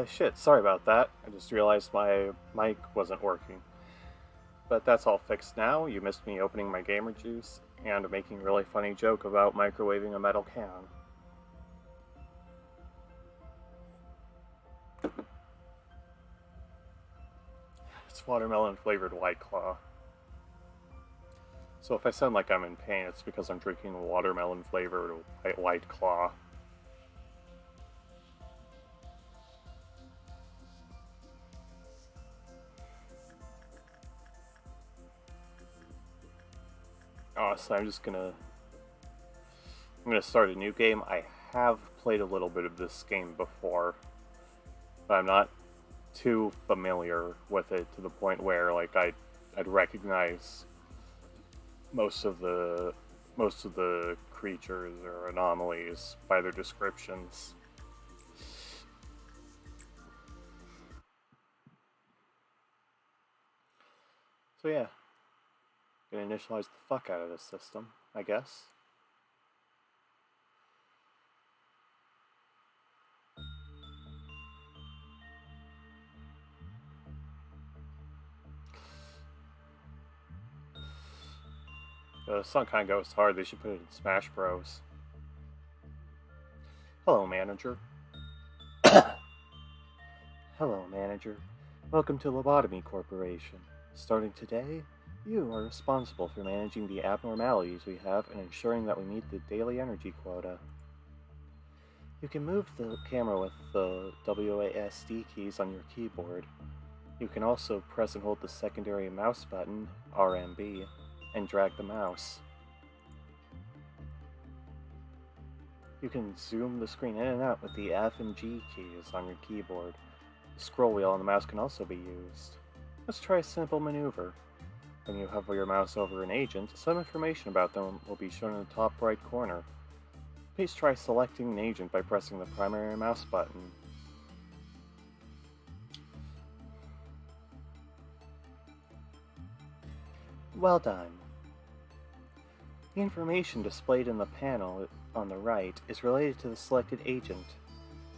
Shit, sorry about that. I just realized my mic wasn't working. But that's all fixed now. You missed me opening my gamer juice and making a really funny joke about microwaving a metal can. It's watermelon flavored White Claw. So if I sound like I'm in pain, it's because I'm drinking a watermelon flavored White Claw. So I'm gonna start a new game. I have played a little bit of this game before, but I'm not too familiar with it to the point where like I'd recognize most of the creatures or anomalies by their descriptions. So yeah, gonna initialize the fuck out of this system, I guess. The song kind of goes hard. They should put it in Smash Bros. Hello, manager. Hello, manager. Welcome to Lobotomy Corporation. Starting today, you are responsible for managing the abnormalities we have and ensuring that we meet the daily energy quota. You can move the camera with the WASD keys on your keyboard. You can also press and hold the secondary mouse button, RMB, and drag the mouse. You can zoom the screen in and out with the F and G keys on your keyboard. The scroll wheel on the mouse can also be used. Let's try a simple maneuver. When you hover your mouse over an agent, some information about them will be shown in the top right corner. Please try selecting an agent by pressing the primary mouse button. Well done. The information displayed in the panel on the right is related to the selected agent.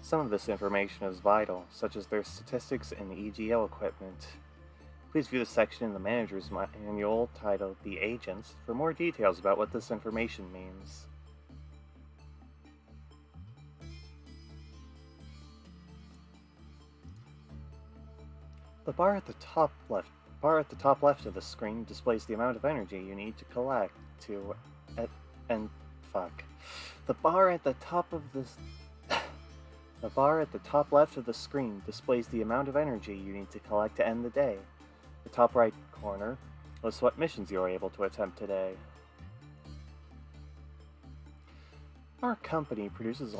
Some of this information is vital, such as their statistics and EGL equipment. Please view the section in the manager's manual titled The Agents for more details about what this information means. The bar at the top left of the screen displays the amount of energy you need to collect to The bar at the top left of the screen displays the amount of energy you need to collect to end the day. The top right corner lists what missions you are able to attempt today. Our company produces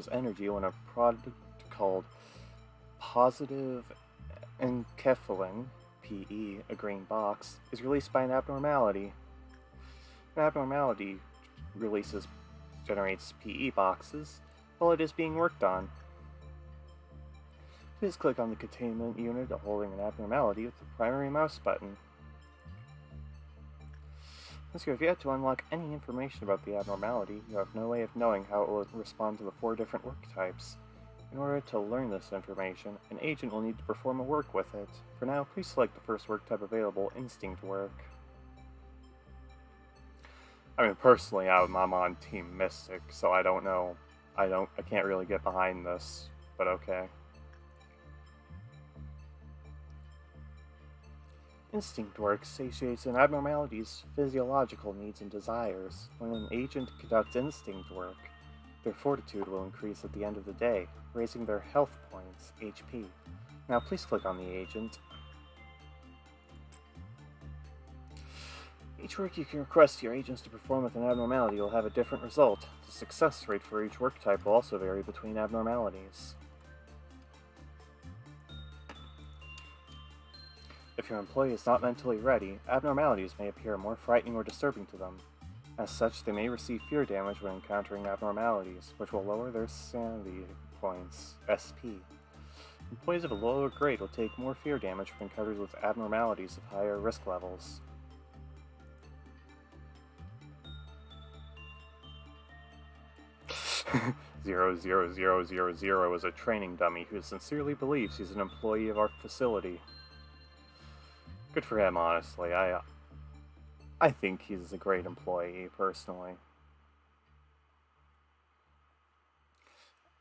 energy when a product called positive enkephalin, PE, a green box, is released by an abnormality. An abnormality generates PE boxes while it is being worked on. Please click on the containment unit holding an abnormality with the primary mouse button. Since you have yet to unlock any information about the abnormality, you have no way of knowing how it will respond to the 4 different work types. In order to learn this information, an agent will need to perform a work with it. For now, please select the first work type available, Instinct Work. I mean, personally, I'm on Team Mystic, so I don't know. I can't really get behind this, but okay. Instinct Work satiates an abnormality's physiological needs and desires. When an agent conducts instinct work, their fortitude will increase at the end of the day, raising their health points, HP. Now please click on the agent. Each work you can request your agents to perform with an abnormality will have a different result. The success rate for each work type will also vary between abnormalities. If your employee is not mentally ready, abnormalities may appear more frightening or disturbing to them. As such, they may receive fear damage when encountering abnormalities, which will lower their sanity points, SP. Employees of a lower grade will take more fear damage when encountered with abnormalities of higher risk levels. 00000 is a training dummy who sincerely believes he's an employee of our facility. Good for him, honestly. I think he's a great employee, personally.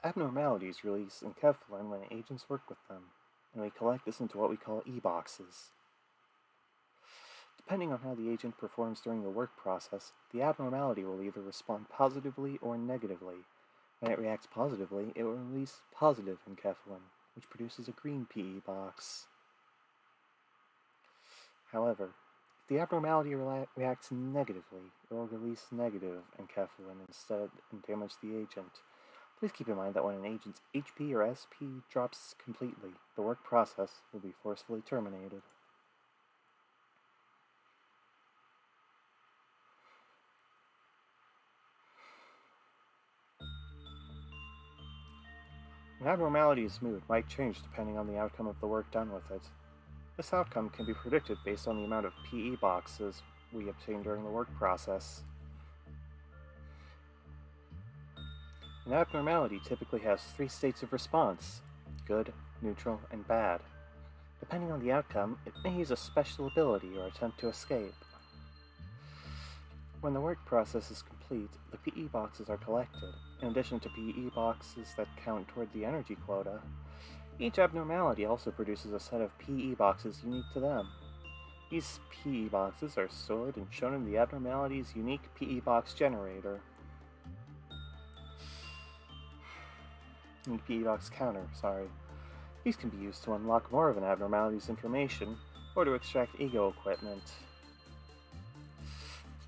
Abnormalities release enkephalin when agents work with them, and we collect this into what we call e-boxes. Depending on how the agent performs during the work process, the abnormality will either respond positively or negatively. When it reacts positively, it will release positive enkephalin, which produces a green PE box. However, if the abnormality reacts negatively, it will release negative enkephalin instead and damage the agent. Please keep in mind that when an agent's HP or SP drops completely, the work process will be forcefully terminated. An abnormality's mood might change depending on the outcome of the work done with it. This outcome can be predicted based on the amount of PE boxes we obtain during the work process. An abnormality typically has 3 states of response: good, neutral, and bad. Depending on the outcome, it may use a special ability or attempt to escape. When the work process is complete, the PE boxes are collected. In addition to PE boxes that count toward the energy quota, each abnormality also produces a set of PE boxes unique to them. These PE boxes are stored and shown in the abnormality's unique PE box generator. PE box counter, sorry. These can be used to unlock more of an abnormality's information, or to extract ego equipment.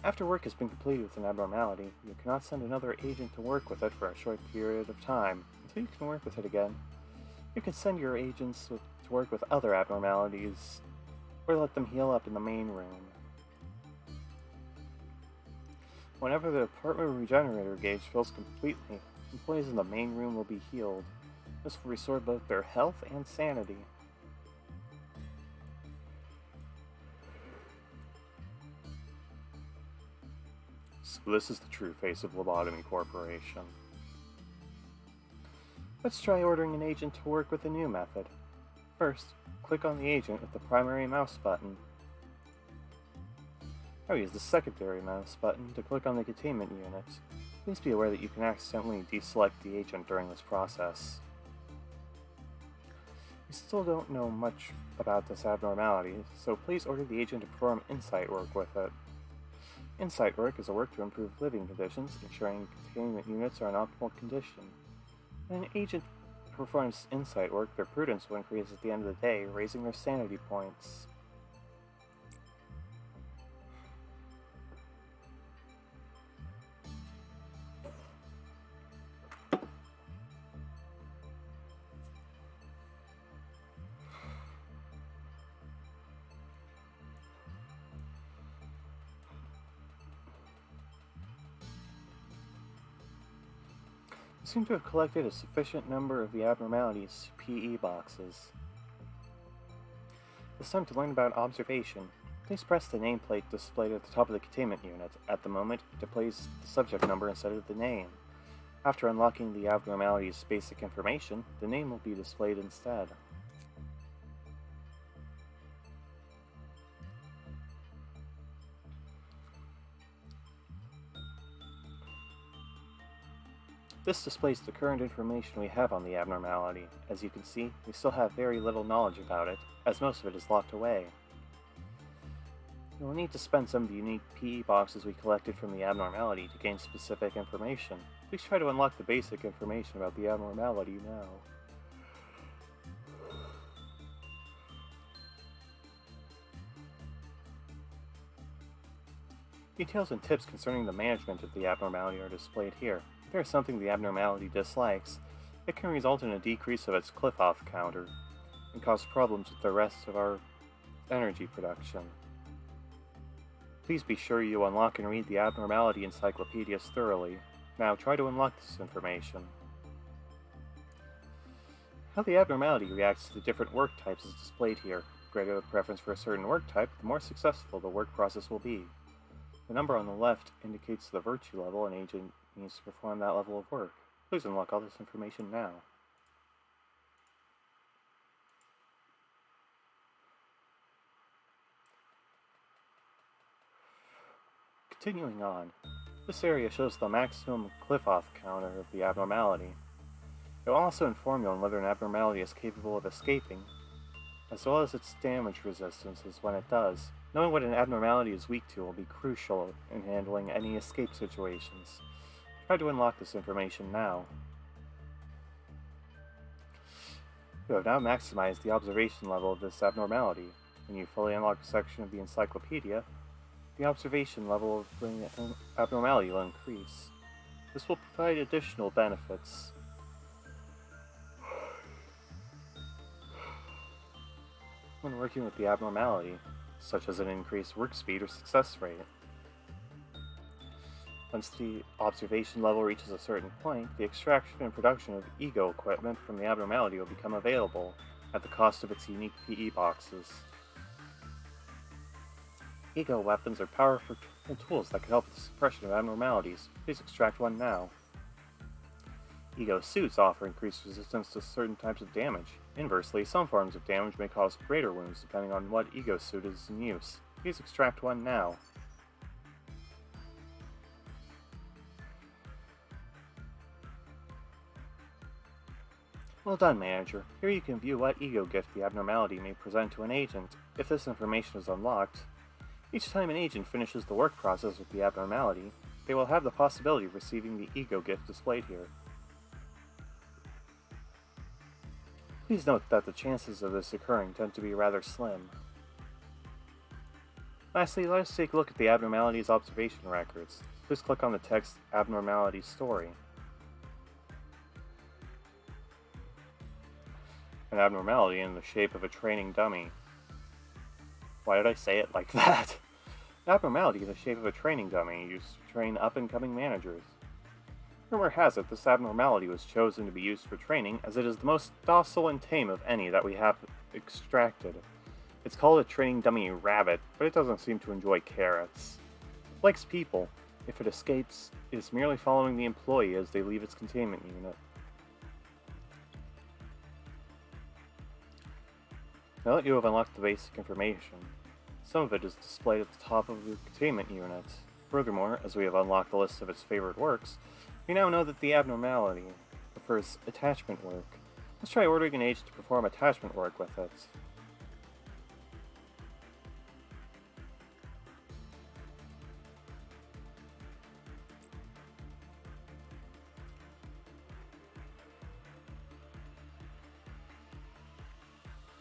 After work has been completed with an abnormality, you cannot send another agent to work with it for a short period of time, until you can work with it again. You can send your agents to work with other abnormalities, or let them heal up in the main room. Whenever the apartment regenerator gauge fills completely, employees in the main room will be healed. This will restore both their health and sanity. So this is the true face of Lobotomy Corporation. Let's try ordering an agent to work with a new method. First, click on the agent with the primary mouse button. Now use the secondary mouse button to click on the containment unit. Please be aware that you can accidentally deselect the agent during this process. We still don't know much about this abnormality, so please order the agent to perform insight work with it. Insight work is a work to improve living conditions, ensuring containment units are in optimal condition. When an agent performs insight work, their prudence will increase at the end of the day, raising their sanity points. You seem to have collected a sufficient number of the abnormalities' PE boxes. It's time to learn about observation. Please press the nameplate displayed at the top of the containment unit. At the moment, it displays the subject number instead of the name. After unlocking the abnormality's basic information, the name will be displayed instead. This displays the current information we have on the abnormality. As you can see, we still have very little knowledge about it, as most of it is locked away. You will need to spend some of the unique PE boxes we collected from the abnormality to gain specific information. Please try to unlock the basic information about the abnormality now. Details and tips concerning the management of the abnormality are displayed here. If there is something the abnormality dislikes, it can result in a decrease of its cliff-off counter and cause problems with the rest of our energy production. Please be sure you unlock and read the abnormality encyclopedias thoroughly. Now try to unlock this information. How the abnormality reacts to the different work types is displayed here. The greater the preference for a certain work type, the more successful the work process will be. The number on the left indicates the virtue level an agent needs to perform that level of work. Please unlock all this information now. Continuing on, this area shows the maximum cliff-off counter of the abnormality. It will also inform you on whether an abnormality is capable of escaping, as well as its damage resistances when it does. Knowing what an abnormality is weak to will be crucial in handling any escape situations. Try to unlock this information now. You have now maximized the observation level of this abnormality. When you fully unlock a section of the encyclopedia, the observation level of the abnormality will increase. This will provide additional benefits. When working with the abnormality, such as an increased work speed or success rate. Once the observation level reaches a certain point, the extraction and production of ego equipment from the abnormality will become available at the cost of its unique PE boxes. Ego weapons are powerful tools that can help with the suppression of abnormalities. Please extract one now. Ego suits offer increased resistance to certain types of damage. Inversely, some forms of damage may cause greater wounds depending on what ego suit is in use. Please extract one now. Well done, Manager. Here you can view what ego gift the abnormality may present to an agent. If this information is unlocked, each time an agent finishes the work process with the abnormality, they will have the possibility of receiving the ego gift displayed here. Please note that the chances of this occurring tend to be rather slim. Lastly, let us take a look at the abnormality's observation records. Please click on the text Abnormality Story. An abnormality in the shape of a training dummy. Why did I say it like that? An abnormality in the shape of a training dummy used to train up-and-coming managers. Rumor has it this abnormality was chosen to be used for training as it is the most docile and tame of any that we have extracted. It's called a training dummy rabbit, but it doesn't seem to enjoy carrots. It likes people. If it escapes, it is merely following the employee as they leave its containment unit. Now that you have unlocked the basic information, some of it is displayed at the top of the containment unit. Furthermore, as we have unlocked the list of its favorite works, we now know that the abnormality prefers attachment work. Let's try ordering an agent to perform attachment work with it.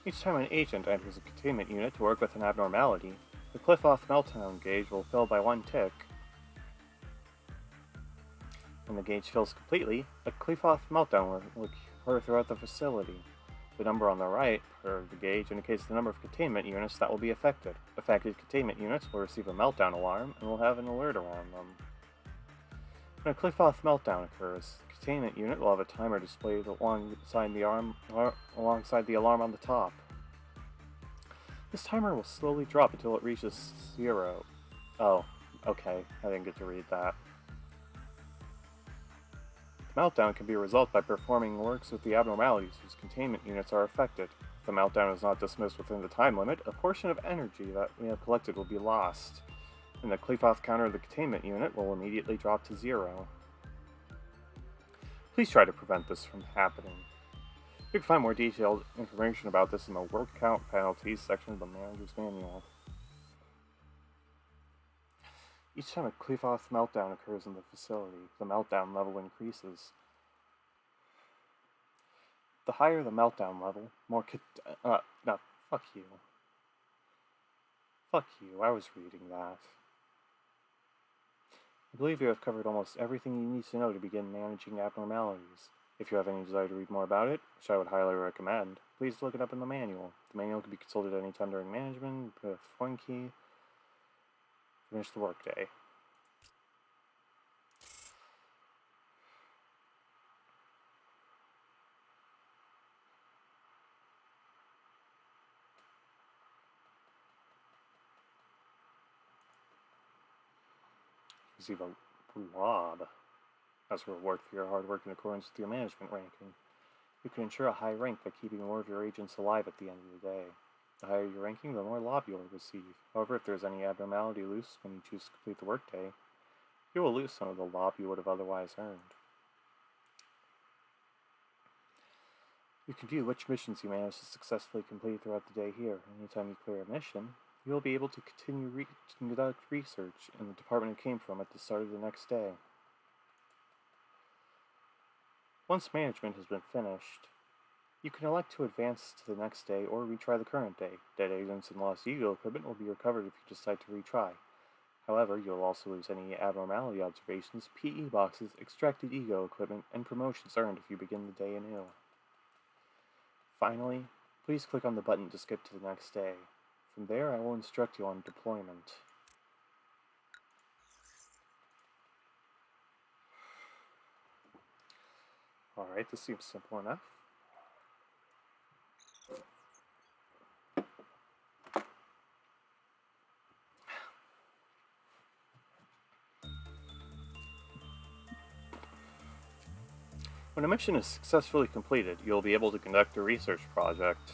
Each time an agent enters a containment unit to work with an abnormality, the cliff-off meltdown gauge will fill by 1 tick. When the gauge fills completely, a cliff-off meltdown will occur throughout the facility. The number on the right of the gauge indicates the number of containment units that will be affected. Affected containment units will receive a meltdown alarm and will have an alert around them. When a cliff-off meltdown occurs, the containment unit will have a timer displayed alongside the alarm on the top. This timer will slowly drop until it reaches 0. Oh, okay, I didn't get to read that. The meltdown can be resolved by performing works with the abnormalities whose containment units are affected. If the meltdown is not dismissed within the time limit, a portion of energy that we have collected will be lost, and the cliff-off counter of the containment unit will immediately drop to 0. Please try to prevent this from happening. You can find more detailed information about this in the Work Count Penalties section of the Manager's Manual. Each time a cliff-off meltdown occurs in the facility, the meltdown level increases. The higher the meltdown level, more no, fuck you. Fuck you, I was reading that. I believe you have covered almost everything you need to know to begin managing abnormalities. If you have any desire to read more about it, which I would highly recommend, please look it up in the manual. The manual can be consulted any time during management, put a phone key, finish the workday. Receive a blob. As a reward for your hard work in accordance with your management ranking, you can ensure a high rank by keeping more of your agents alive at the end of the day. The higher your ranking, the more lob you will receive. However, if there is any abnormality loose when you choose to complete the workday, you will lose some of the lob you would have otherwise earned. You can view which missions you managed to successfully complete throughout the day here. Anytime you clear a mission, you will be able to continue to conduct research in the department it came from at the start of the next day. Once management has been finished, you can elect to advance to the next day or retry the current day. Dead agents and lost ego equipment will be recovered if you decide to retry. However, you'll also lose any abnormality observations, PE boxes, extracted ego equipment, and promotions earned if you begin the day anew. Finally, please click on the button to skip to the next day. From there, I will instruct you on deployment. Alright, this seems simple enough. When a mission is successfully completed, you'll be able to conduct a research project.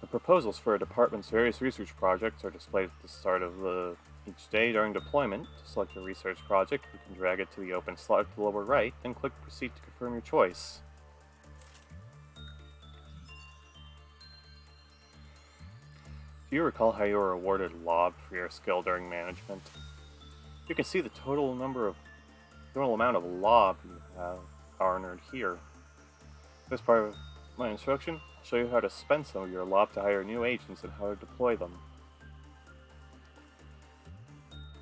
The proposals for a department's various research projects are displayed at the start of each day during deployment. To select your research project, you can drag it to the open slot at the lower right, then click Proceed to confirm your choice. Do you recall how you were awarded lob for your skill during management? You can see the total amount of lob you have garnered here. This part of my instruction will show you how to spend some of your lob to hire new agents and how to deploy them.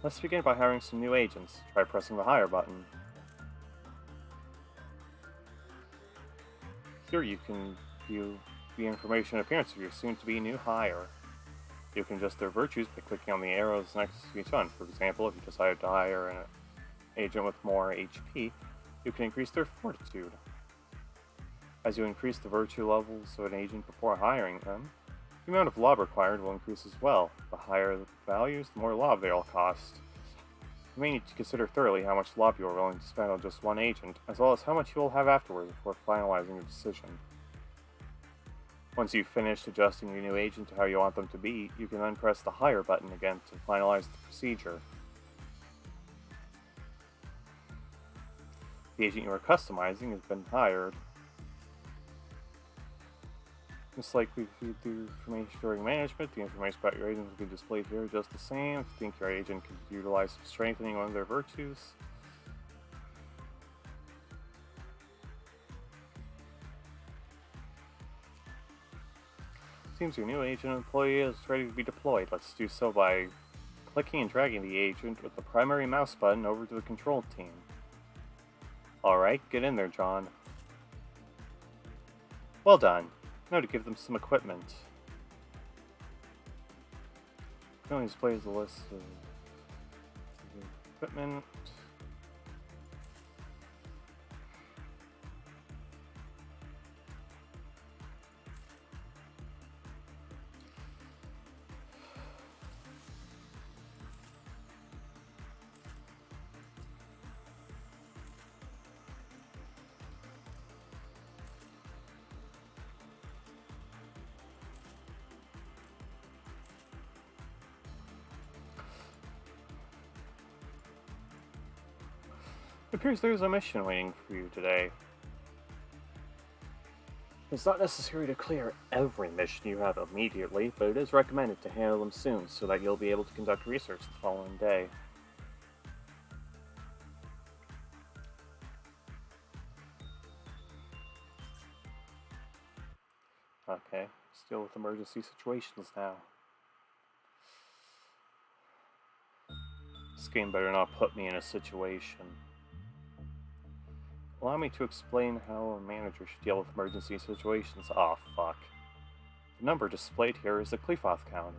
Let's begin by hiring some new agents. Try pressing the hire button. Here you can view the information and appearance of your soon-to-be new hire. You can adjust their virtues by clicking on the arrows next to each one. For example, if you decide to hire an agent with more HP, you can increase their fortitude. As you increase the virtue levels of an agent before hiring them, the amount of lob required will increase as well. The higher the values, the more lob they all cost. You may need to consider thoroughly how much lob you are willing to spend on just one agent, as well as how much you will have afterwards before finalizing your decision. Once you've finished adjusting your new agent to how you want them to be, you can then press the hire button again to finalize the procedure. The agent you are customizing has been hired. Just like we viewed the information during management, the information about your agent will be displayed here just the same. If you think your agent could utilize some strengthening one of their virtues, seems your new agent employee is ready to be deployed. Let's do so by clicking and dragging the agent with the primary mouse button over to the control team. Alright, get in there, John. Well done. Now to give them some equipment. It only displays the list of equipment. It appears there's a mission waiting for you today. It's not necessary to clear every mission you have immediately, but it is recommended to handle them soon so that you'll be able to conduct research the following day. Okay, let's deal with emergency situations now. This game better not put me in a situation. Allow me to explain how a manager should deal with emergency situations. Aw, fuck. The number displayed here is the cleafoff counter.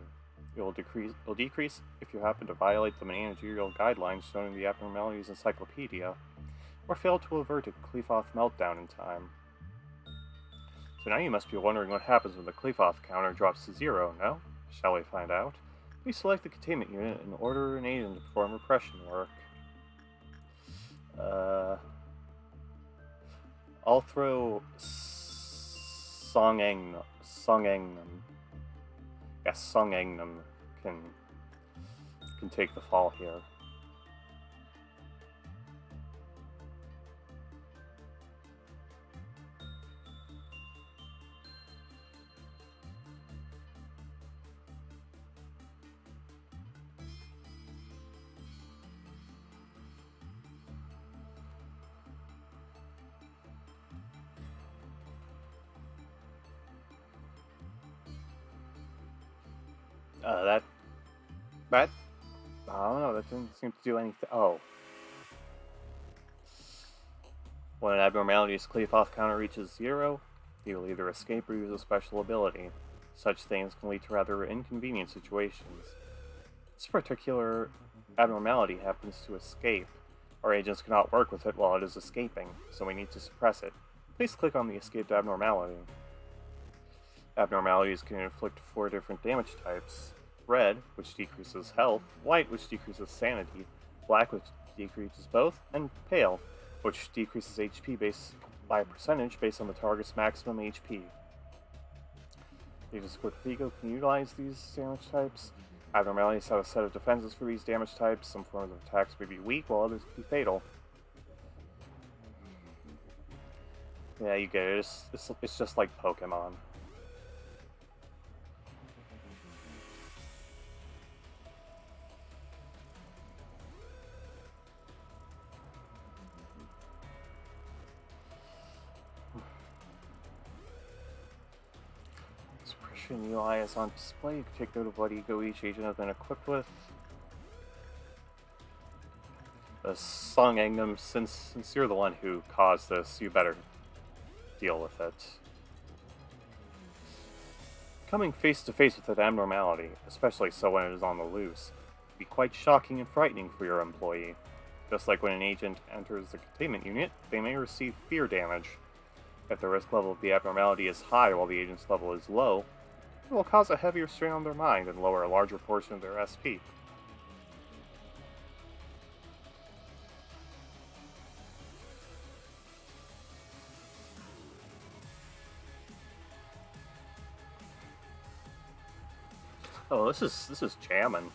It will decrease if you happen to violate the managerial guidelines shown in the Abnormalities Encyclopedia, or fail to avert a cleafoff meltdown in time. So now you must be wondering what happens when the cleafoff counter drops to 0, no? Shall we find out? Please select the containment unit and order an agent to perform repression work. I'll throw Songangnam. Yes, Songangnam can take the fall here. That, I don't know, that didn't seem to do anything. Oh. When an abnormality's cleave-off counter reaches 0, you will either escape or use a special ability. Such things can lead to rather inconvenient situations. This particular abnormality happens to escape. Our agents cannot work with it while it is escaping, so we need to suppress it. Please click on the escaped abnormality. Abnormalities can inflict 4 different damage types. Red, which decreases health, white, which decreases sanity, black, which decreases both, and pale, which decreases HP by a percentage based on the target's maximum HP. Agents equipped with Ego can utilize these damage types. Abnormalities have a set of defenses for these damage types. Some forms of attacks may be weak, while others can be fatal. Yeah, you get it. It's just like Pokemon. Suppression UI is on display. You can take note of what ego each agent has been equipped with. The Songangnam, since you're the one who caused this, you better deal with it. Coming face to face with an abnormality, especially so when it is on the loose, can be quite shocking and frightening for your employee. Just like when an agent enters the containment unit, they may receive fear damage. If the risk level of the abnormality is high while the agent's level is low, it will cause a heavier strain on their mind and lower a larger portion of their SP. Oh, this is jamming.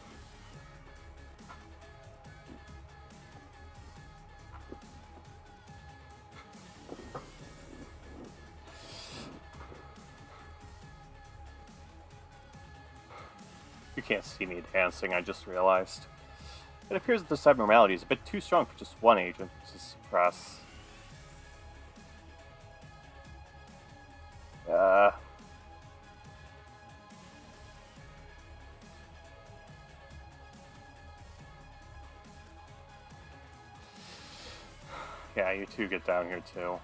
You can't see me dancing, I just realized. It appears that this abnormality is a bit too strong for just one agent to suppress. Yeah, you two get down here too.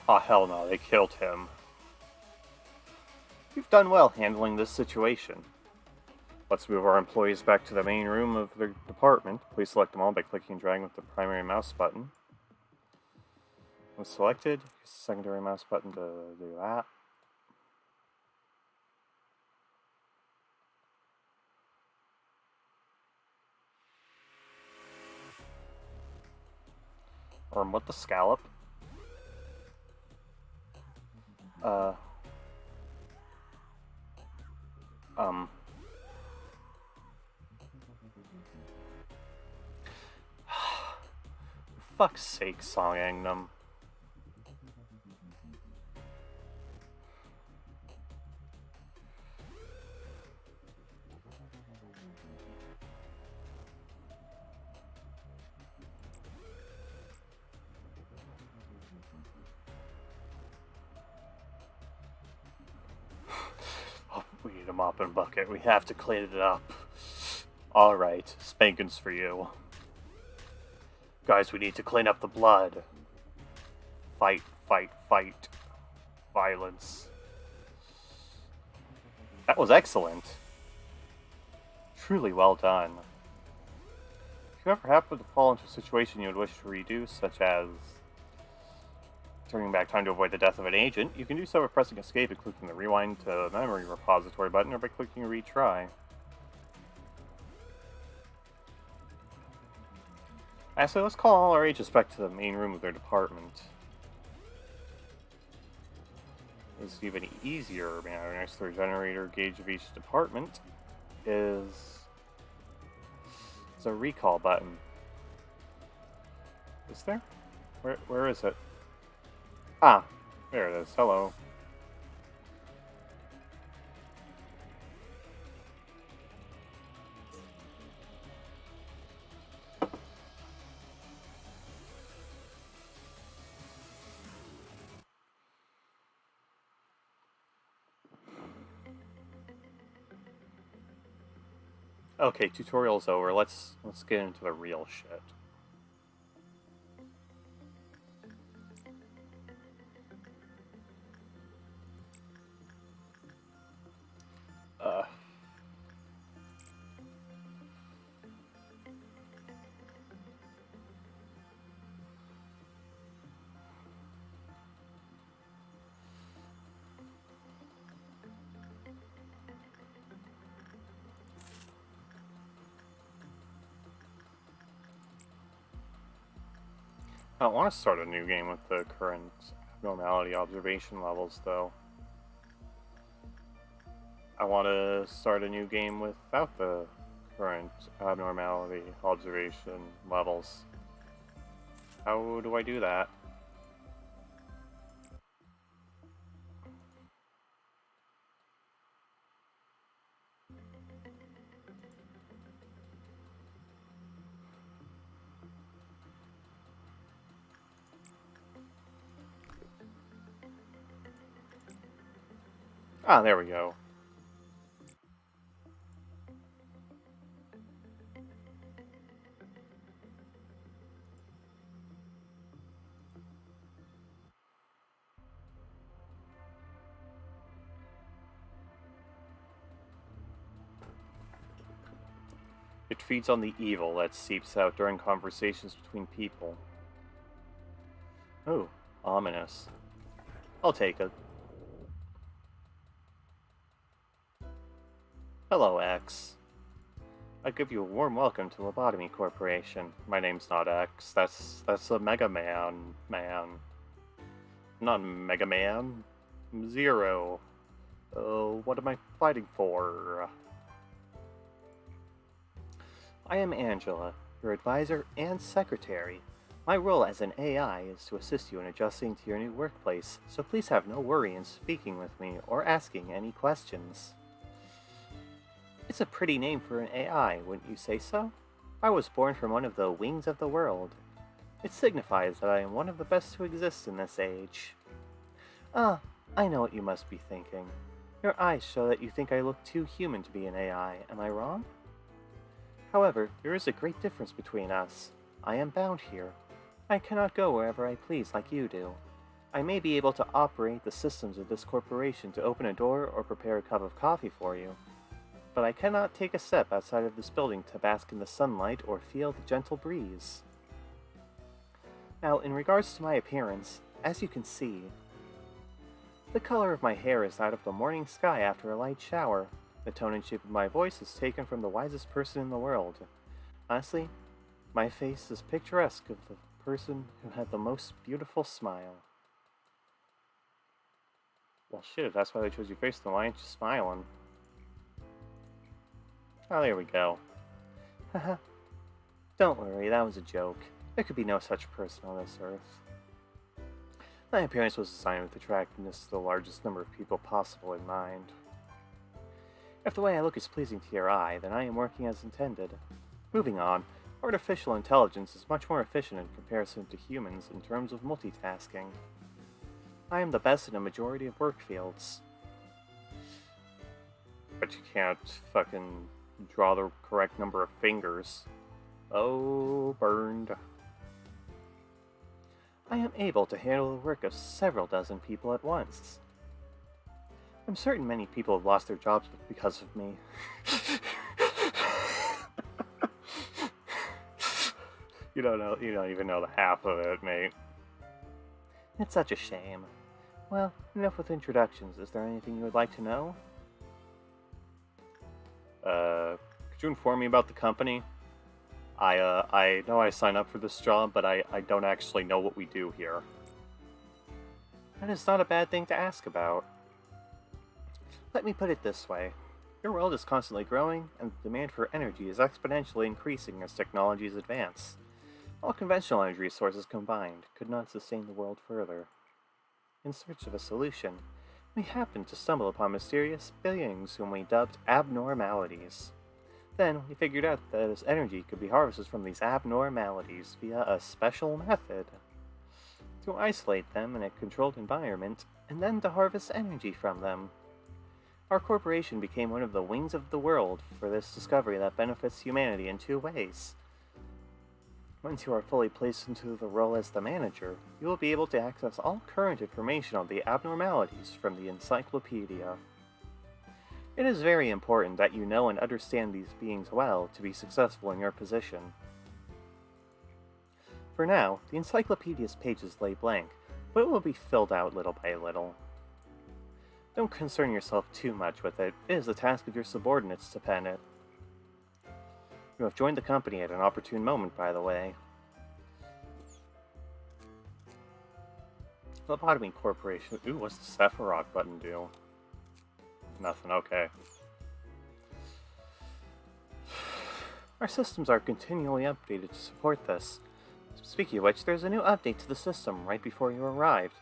Oh, hell no, they killed him. You've done well handling this situation. Let's move our employees back to the main room of the department. Please select them all by clicking and dragging with the primary mouse button. When selected, use the secondary mouse button to do that. What the scallop? For fuck's sake, Songangnam. We need a mop and bucket. We have to clean it up. Alright, spankings for you. Guys, we need to clean up the blood. Fight, fight, fight. Violence. That was excellent. Truly well done. If you ever happen to fall into a situation you would wish to redo, such as turning back time to avoid the death of an agent, you can do so by pressing escape and clicking the rewind to memory repository button, or by clicking retry. Actually, let's call all our agents back to the main room of their department. This is even easier. Our next to the generator gauge of each department is a recall button. Is there? Where is it? Ah, there it is. Hello. Okay, tutorial's over. Let's get into the real shit. I don't want to start a new game with the current abnormality observation levels, though. I want to start a new game without the current abnormality observation levels. How do I do that? Ah, there we go. It feeds on the evil that seeps out during conversations between people. Oh, ominous. I'll take it. Hello, X. I give you a warm welcome to Lobotomy Corporation. My name's not X. That's a Mega Man. Not Mega Man. Zero. What am I fighting for? I am Angela, your advisor and secretary. My role as an AI is to assist you in adjusting to your new workplace, so please have no worry in speaking with me or asking any questions. It's a pretty name for an AI, wouldn't you say so? I was born from one of the wings of the world. It signifies that I am one of the best to exist in this age. Ah, I know what you must be thinking. Your eyes show that you think I look too human to be an AI, am I wrong? However, there is a great difference between us. I am bound here. I cannot go wherever I please like you do. I may be able to operate the systems of this corporation to open a door or prepare a cup of coffee for you, but I cannot take a step outside of this building to bask in the sunlight or feel the gentle breeze. Now, in regards to my appearance, as you can see, the color of my hair is that of the morning sky after a light shower. The tone and shape of my voice is taken from the wisest person in the world. Honestly, my face is picturesque of the person who had the most beautiful smile. Well, shit, if that's why they chose your face, then why aren't you smiling? Oh, there we go. Haha. Don't worry, that was a joke. There could be no such person on this earth. My appearance was designed with attractiveness to the largest number of people possible in mind. If the way I look is pleasing to your eye, then I am working as intended. Moving on, artificial intelligence is much more efficient in comparison to humans in terms of multitasking. I am the best in a majority of work fields. But you can't fucking draw the correct number of fingers. Oh, burned. I am able to handle the work of several dozen people at once. I'm certain many people have lost their jobs because of me. You don't even know the half of it, mate. It's such a shame. Well, enough with introductions. Is there anything you would like to know? Could you inform me about the company? I know I signed up for this job, but I don't actually know what we do here. That is not a bad thing to ask about. Let me put it this way. Your world is constantly growing, and the demand for energy is exponentially increasing as technologies advance. All conventional energy sources combined could not sustain the world further. In search of a solution, we happened to stumble upon mysterious beings whom we dubbed abnormalities. Then we figured out that this energy could be harvested from these abnormalities via a special method. To isolate them in a controlled environment, and then to harvest energy from them. Our corporation became one of the wings of the world for this discovery that benefits humanity in two ways. Once you are fully placed into the role as the manager, you will be able to access all current information on the abnormalities from the encyclopedia. It is very important that you know and understand these beings well to be successful in your position. For now, the encyclopedia's pages lay blank, but it will be filled out little by little. Don't concern yourself too much with it. It is the task of your subordinates to pen it. You have joined the company at an opportune moment, by the way. Lobotomy Corporation. Ooh, what's the Sephiroth button do? Nothing, okay. Our systems are continually updated to support this. Speaking of which, there's a new update to the system right before you arrived.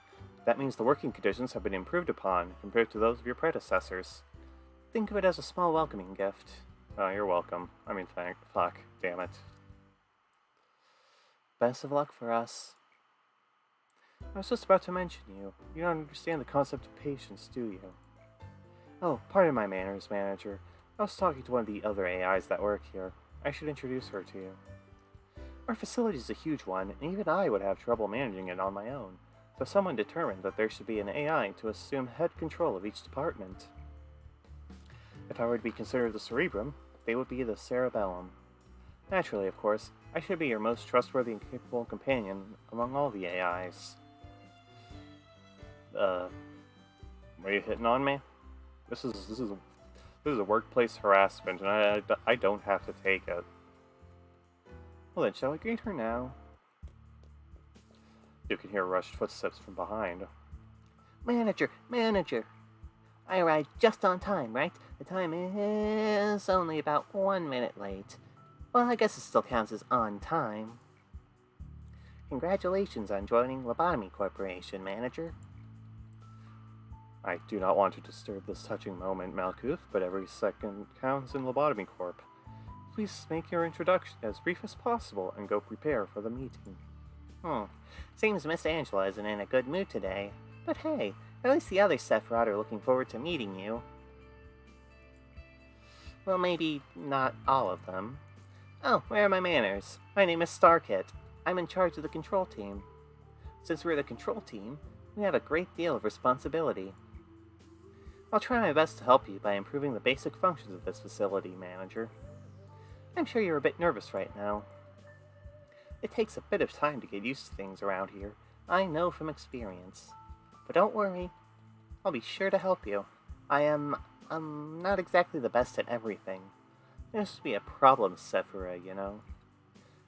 That means the working conditions have been improved upon compared to those of your predecessors. Think of it as a small welcoming gift. Oh, you're welcome. I mean, fuck, damn it. Best of luck for us. I was just about to mention you. You don't understand the concept of patience, do you? Oh, pardon my manners, manager. I was talking to one of the other AIs that work here. I should introduce her to you. Our facility is a huge one, and even I would have trouble managing it on my own, so someone determined that there should be an AI to assume head control of each department. If I were to be considered the cerebrum, they would be the cerebellum. Naturally, of course, I should be your most trustworthy and capable companion among all the AIs. Were you hitting on me? This is a workplace harassment, and I don't have to take it. Well then, shall I greet her now? You can hear rushed footsteps from behind. Manager! I arrived just on time, right? The time is only about 1 minute late. Well, I guess it still counts as on time. Congratulations on joining Lobotomy Corporation, Manager. I do not want to disturb this touching moment, Malkuth, but every second counts in Lobotomy Corp. Please make your introduction as brief as possible and go prepare for the meeting. Seems Miss Angela isn't in a good mood today. But hey, at least the other Sephiroth are looking forward to meeting you. Well, maybe not all of them. Oh, where are my manners? My name is Starkit. I'm in charge of the control team. Since we're the control team, we have a great deal of responsibility. I'll try my best to help you by improving the basic functions of this facility, Manager. I'm sure you're a bit nervous right now. It takes a bit of time to get used to things around here, I know from experience. But don't worry, I'll be sure to help you. I'm not exactly the best at everything. There used to be a problem, Sephiroth, you know.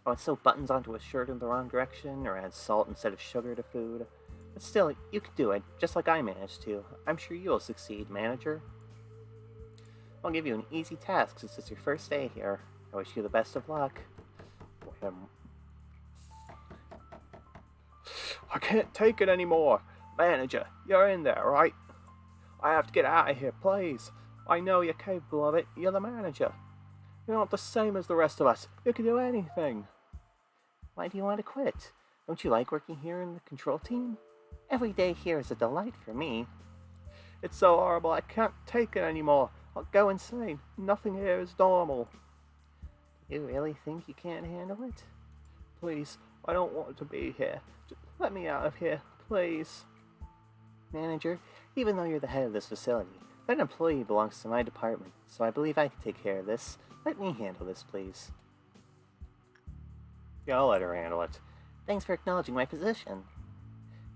I would sew buttons onto a shirt in the wrong direction, or add salt instead of sugar to food. But still, you can do it, just like I managed to. I'm sure you'll succeed, Manager. I'll give you an easy task since it's your first day here. I wish you the best of luck. I can't take it anymore. Manager, you're in there, right? I have to get out of here, please. I know you're capable of it. You're the manager. You're not the same as the rest of us. You can do anything. Why do you want to quit? Don't you like working here in the control team? Every day here is a delight for me. It's so horrible, I can't take it anymore. I'll go insane. Nothing here is normal. You really think you can't handle it? Please, I don't want to be here. Just let me out of here, please. Manager, even though you're the head of this facility, that employee belongs to my department, so I believe I can take care of this. Let me handle this, please. Yeah, I'll let her handle it. Thanks for acknowledging my position.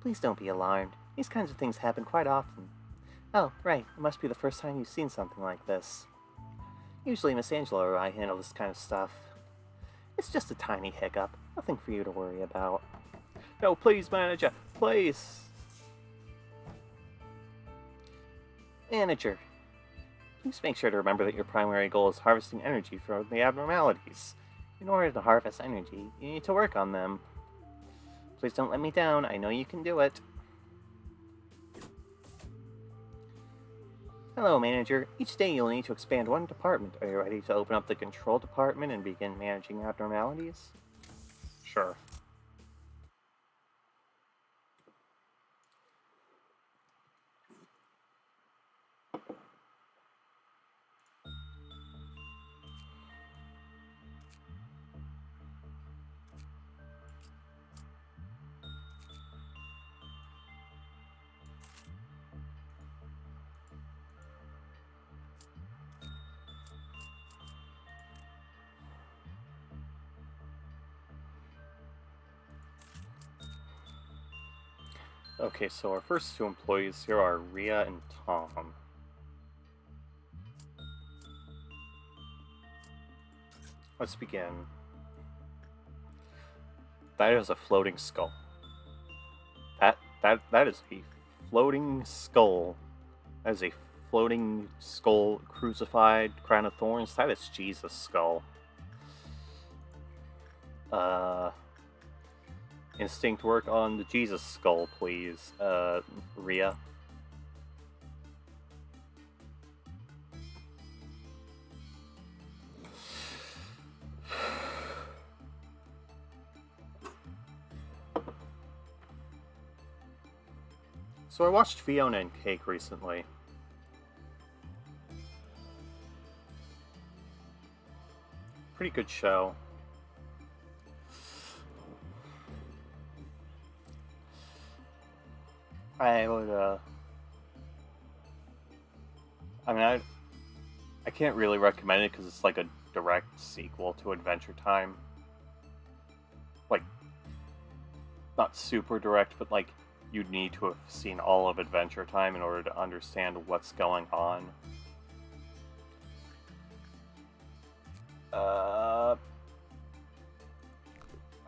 Please don't be alarmed. These kinds of things happen quite often. Oh, right. It must be the first time you've seen something like this. Usually Miss Angela or I handle this kind of stuff. It's just a tiny hiccup. Nothing for you to worry about. No, please, manager. Please. Manager, please make sure to remember that your primary goal is harvesting energy from the abnormalities. In order to harvest energy, you need to work on them. Please don't let me down. I know you can do it. Hello, Manager. Each day you'll need to expand one department. Are you ready to open up the control department and begin managing abnormalities? Sure. Okay, so our first two employees here are Rhea and Tom. Let's begin. That is a floating skull. That is a floating skull. That is a floating skull, crucified, crown of thorns. That is Jesus' skull. Instinct work on the Jesus skull, please, Rhea. So I watched Fiona and Cake recently. Pretty good show. I would, I can't really recommend it because it's like a direct sequel to Adventure Time. Like, not super direct, but like, you'd need to have seen all of Adventure Time in order to understand what's going on.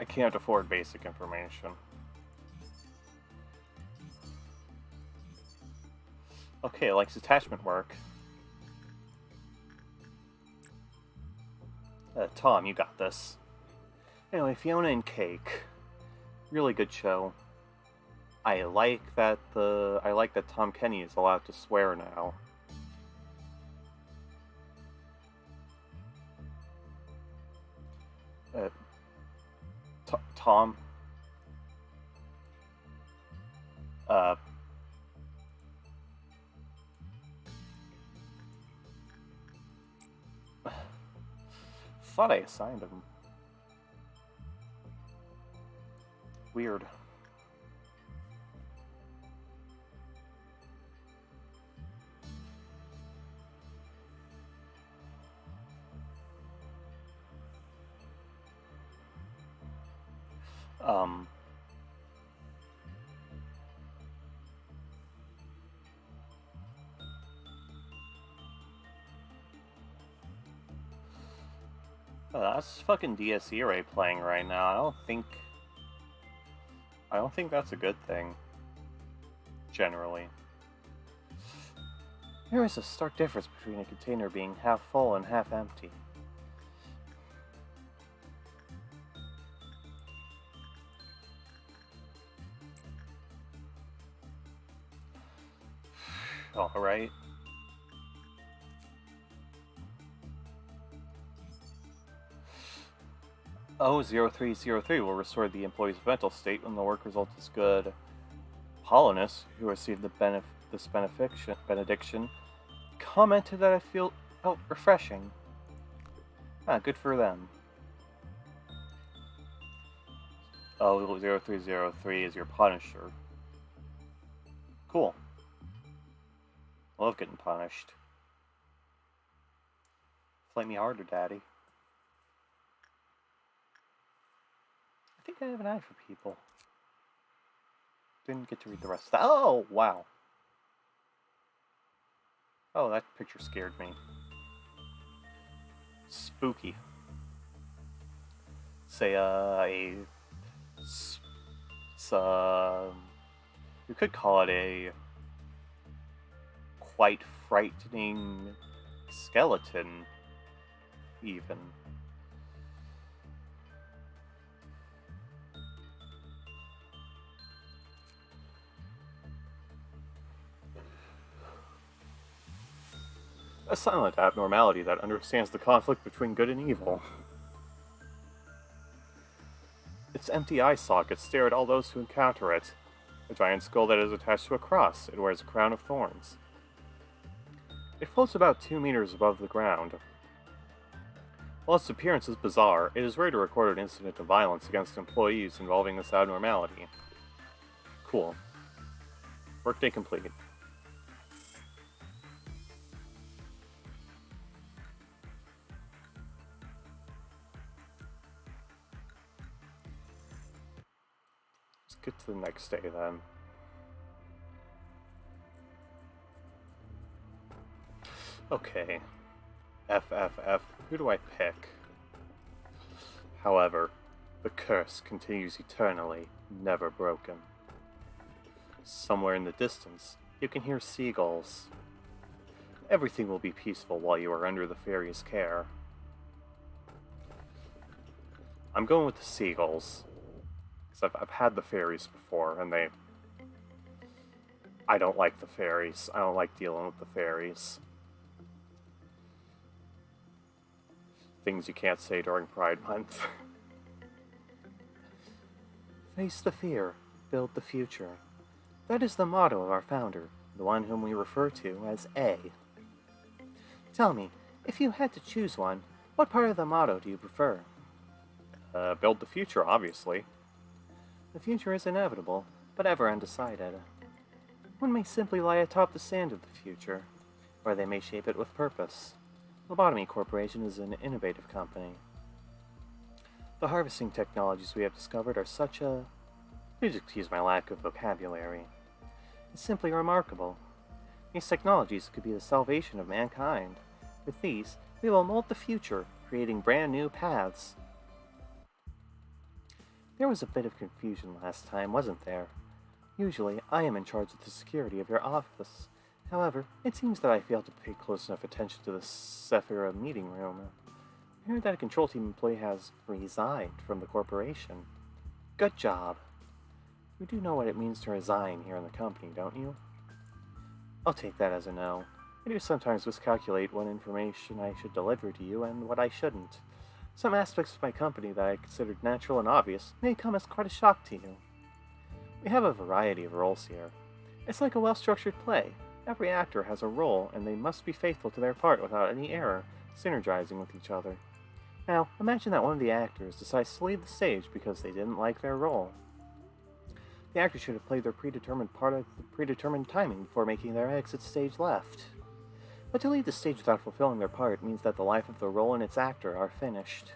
I can't afford basic information. Okay, likes attachment work. Tom, you got this. Anyway, Fiona and Cake. Really good show. I like that Tom Kenny is allowed to swear now. Tom. Thought I assigned him. Weird. That's fucking DSE Ray playing right now. I don't think that's a good thing. Generally. There is a stark difference between a container being half full and half empty. Alright. O0303 will restore the employee's mental state when the work result is good. Polonus, who received this benediction, commented that felt refreshing. Good for them. O0303 is your Punisher. Cool. I love getting punished. Flame me harder, Daddy. I think I have an eye for people. didn't get to read the rest of that. Oh, wow. Oh, that picture scared me. Spooky. Say, you could call it a quite frightening skeleton, even. A silent abnormality that understands the conflict between good and evil. Its empty eye sockets stare at all those who encounter it. A giant skull that is attached to a cross. It wears a crown of thorns. It floats about 2 meters above the ground. While its appearance is bizarre, it is rare to record an incident of violence against employees involving this abnormality. Cool. Workday complete. Let's get to the next day then. Okay. FFF. Who do I pick? However, the curse continues eternally, never broken. Somewhere in the distance, you can hear seagulls. Everything will be peaceful while you are under the fairy's care. I'm going with the seagulls. Because I've had the fairies before, and I don't like the fairies. I don't like dealing with the fairies. Things you can't say during Pride Month. Face the fear, build the future. That is the motto of our founder, the one whom we refer to as A. Tell me, if you had to choose one, what part of the motto do you prefer? Build the future, obviously. The future is inevitable, but ever undecided. One may simply lie atop the sand of the future, or they may shape it with purpose. Lobotomy Corporation is an innovative company. The harvesting technologies we have discovered are such a... Please excuse my lack of vocabulary. It's simply remarkable. These technologies could be the salvation of mankind. With these, we will mold the future, creating brand new paths. There was a bit of confusion last time, wasn't there? Usually, I am in charge of the security of your office. However, it seems that I failed to pay close enough attention to the Sephira meeting room. I heard that a control team employee has resigned from the corporation. Good job. You do know what it means to resign here in the company, don't you? I'll take that as a no. I do sometimes miscalculate what information I should deliver to you and what I shouldn't. Some aspects of my company that I considered natural and obvious may come as quite a shock to you. We have a variety of roles here. It's like a well-structured play. Every actor has a role, and they must be faithful to their part without any error, synergizing with each other. Now, imagine that one of the actors decides to leave the stage because they didn't like their role. The actor should have played their predetermined part at the predetermined timing before making their exit stage left. But to leave the stage without fulfilling their part means that the life of the role and its actor are finished.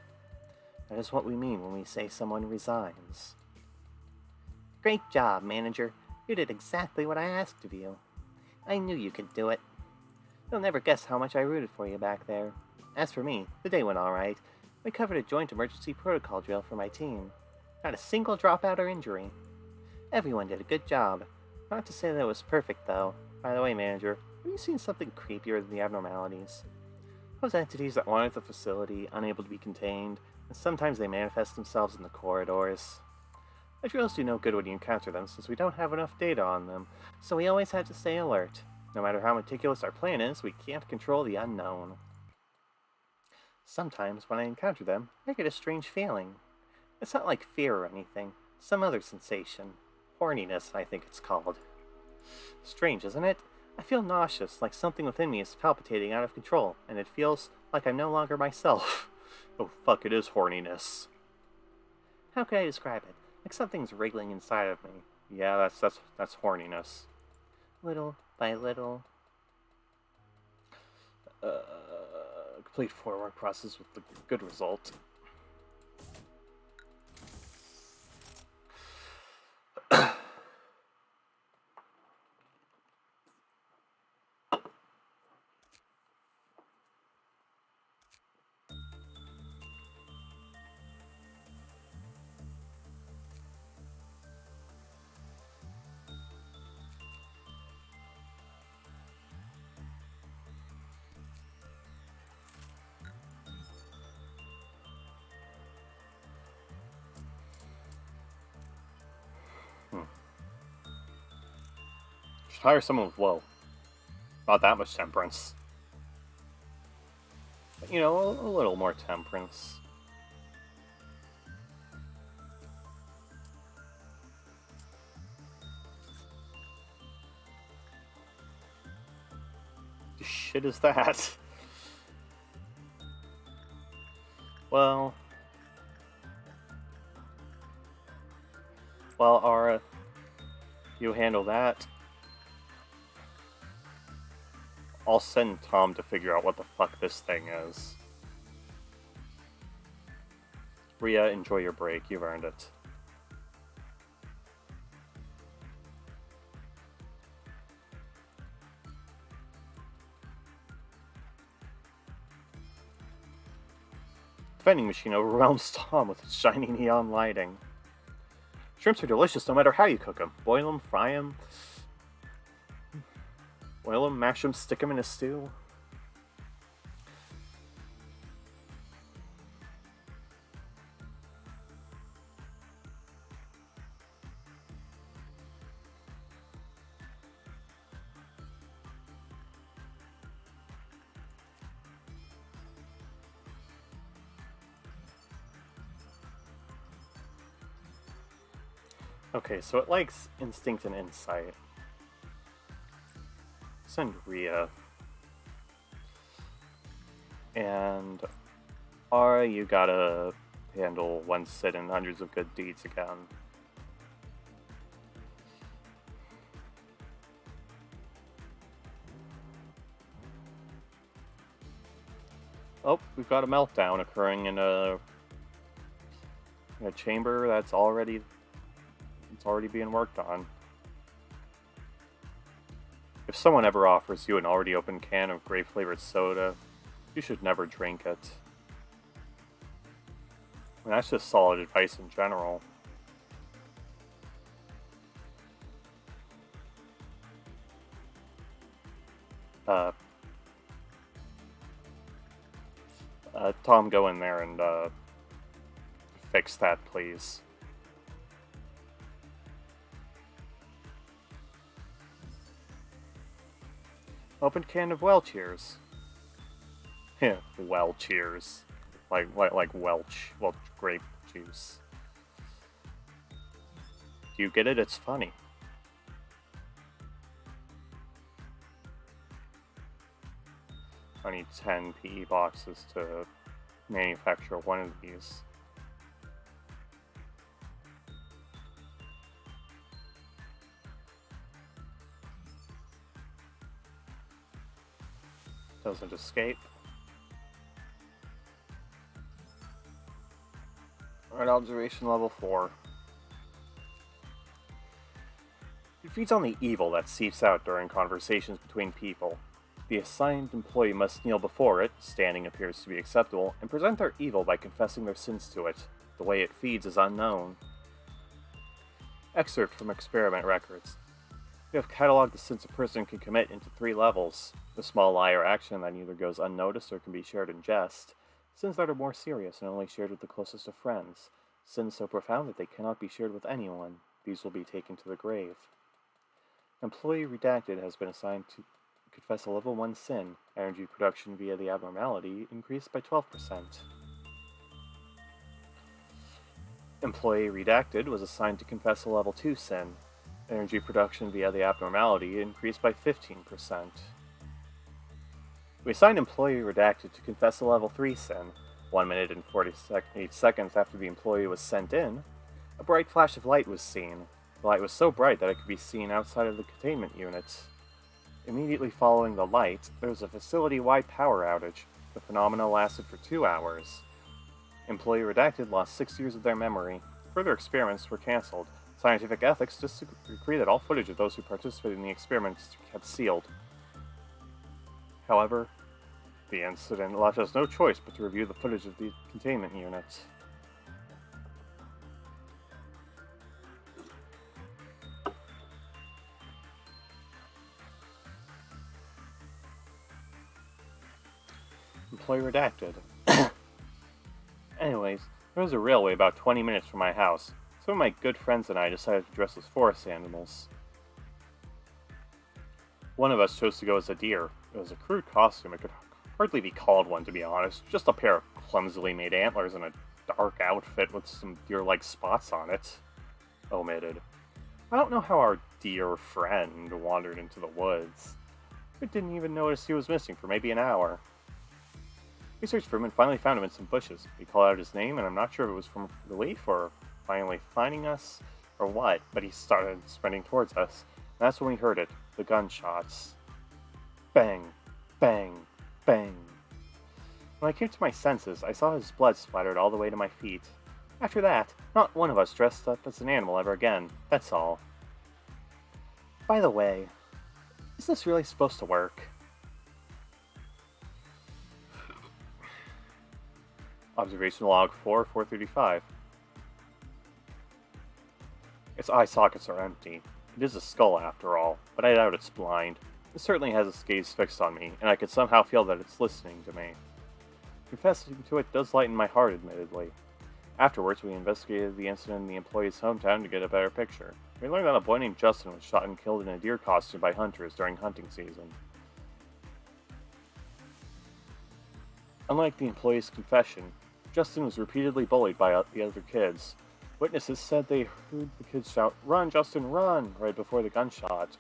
That is what we mean when we say someone resigns. Great job, manager. You did exactly what I asked of you. I knew you could do it. You'll never guess how much I rooted for you back there. As for me, the day went alright. We covered a joint emergency protocol drill for my team. Not a single dropout or injury. Everyone did a good job. Not to say that it was perfect, though. By the way, manager, have you seen something creepier than the abnormalities? Those entities that wander the facility, unable to be contained, and sometimes they manifest themselves in the corridors. The drills do no good when you encounter them, since we don't have enough data on them, so we always have to stay alert. No matter how meticulous our plan is, we can't control the unknown. Sometimes, when I encounter them, I get a strange feeling. It's not like fear or anything, some other sensation. Horniness, I think it's called. Strange, isn't it? I feel nauseous, like something within me is palpitating out of control, and it feels like I'm no longer myself. Oh fuck, it is horniness. How could I describe it? Like something's wriggling inside of me. Yeah, that's horniness. Little by little. Complete forward process with the good result. hire someone with low. Not that much temperance. But, you know, a little more temperance. The shit is that? Well, Ara, you handle that. I'll send Tom to figure out what the fuck this thing is. Rhea, enjoy your break. You've earned it. The vending machine overwhelms Tom with its shiny neon lighting. Shrimps are delicious no matter how you cook them. Boil them, fry them, boil them, mash them, stick them in a stew. Okay, so it likes instinct and insight. Send Rhea. And Ara, you gotta handle one sit and hundreds of good deeds again. Oh, we've got a meltdown occurring in a chamber that's already being worked on. If someone ever offers you an already opened can of grape-flavored soda, you should never drink it. I mean, that's just solid advice in general. Tom, go in there and fix that, please. Open can of Welchers. Yeah, Welchers. Like Welch grape juice. Do you get it? It's funny. I need 10 PE boxes to manufacture one of these. Doesn't escape. Alright, observation level 4. It feeds on the evil that seeps out during conversations between people. The assigned employee must kneel before it, standing appears to be acceptable, and present their evil by confessing their sins to it. The way it feeds is unknown. Excerpt from experiment records. We have cataloged the sins a person can commit into 3 levels. The small lie or action that neither goes unnoticed or can be shared in jest. Sins that are more serious and only shared with the closest of friends. Sins so profound that they cannot be shared with anyone. These will be taken to the grave. Employee Redacted has been assigned to confess a level 1 sin. Energy production via the abnormality increased by 12%. Employee Redacted was assigned to confess a level 2 sin. Energy production via the abnormality increased by 15%. We assigned Employee Redacted to confess a level 3 sin. 1 minute and 48 seconds after the employee was sent in, a bright flash of light was seen. The light was so bright that it could be seen outside of the containment unit. Immediately following the light, there was a facility-wide power outage. The phenomena lasted for 2 hours. Employee Redacted lost 6 years of their memory. Further experiments were cancelled. Scientific ethics disagree that all footage of those who participated in the experiments be kept sealed. However, the incident left us no choice but to review the footage of the containment unit. Employee Redacted. Anyways, there was a railway about 20 minutes from my house. Some of my good friends and I decided to dress as forest animals. One of us chose to go as a deer. It was a crude costume. It could hardly be called one, to be honest. Just a pair of clumsily made antlers and a dark outfit with some deer-like spots on it. Omitted. I don't know how our deer friend wandered into the woods. We didn't even notice he was missing for maybe an hour. We searched for him and finally found him in some bushes. We called out his name, and I'm not sure if it was from relief or finally finding us or what, but he started sprinting towards us. And that's when we heard it, the gunshots. Bang, bang, bang. When I came to my senses, I saw his blood splattered all the way to my feet. After that, not one of us dressed up as an animal ever again. That's all. By the way, is this really supposed to work? Observation log 435. Its eye sockets are empty. It is a skull after all, but I doubt it's blind. It certainly has its gaze fixed on me, and I could somehow feel that it's listening to me. Confessing to it does lighten my heart, admittedly. Afterwards, we investigated the incident in the employee's hometown to get a better picture. We learned that a boy named Justin was shot and killed in a deer costume by hunters during hunting season. Unlike the employee's confession, Justin was repeatedly bullied by the other kids. Witnesses said they heard the kids shout, "Run, Justin, run!" right before the gunshot.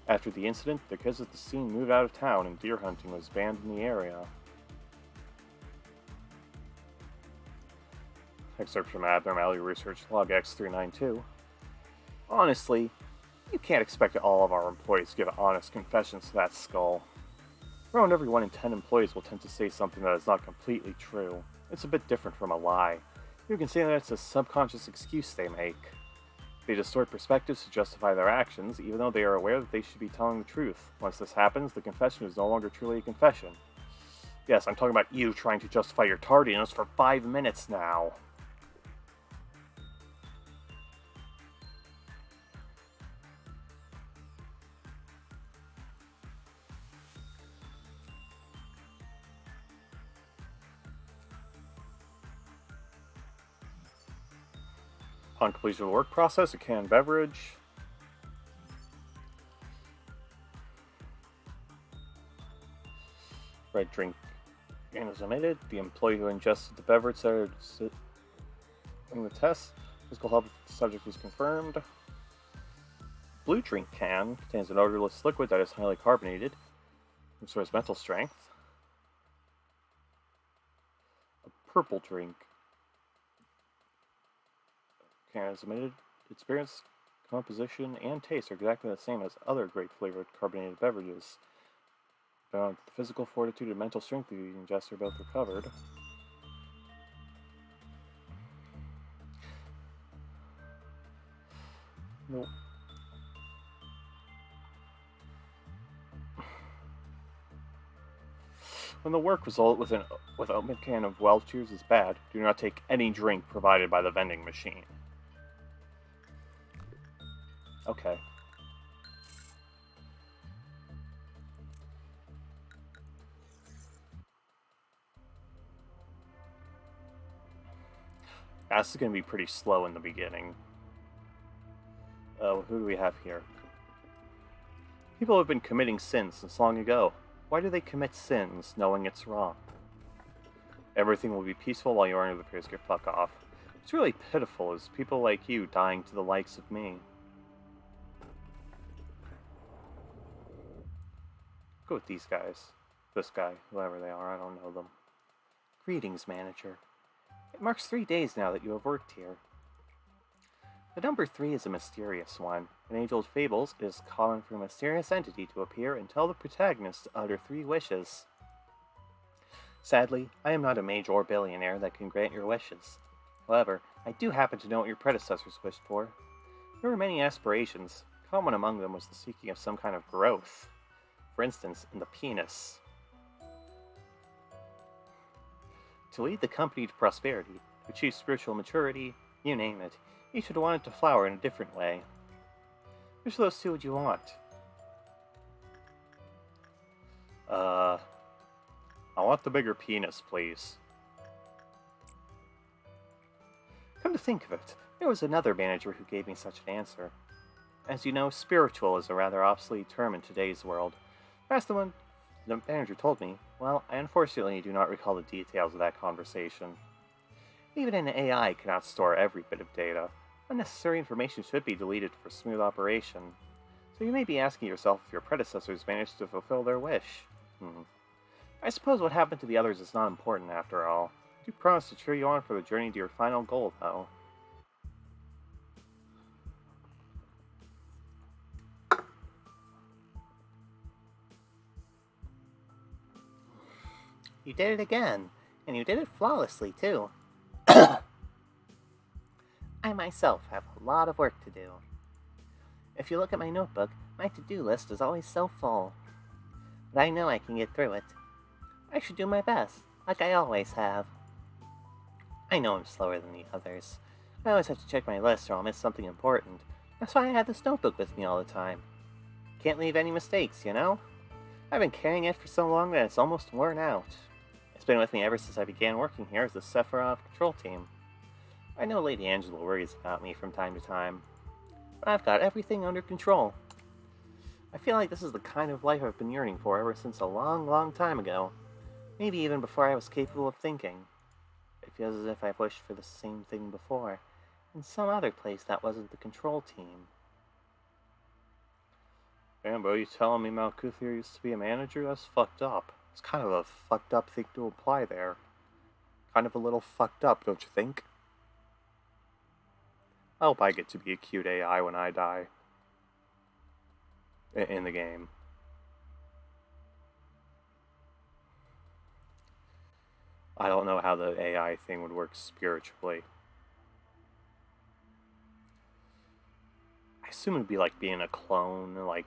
After the incident, the kids at the scene moved out of town and deer hunting was banned in the area. Excerpt from Abnormality Research Log X392. Honestly, you can't expect all of our employees to give honest confessions to that skull. Around every 1 in 10 employees will tend to say something that is not completely true. It's a bit different from a lie. You can say that it's a subconscious excuse they make. They distort perspectives to justify their actions, even though they are aware that they should be telling the truth. Once this happens, the confession is no longer truly a confession. Yes, I'm talking about you trying to justify your tardiness for 5 minutes now. Upon completion of the work process, a canned beverage. Red drink can is omitted. The employee who ingested the beverage started in the test. Physical health of the subject was confirmed. Blue drink can contains an odorless liquid that is highly carbonated. Restores mental strength. A purple drink can is omitted. Its appearance, composition, and taste are exactly the same as other grape flavored carbonated beverages. The physical fortitude and mental strength of the ingester are both recovered. No. When the work result with a mid-can of Welch's is bad, do not take any drink provided by the vending machine. Okay. This is going to be pretty slow in the beginning. Who do we have here? People have been committing sins since long ago. Why do they commit sins knowing it's wrong? Everything will be peaceful while you're under the fears get fuck off. What's really pitiful is people like you dying to the likes of me. Go with these guys. This guy, whoever they are, I don't know them. Greetings, manager. It marks 3 days now that you have worked here. The number 3 is a mysterious one. In age-old fables, it is common for a mysterious entity to appear and tell the protagonist to utter 3 wishes. Sadly, I am not a mage or billionaire that can grant your wishes. However, I do happen to know what your predecessors wished for. There were many aspirations. Common among them was the seeking of some kind of growth. For instance, in the penis. To lead the company to prosperity, to achieve spiritual maturity, you name it, each would want it to flower in a different way. Which of those 2 would you want? I want the bigger penis, please. Come to think of it, there was another manager who gave me such an answer. As you know, spiritual is a rather obsolete term in today's world. That's the one the manager told me. Well, I unfortunately do not recall the details of that conversation. Even an AI cannot store every bit of data. Unnecessary information should be deleted for smooth operation. So you may be asking yourself if your predecessors managed to fulfill their wish. I suppose what happened to the others is not important after all. I do promise to cheer you on for the journey to your final goal, though. You did it again, and you did it flawlessly, too. I myself have a lot of work to do. If you look at my notebook, my to-do list is always so full. But I know I can get through it. I should do my best, like I always have. I know I'm slower than the others. I always have to check my list or I'll miss something important. That's why I have this notebook with me all the time. Can't leave any mistakes, you know? I've been carrying it for so long that it's almost worn out. It's been with me ever since I began working here as the Sephiroth control team. I know Lady Angela worries about me from time to time, but I've got everything under control. I feel like this is the kind of life I've been yearning for ever since a long, long time ago. Maybe even before I was capable of thinking. It feels as if I've wished for the same thing before, in some other place that wasn't the control team. Damn, bro, you telling me Malkuth here used to be a manager? That's fucked up. It's kind of a fucked up thing to apply there. Kind of a little fucked up, don't you think? I hope I get to be a cute AI when I die. In the game. I don't know how the AI thing would work spiritually. I assume it'd be like being a clone, like...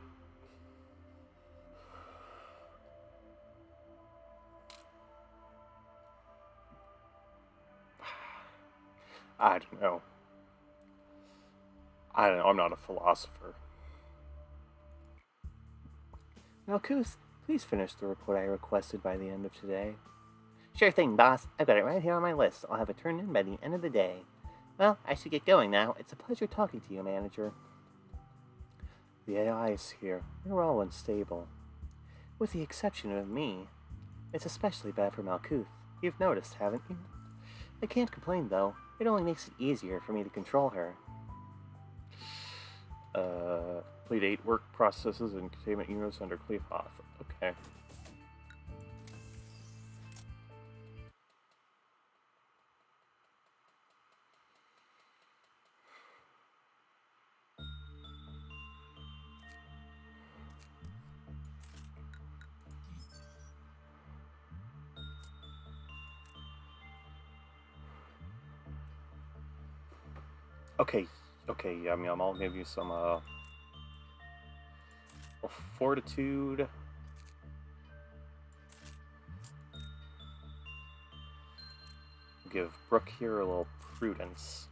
I don't know. I'm not a philosopher. Malkuth, please finish the report I requested by the end of today. Sure thing, boss. I've got it right here on my list. I'll have it turned in by the end of the day. Well, I should get going now. It's a pleasure talking to you, manager. The AI is here. We're all unstable. With the exception of me. It's especially bad for Malkuth. You've noticed, haven't you? I can't complain, though. It only makes it easier for me to control her. Complete 8 work processes and containment units under Cleofoth. Okay. Okay, yum yum, I'll give you some, fortitude. Give Brooke here a little prudence.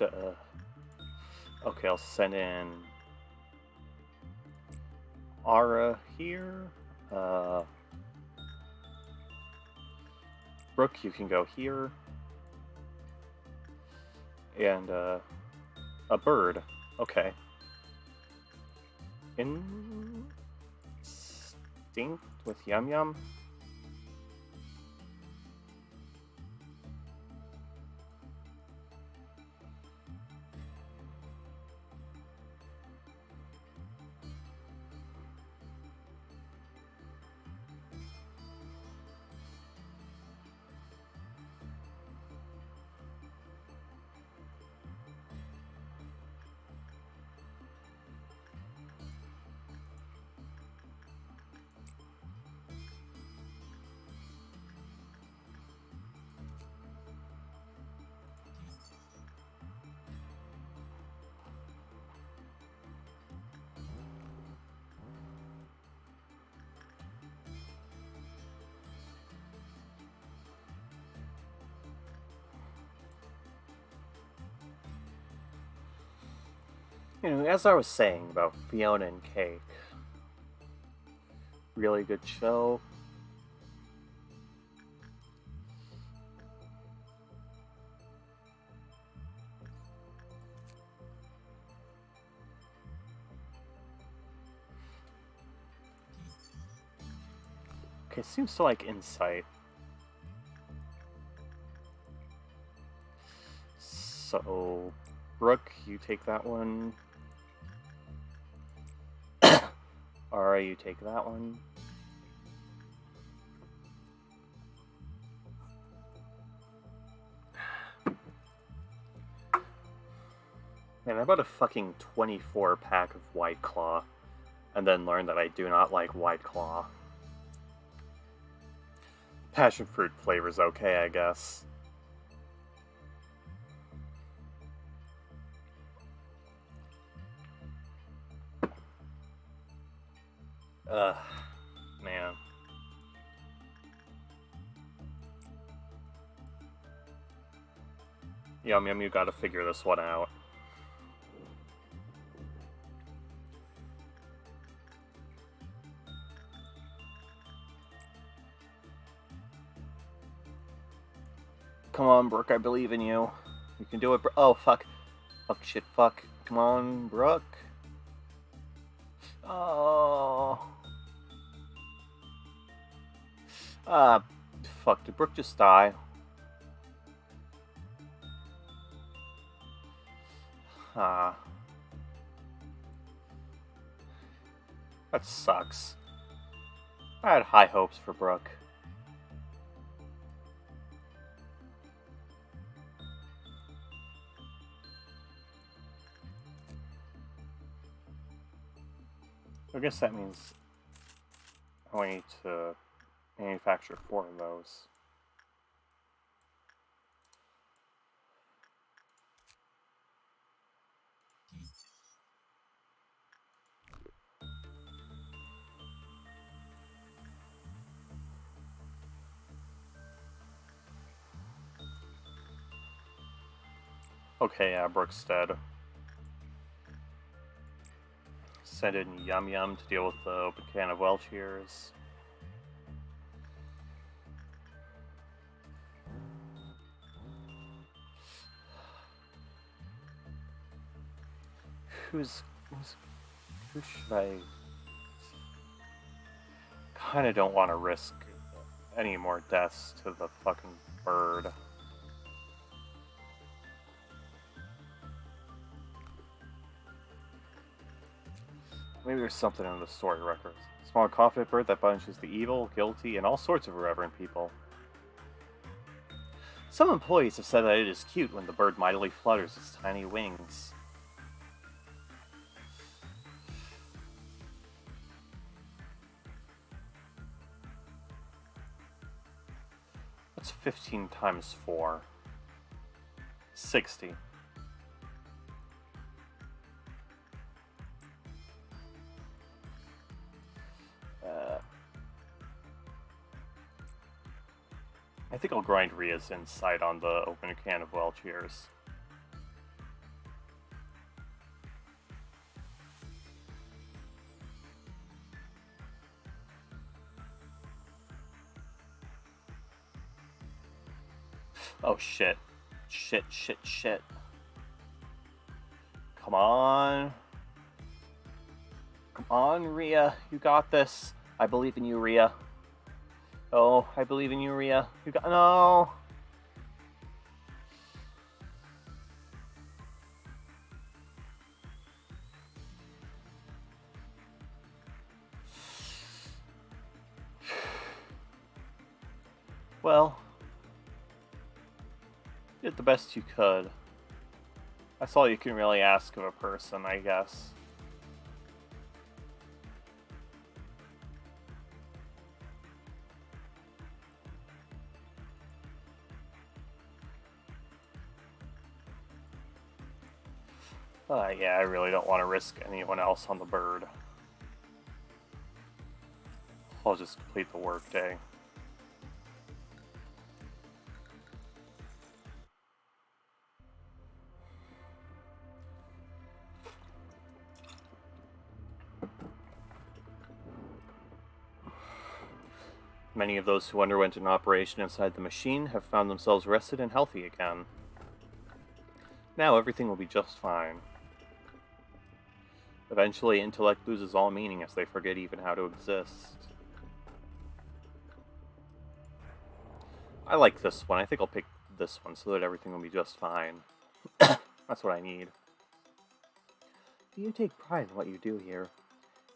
Okay, I'll send in Ara here. Brooke, you can go here. And, a bird. Okay. Instinct with Yum Yum. You know, as I was saying about Fiona and Cake, really good show. Okay, seems to like insight. So, Brooke, you take that one. Alright, you take that one. Man, I bought a fucking 24 pack of White Claw, and then learned that I do not like White Claw. Passion fruit flavor's okay, I guess. Ugh, man. Yum Yum, you gotta figure this one out. Come on, Brooke, I believe in you. You can do it, oh, fuck. Fuck, shit, fuck. Come on, Brooke. Oh. Fuck, did Brooke just die? That sucks. I had high hopes for Brooke. I guess that means I only need to manufacture 4 of those. Okay, yeah, Brooke's dead. Send in Yum Yum to deal with the open can of Welch ears. Who should I... Kinda don't want to risk any more deaths to the fucking bird. Maybe there's something in the story records. Small confident bird that punishes the evil, guilty, and all sorts of irreverent people. Some employees have said that it is cute when the bird mightily flutters its tiny wings. What's 15 times 4? 60. I think I'll grind Rhea's insight on the open can of Welch ears. Oh shit. Shit, shit, shit. Come on. Come on, Rhea. You got this. I believe in you, Rhea. Oh, I believe in you, Rhea. You got... No! Well... You did the best you could. That's all you can really ask of a person, I guess. Yeah, I really don't want to risk anyone else on the bird. I'll just complete the workday. Many of those who underwent an operation inside the machine have found themselves rested and healthy again. Now everything will be just fine. Eventually, intellect loses all meaning as they forget even how to exist. I like this one. I think I'll pick this one so that everything will be just fine. That's what I need. Do you take pride in what you do here?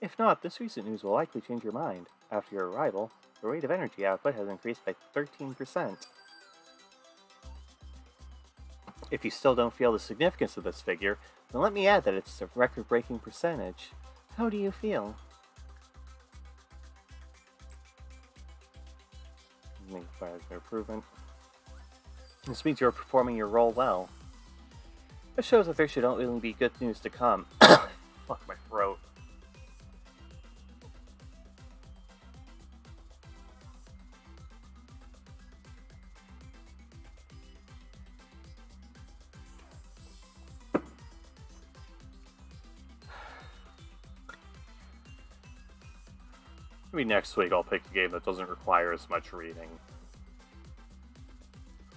If not, this recent news will likely change your mind. After your arrival, the rate of energy output has increased by 13%. If you still don't feel the significance of this figure, then let me add that it's a record-breaking percentage. How do you feel? Improvement. This means you're performing your role well. This shows that there should only be good news to come. Fuck my throat. Maybe next week I'll pick a game that doesn't require as much reading.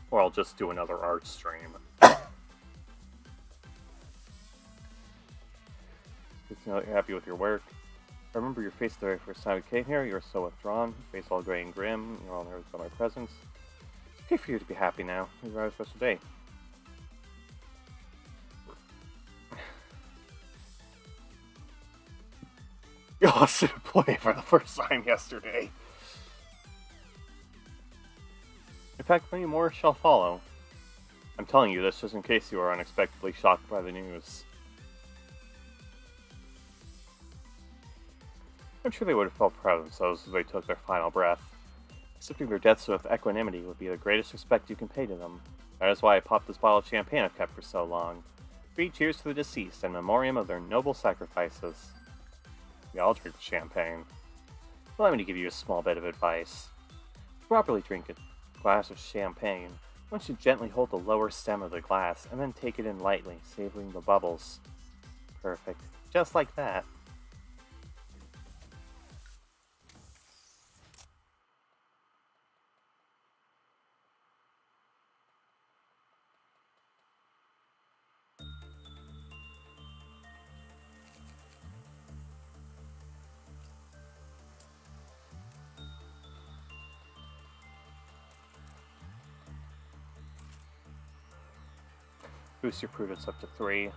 Or I'll just do another art stream. Good to know that you're happy with your work. I remember your face the very first time we came here. You were so withdrawn, face all gray and grim. You're all nervous about my presence. It's okay for you to be happy now. You're having a special day. You lost an employee for the first time yesterday. In fact, many more shall follow. I'm telling you this just in case you are unexpectedly shocked by the news. I'm sure they would have felt proud of themselves as they took their final breath. Accepting their deaths with equanimity would be the greatest respect you can pay to them. That is why I popped this bottle of champagne I've kept for so long. 3 cheers to the deceased in memoriam of their noble sacrifices. We all drink the champagne. Allow me to give you a small bit of advice. To properly drink a glass of champagne, one should gently hold the lower stem of the glass and then take it in lightly, savoring the bubbles. Perfect. Just like that. Boost your prudence up to 3.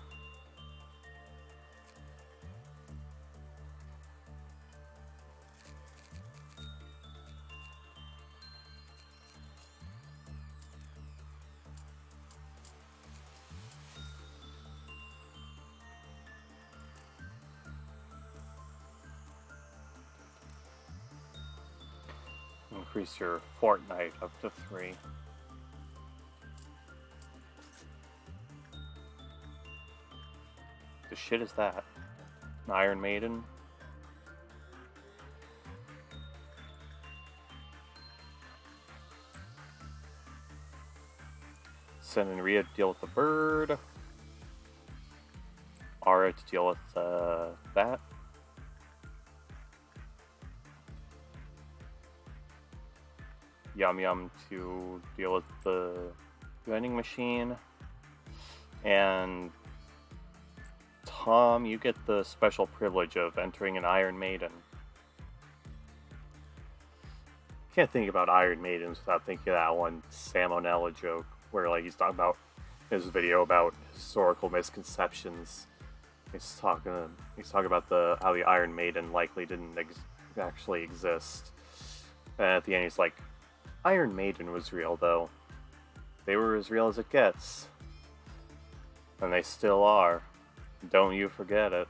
Increase your fortnight up to 3. The shit is that? An Iron Maiden? Send in Rhea to deal with the bird. Aura to deal with that. Yum Yum to deal with the vending machine. And Tom, you get the special privilege of entering an Iron Maiden. Can't think about Iron Maidens without thinking of that one salmonella joke where like he's talking about his video about historical misconceptions. He's talking about how the Iron Maiden likely didn't actually exist. And at the end he's like, Iron Maiden was real though. They were as real as it gets. And they still are. Don't you forget it.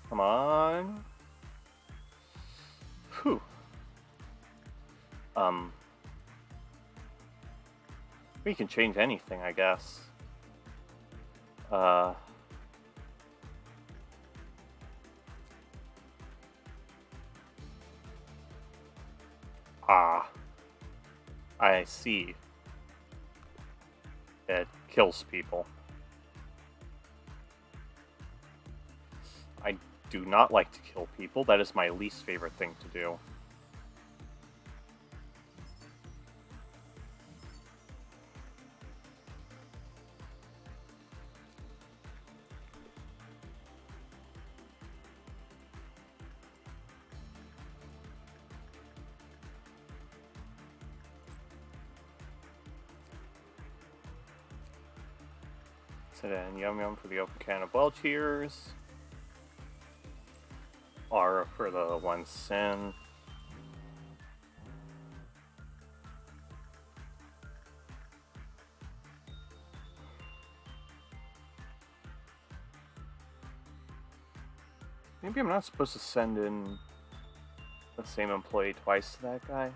Come on. Whew. We can change anything, I guess. I see. It kills people. I do not like to kill people. That is my least favorite thing to do. And then Yum Yum for the open can of well cheers. Aura for the one sin. Maybe I'm not supposed to send in the same employee twice to that guy.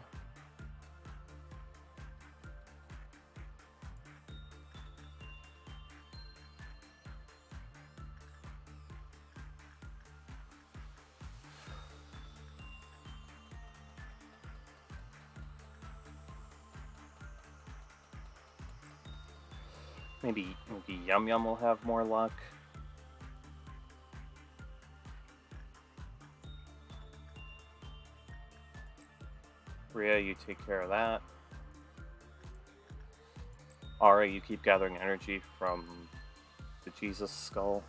Maybe Yum Yum will have more luck. Rhea, you take care of that. Ara, you keep gathering energy from the Jesus skull.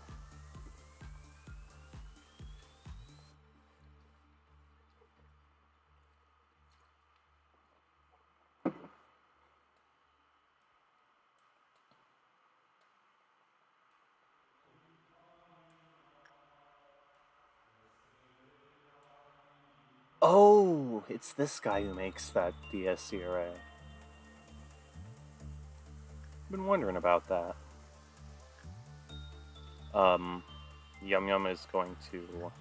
Oh, it's this guy who makes that DSC array. Been wondering about that. Yum Yum is going to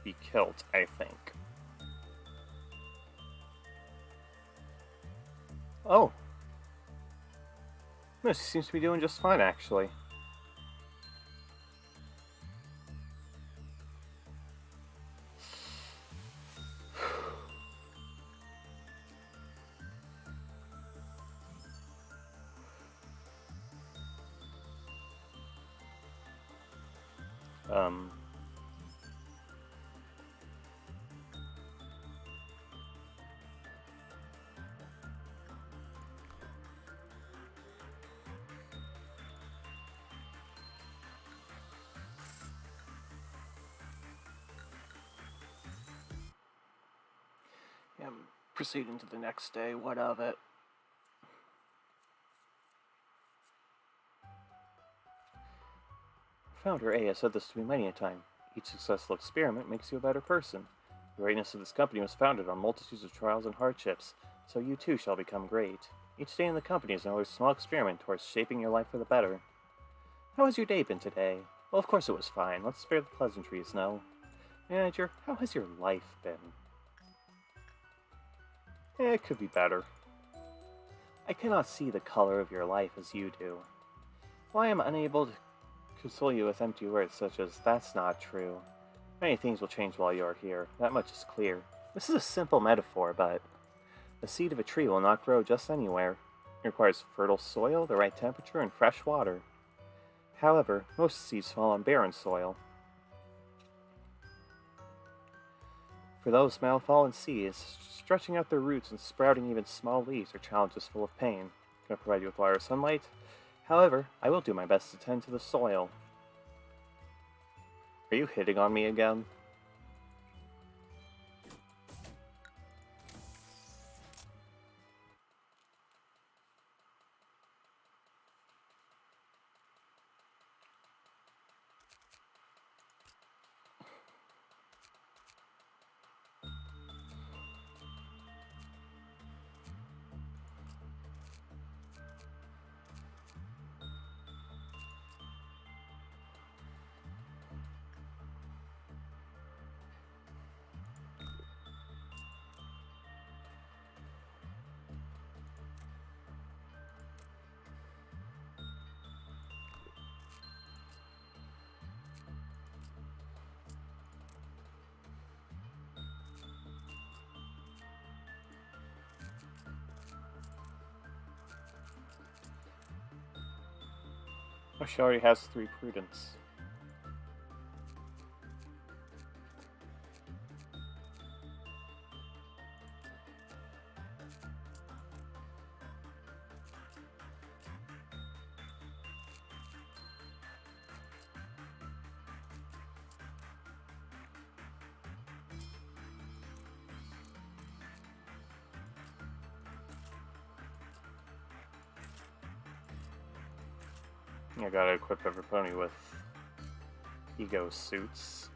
be killed, I think. Oh. No, she seems to be doing just fine, actually. Yeah, I'm proceeding to the next day. What of it? Founder A has said this to me many a time. Each successful experiment makes you a better person. The greatness of this company was founded on multitudes of trials and hardships, so you too shall become great. Each day in the company is another small experiment towards shaping your life for the better. How has your day been today? Well, of course it was fine. Let's spare the pleasantries, no? Manager, how has your life been? It could be better. I cannot see the color of your life as you do. While I am unable to console you with empty words such as, "That's not true." Many things will change while you are here, that much is clear. This is a simple metaphor, but the seed of a tree will not grow just anywhere. It requires fertile soil, the right temperature, and fresh water. However, most seeds fall on barren soil. For those malfallen seeds, stretching out their roots and sprouting even small leaves are challenges full of pain. Can I provide you with water or sunlight? However, I will do my best to tend to the soil. Are you hitting on me again? Oh, she already has 3 prudence. I gotta equip every pony with ego suits.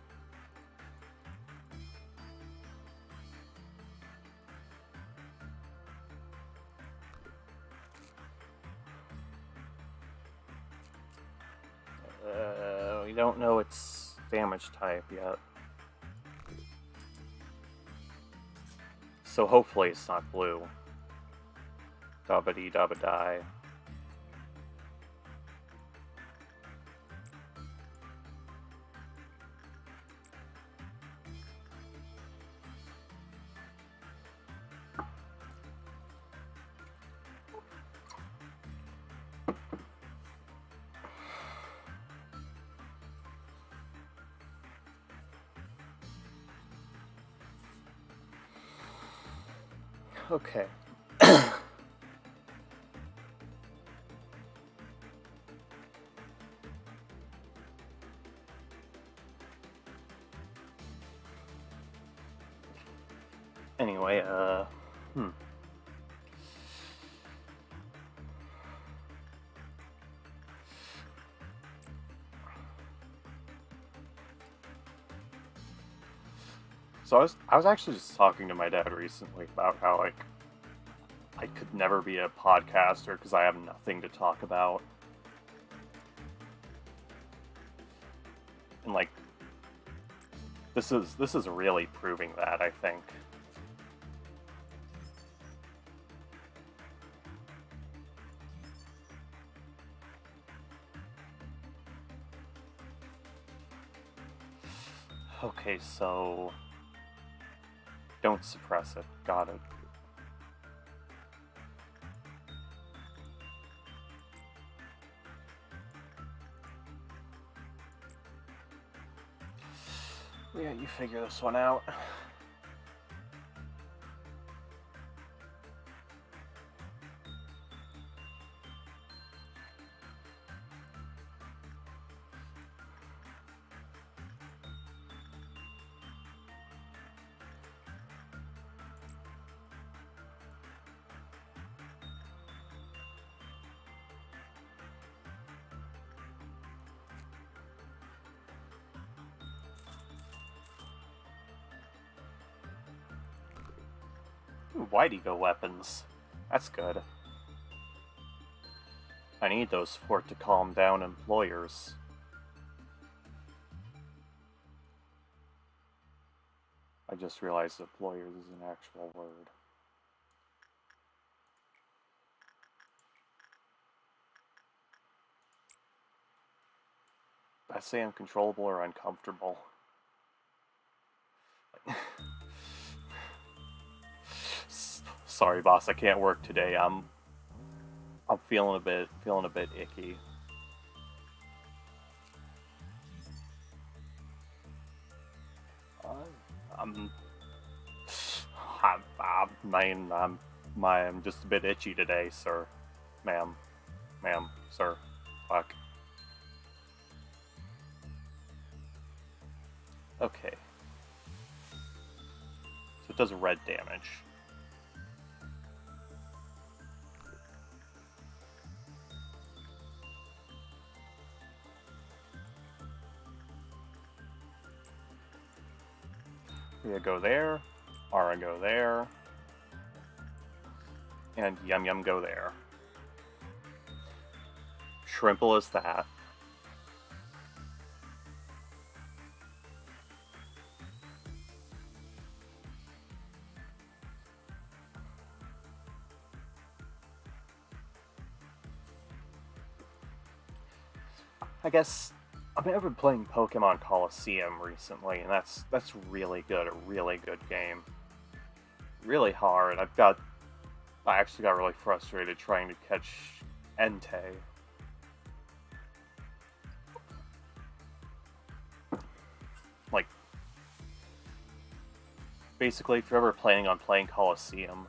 We don't know its damage type yet. So hopefully it's not blue. Dabba-dee dabba-die. Okay. Anyway, So I was actually just talking to my dad recently about how, like, I could never be a podcaster because I have nothing to talk about. And, like, this is really proving that, I think. Okay, so don't suppress it. Got it. Yeah, you figure this one out. Ooh, White Eagle weapons. That's good. I need those for it to calm down employers. I just realized employers is an actual word. I say uncontrollable or uncomfortable. Sorry, boss, I can't work today. I'm feeling a bit icky. I'm I'm just a bit itchy today, sir. Ma'am, sir. Fuck. Okay. So it does red damage. We go there, Ara go there, and Yum Yum go there. Shrimple is that. I guess I've been playing Pokemon Coliseum recently, and that's really good. A really good game. Really hard. I actually got really frustrated trying to catch Entei. Like, basically, if you're ever planning on playing Coliseum,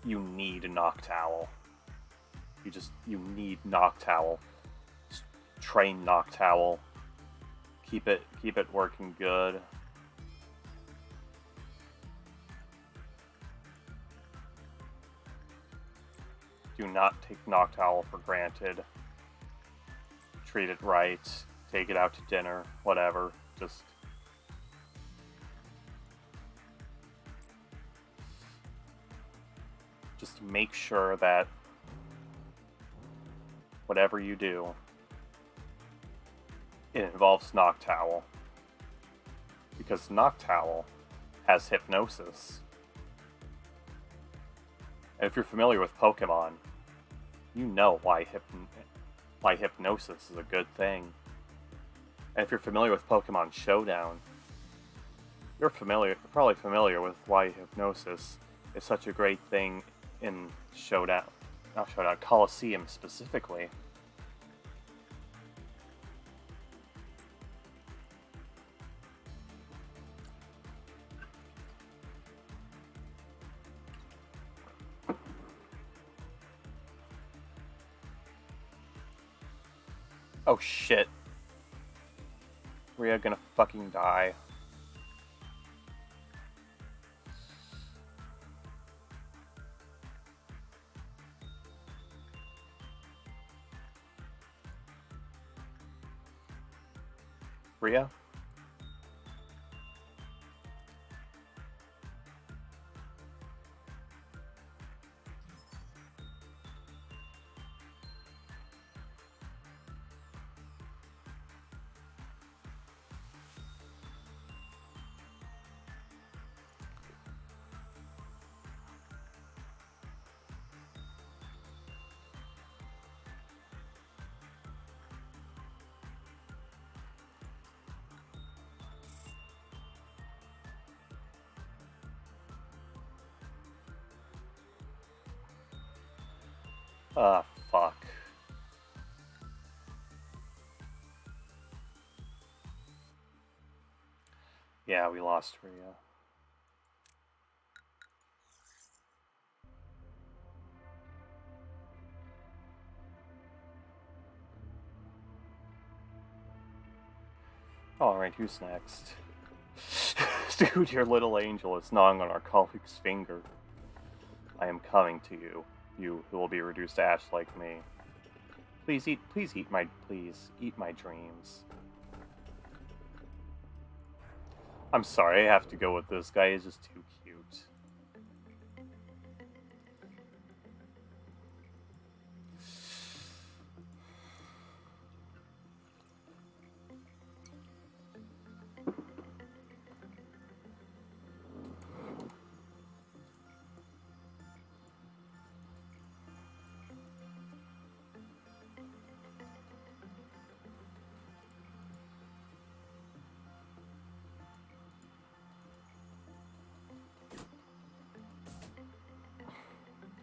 you need a Noctowl. You need Noctowl. Just train Noctowl. Keep it working good. Do not take Noctowl for granted. treat it right, take it out to dinner, whatever. Just make sure that whatever you do, it involves Noctowl. Because Noctowl has hypnosis. And if you're familiar with Pokemon, you know why hypnosis is a good thing. And if you're familiar with Pokemon Showdown, you're probably familiar with why hypnosis is such a great thing in Coliseum specifically. Oh shit. Rhea gonna fucking die. Rhea? Ah, fuck. Yeah, we lost Rhea. Alright, who's next? Dude, your little angel is gnawing on our colleague's finger. I am coming to you, you who will be reduced to ash like me. Please eat my dreams. I'm sorry, I have to go with this guy, he's just too cute.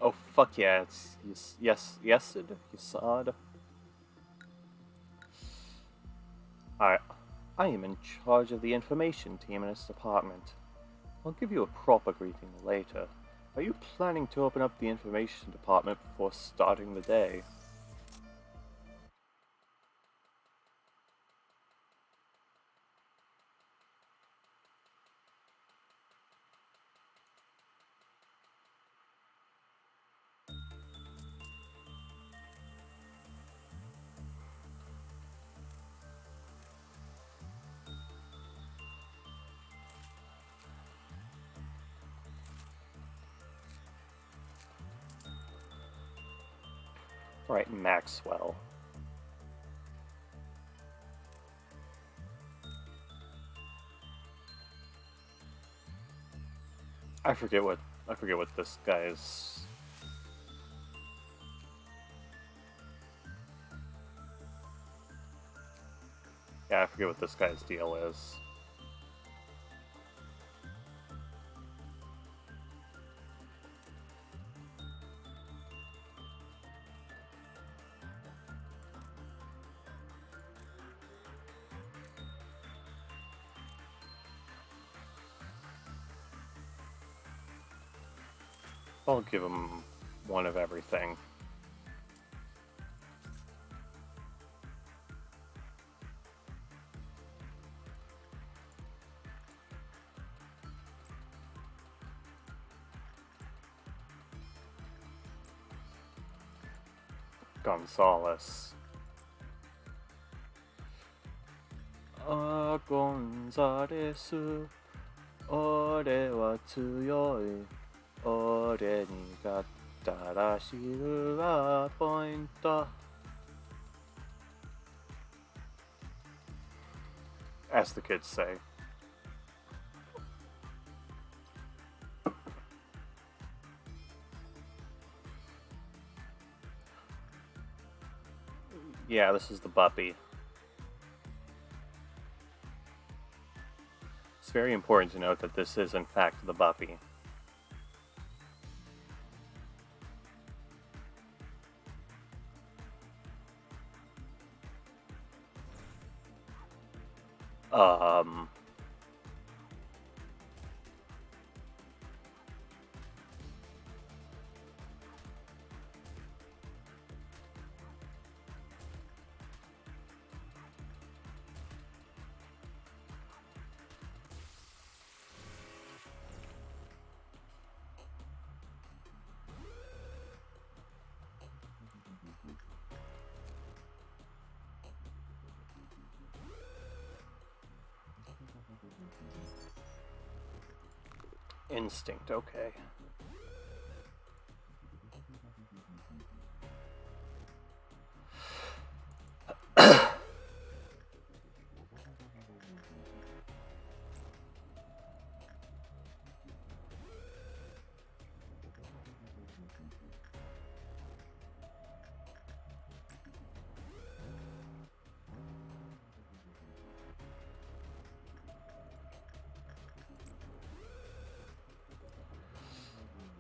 Oh fuck yeah, it's Yesad. I am in charge of the information team in this department. I'll give you a proper greeting later. Are you planning to open up the information department before starting the day? Right, Maxwell. I forget what this guy's... Yeah, I forget what this guy's deal is. I'll give him one of everything. Gonzalez. あ、ゴンザレス。俺は強い。俺に勝ったらシルバーポイント。As the kids say. Yeah, this is the puppy. It's very important to note that this is, in fact, the puppy. Instinct, okay.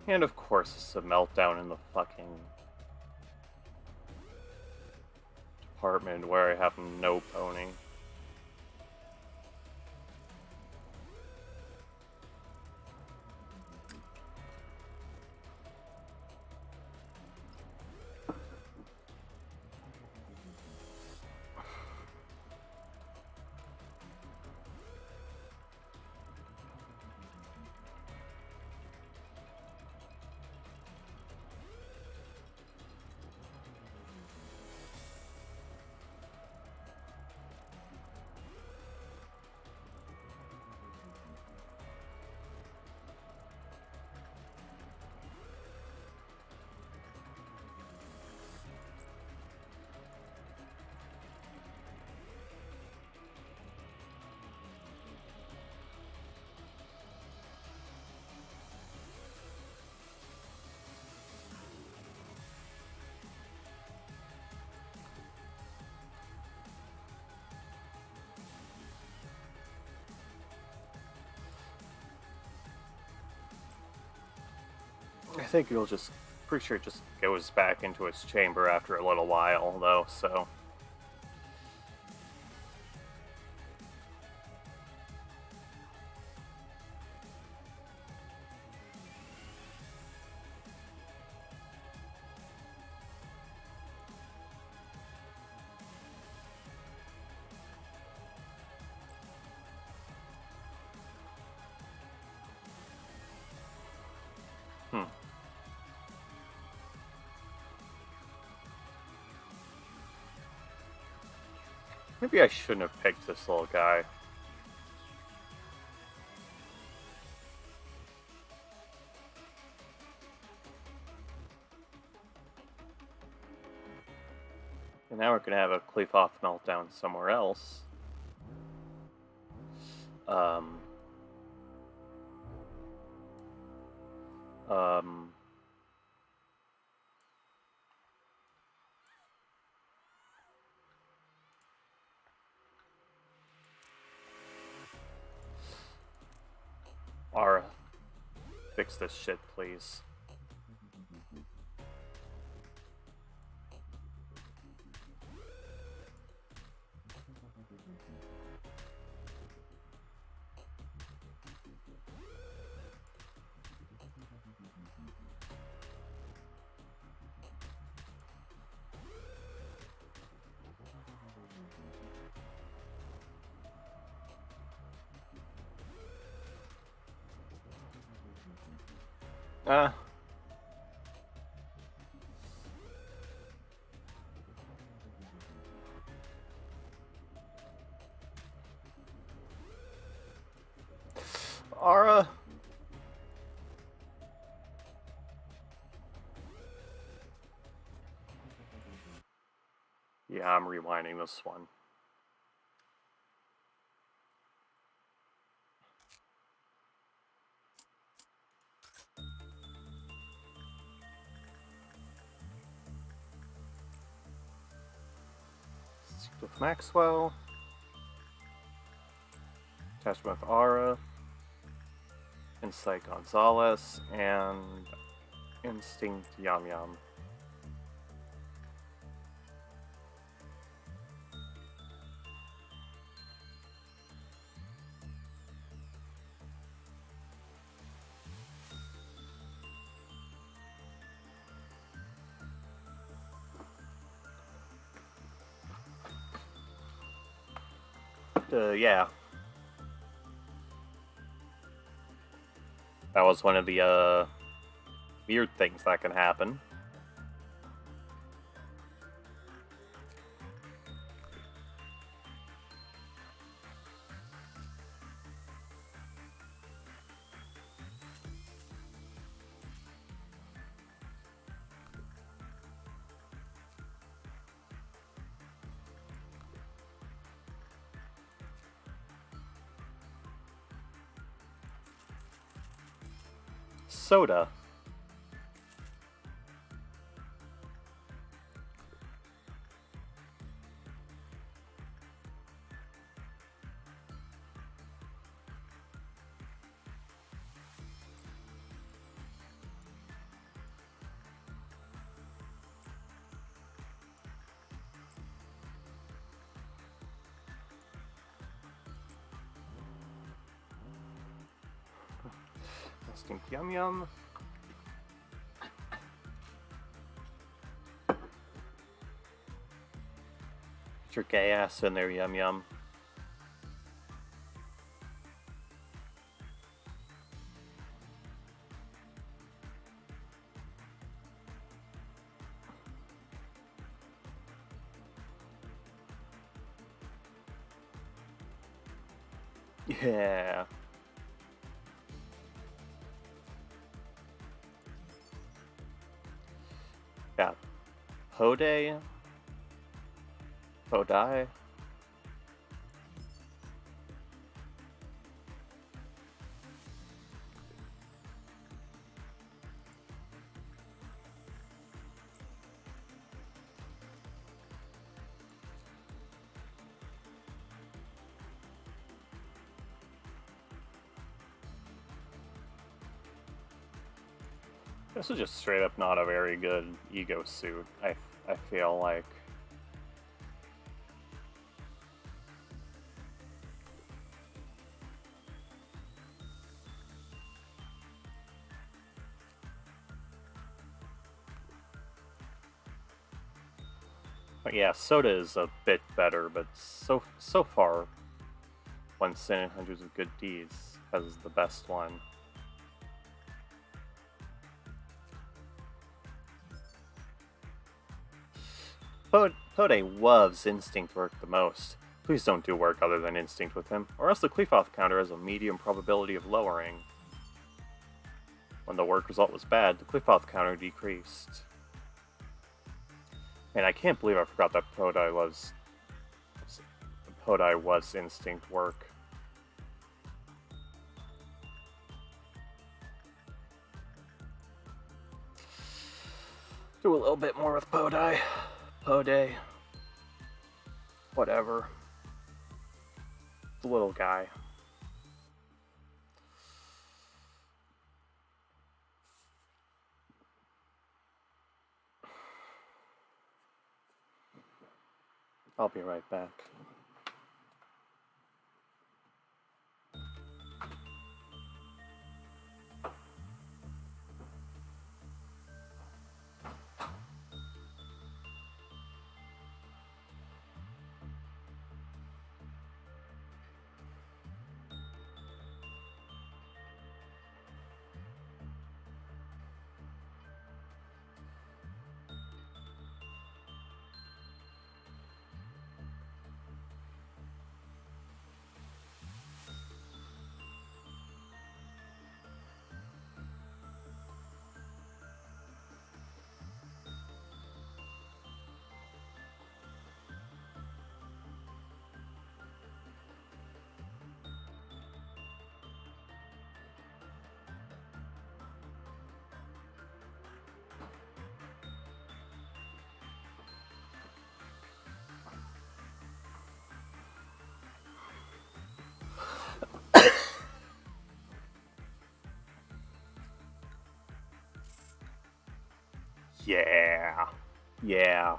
And of course, it's a meltdown in the fucking department where I have no pony. I think it'll just, pretty sure it just goes back into its chamber after a little while, though, so. Maybe I shouldn't have picked this little guy. And now we're gonna have a Cleafoth meltdown somewhere else. Um... Ara, fix this shit, please. Yeah, I'm rewinding this one. With Maxwell. Attachment with Aura. Insight Gonzalez. And Instinct Yum Yum. Yeah. That was one of the, weird things that can happen. Soda. Instinct Yum Yum. Get your gay ass in there, Yum Yum. Yeah. Yeah. Pode. Podai. This is just straight up not a very good ego suit, I feel like. But yeah, Soda is a bit better, but so far, One Sin and Hundreds of Good Deeds has the best one. Pode loves Instinct work the most. Please don't do work other than Instinct with him, or else the Qliphothr counter has a medium probability of lowering. When the work result was bad, the Qliphothr counter decreased. Man, I can't believe I forgot that Podi was Instinct work. Do a little bit more with Pode. Whatever. The little guy. I'll be right back. Yeah. Yeah.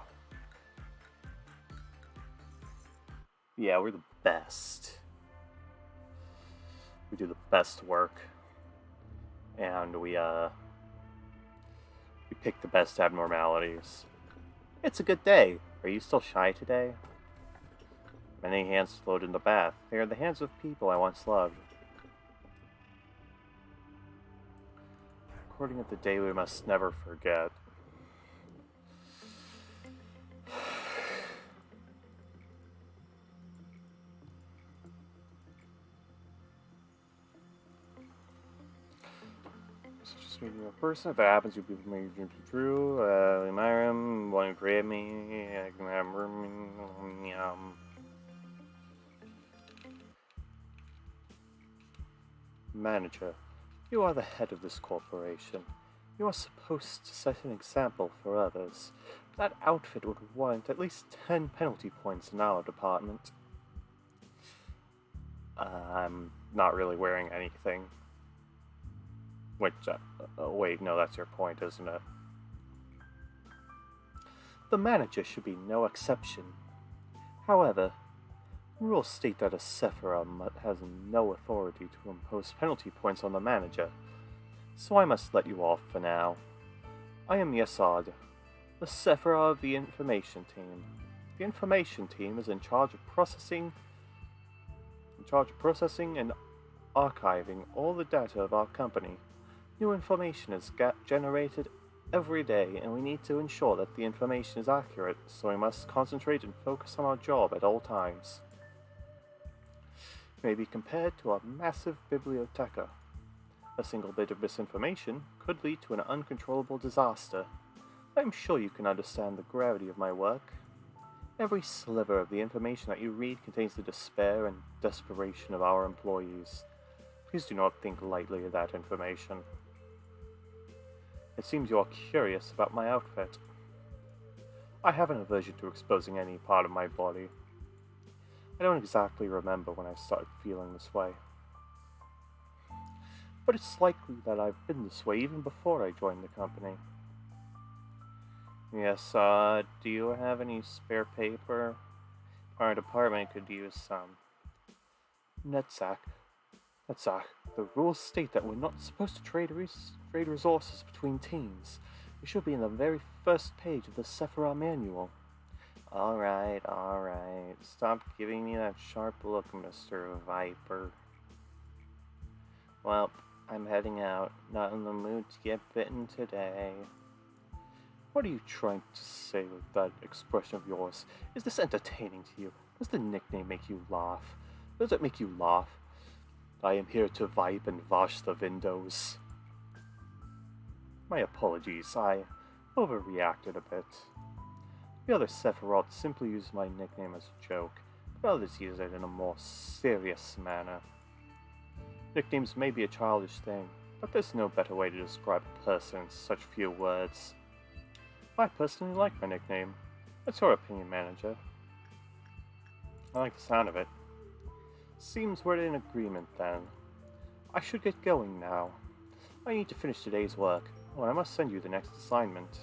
Yeah, we're the best. We do the best work. And we pick the best abnormalities. It's a good day. Are you still shy today? Many hands float in the bath. They are the hands of people I once loved. According to the day we must never forget. So just meeting a person. If it happens, you'll be making your dreams come true. Myram, want to create me? Manager, you are the head of this corporation. You are supposed to set an example for others. That outfit would warrant at least 10 penalty points in our department. I'm not really wearing anything. Which, wait, no, that's your point, isn't it? The manager should be no exception. However, rules state that a Sephira has no authority to impose penalty points on the manager, so I must let you off for now. I am Yasad, the Sephira of the Information Team. The Information Team is in charge of processing and archiving all the data of our company. New information is generated every day, and we need to ensure that the information is accurate, so we must concentrate and focus on our job at all times. It may be compared to a massive biblioteca. A single bit of misinformation could lead to an uncontrollable disaster. I'm sure you can understand the gravity of my work. Every sliver of the information that you read contains the despair and desperation of our employees. Please do not think lightly of that information. It seems you are curious about my outfit. I have an aversion to exposing any part of my body. I don't exactly remember when I started feeling this way. But it's likely that I've been this way even before I joined the company. Yes, do you have any spare paper? Our department could use some. Netzach, the rules state that we're not supposed to trade resources between teams. It should be in the very first page of the Sephira manual. Alright. Stop giving me that sharp look, Mr. Viper. Well, I'm heading out. Not in the mood to get bitten today. What are you trying to say with that expression of yours? Is this entertaining to you? Does the nickname make you laugh? Does it make you laugh? I am here to vibe and wash the windows. My apologies, I overreacted a bit. The other Sephiroth simply used my nickname as a joke, but others use it in a more serious manner. Nicknames may be a childish thing, but there's no better way to describe a person in such few words. I personally like my nickname. What's your opinion, Manager? I like the sound of it. Seems we're in agreement then. I should get going now. I need to finish today's work. Oh, and I must send you the next assignment.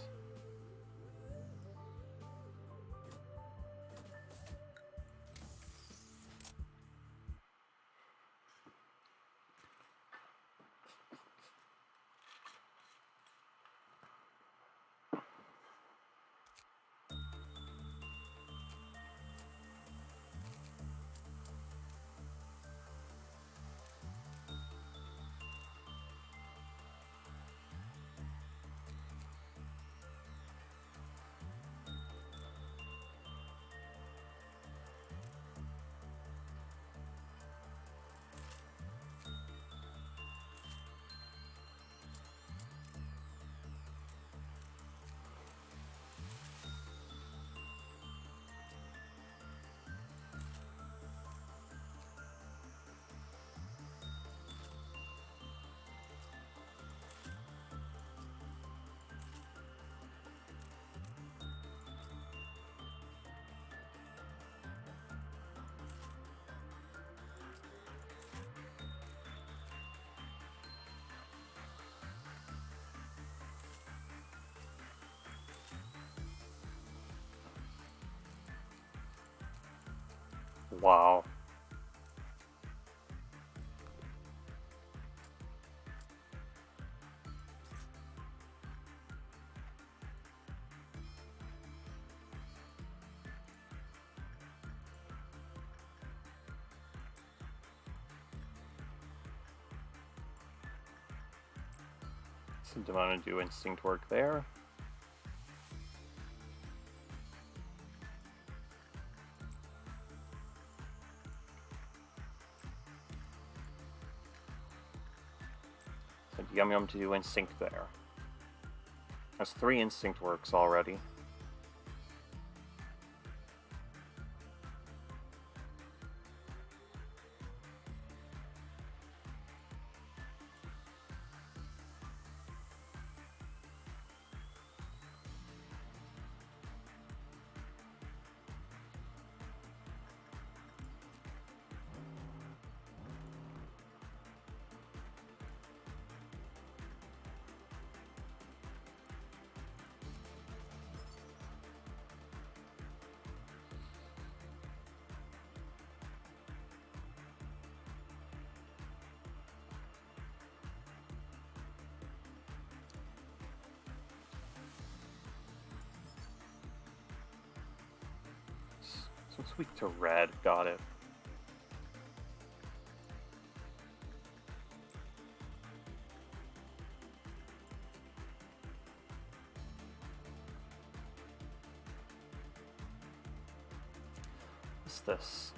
Wow. So do I want to do instinct work there? So Yum Yum to do instinct there. That's 3 instinct works already. So it's weak to red, got it. What's this?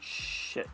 Shit.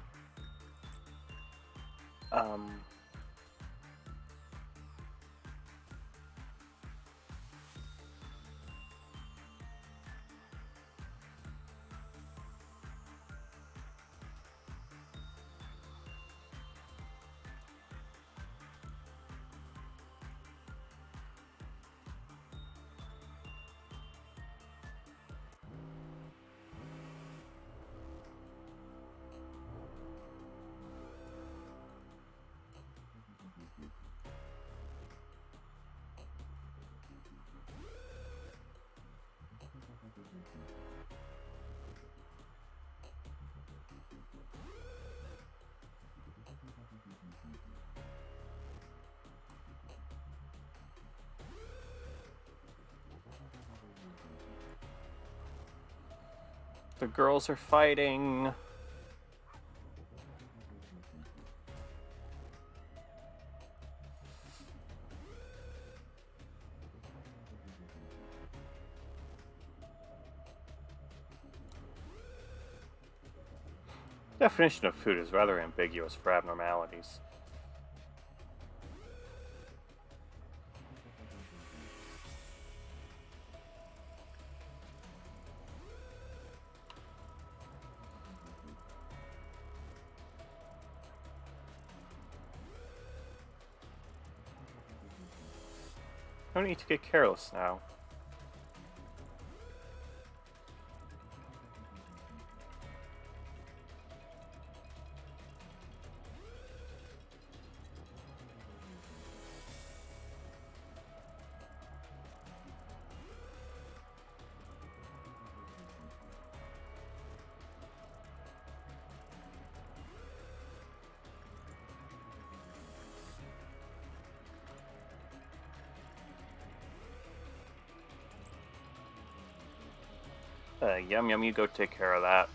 The girls are fighting. Definition of food is rather ambiguous for abnormalities. I don't need to get careless now. Yum Yum, you go take care of that.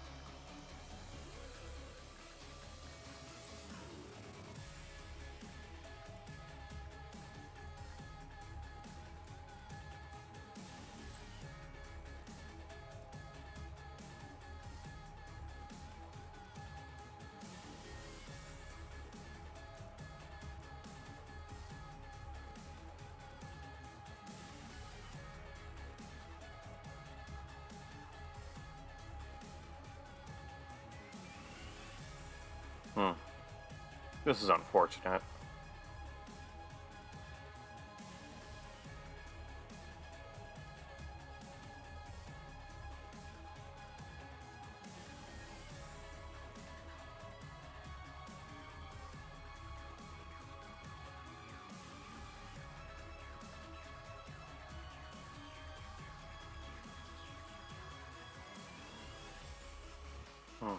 Hmm. This is unfortunate. Hmm.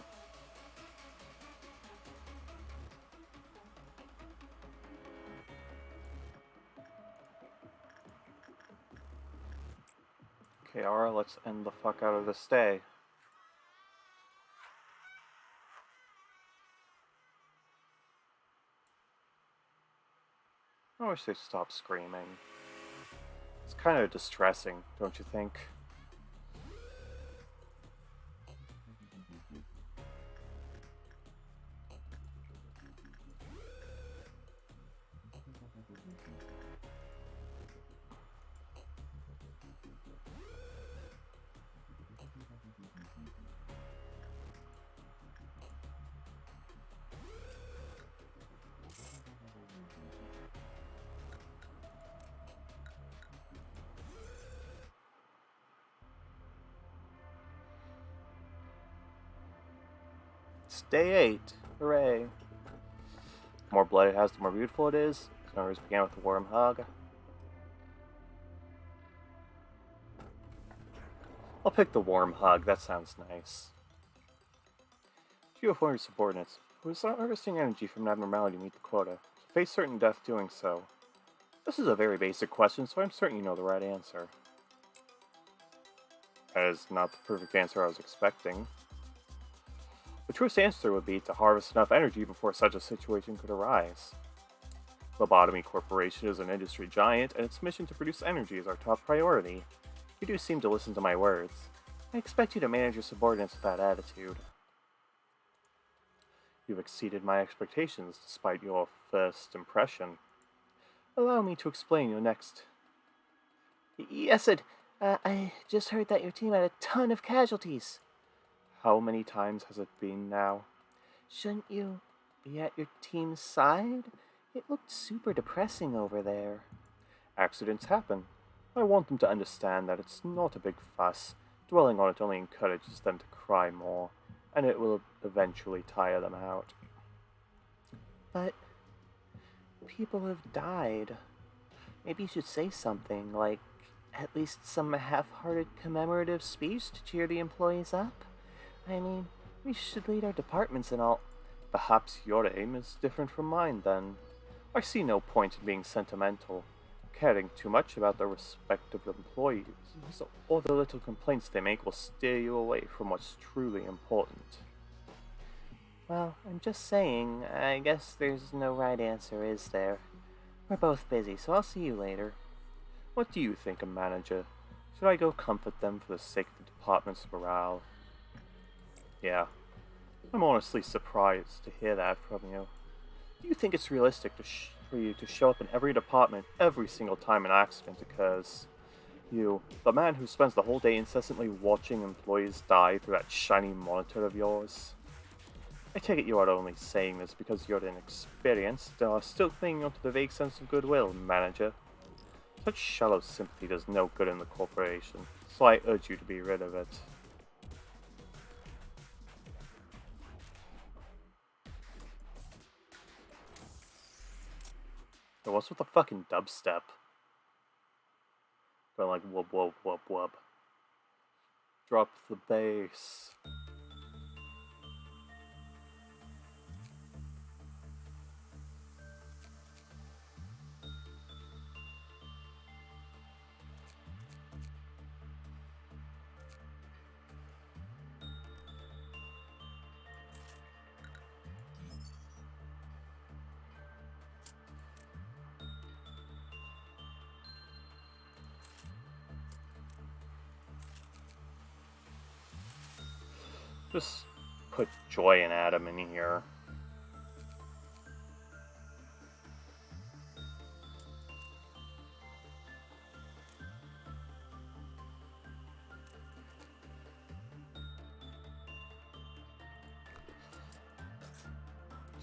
Okay, Ara, let's end the fuck out of this day. I wish they stopped screaming. It's kind of distressing, don't you think? It's day 8. Hooray. The more blood it has, the more beautiful it is. Its members began with a warm hug. I'll pick the warm hug, that sounds nice. Do you have one of your subordinates who is not harvesting energy from an abnormality to meet the quota, to face certain death doing so? This is a very basic question, so I'm certain you know the right answer. That is not the perfect answer I was expecting. The truest answer would be to harvest enough energy before such a situation could arise. Lobotomy Corporation is an industry giant, and its mission to produce energy is our top priority. You do seem to listen to my words. I expect you to manage your subordinates with that attitude. You've exceeded my expectations despite your first impression. Allow me to explain your next. Yes, Sid. I just heard that your team had a ton of casualties. How many times has it been now? Shouldn't you be at your team's side? It looked super depressing over there. Accidents happen. I want them to understand that it's not a big fuss. Dwelling on it only encourages them to cry more, and it will eventually tire them out. But people have died. Maybe you should say something, like at least some half-hearted commemorative speech to cheer the employees up. I mean, we should lead our departments and all. Perhaps your aim is different from mine, then. I see no point in being sentimental, caring too much about the respective employees, so all the little complaints they make will steer you away from what's truly important. Well, I'm just saying, I guess there's no right answer, is there? We're both busy, so I'll see you later. What do you think, a manager? Should I go comfort them for the sake of the department's morale? Yeah, I'm honestly surprised to hear that from you. Do you think it's realistic for you to show up in every department every single time an accident occurs? You, the man who spends the whole day incessantly watching employees die through that shiny monitor of yours? I take it you are only saying this because you're inexperienced and are still clinging onto the vague sense of goodwill, manager. Such shallow sympathy does no good in the corporation, so I urge you to be rid of it. But what's with the fucking dubstep? Going like wub wub wub wub. Drop the bass. Just put Joy and Adam in here.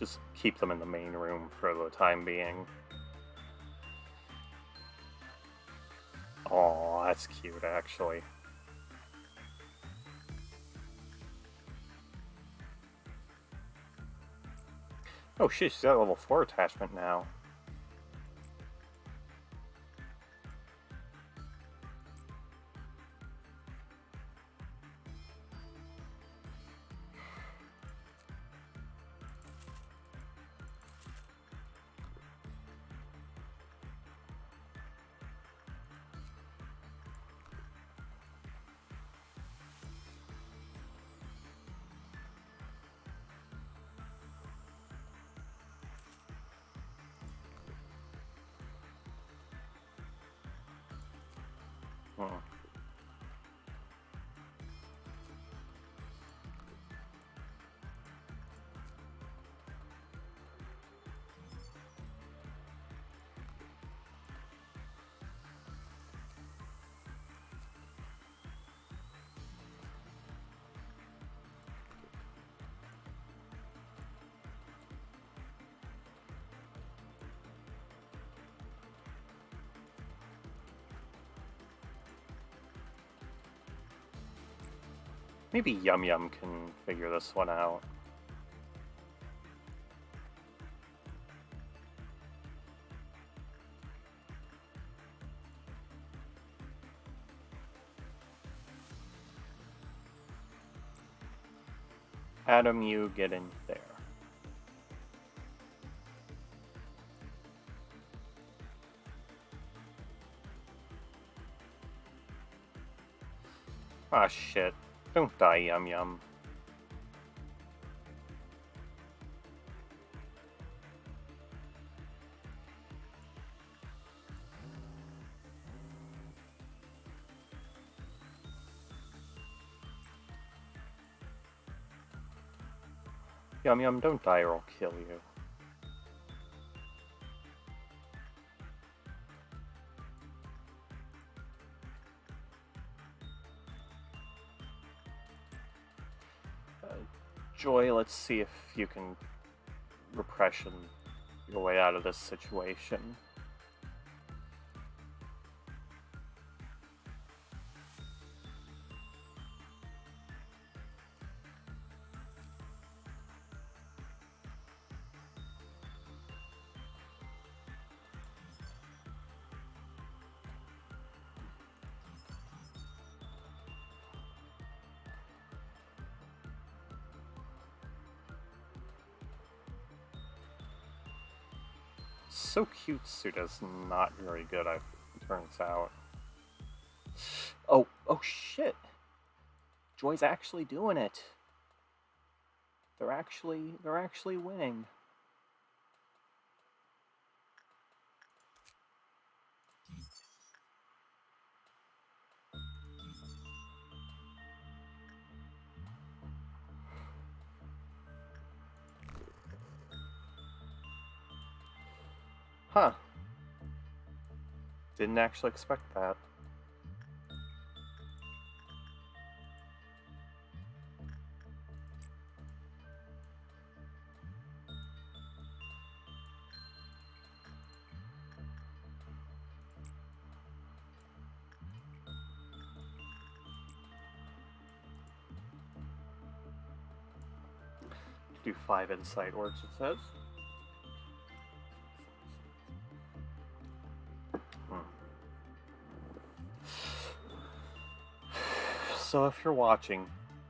just keep them in the main room for the time being. Oh, that's cute, actually. Oh shit, she's got a level 4 attachment now. Hmm. Maybe Yum Yum can figure this one out. Adam, you get in there. Ah, shit. Don't die, Yum Yum. Yum Yum, don't die or I'll kill you. Joy, let's see if you can repression your way out of this situation. So cute suit is not very good, it turns out. Oh shit! Joy's actually doing it. They're actually winning. Huh. Didn't actually expect that. Do 5 insight works, it says. So if you're watching,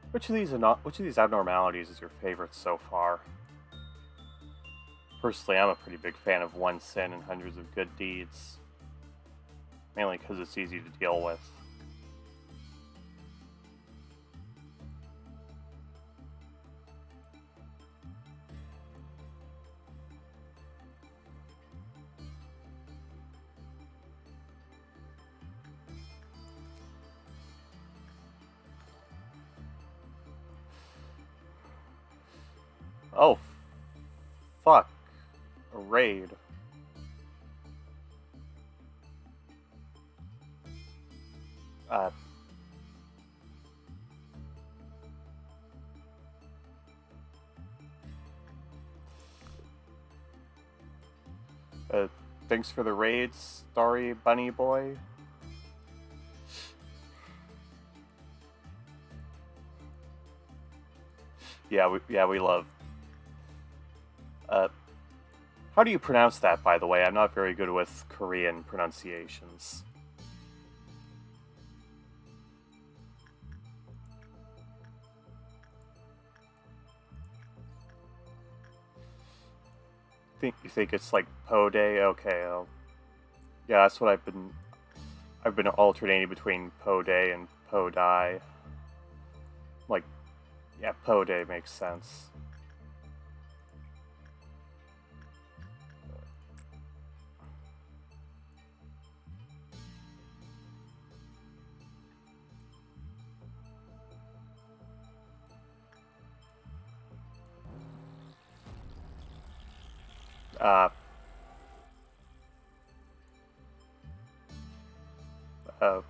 which of these abnormalities is your favorite so far? Personally, I'm a pretty big fan of one sin and hundreds of good deeds. Mainly because it's easy to deal with. Oh, fuck. A raid. Uh, Thanks for the raid, Starry Bunny Boy. We love. How do you pronounce that, by the way? I'm not very good with Korean pronunciations. You think it's like Po Day? Okay, yeah, that's what I've been alternating between Po Day and Po Dai. Like, yeah, Po Day makes sense.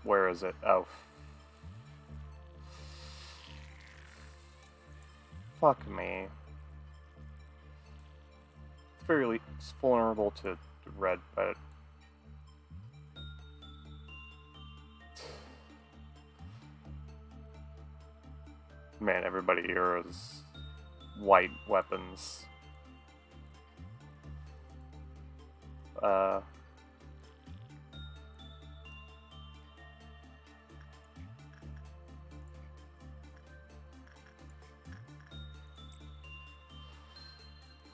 Where is it? Oh, fuck me. It's vulnerable to red, but man, everybody here is white weapons.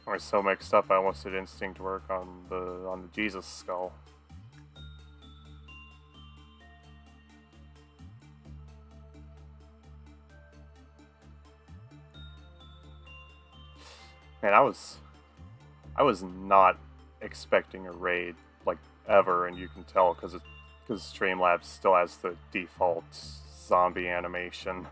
I was so mixed up I almost did instinct work on the Jesus skull. Man, I was not expecting a raid like ever, and you can tell because Streamlabs still has the default zombie animation.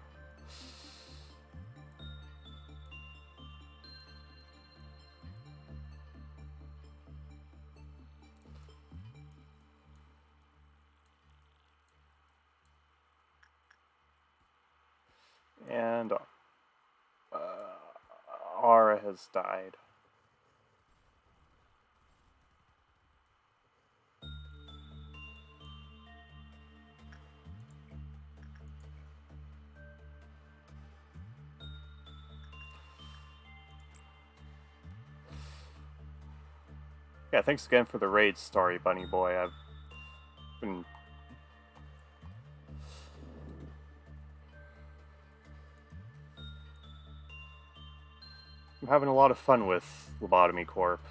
And Ara has died. Yeah, thanks again for the raid, Starry Bunny Boy. I've been... I'm having a lot of fun with Lobotomy Corp.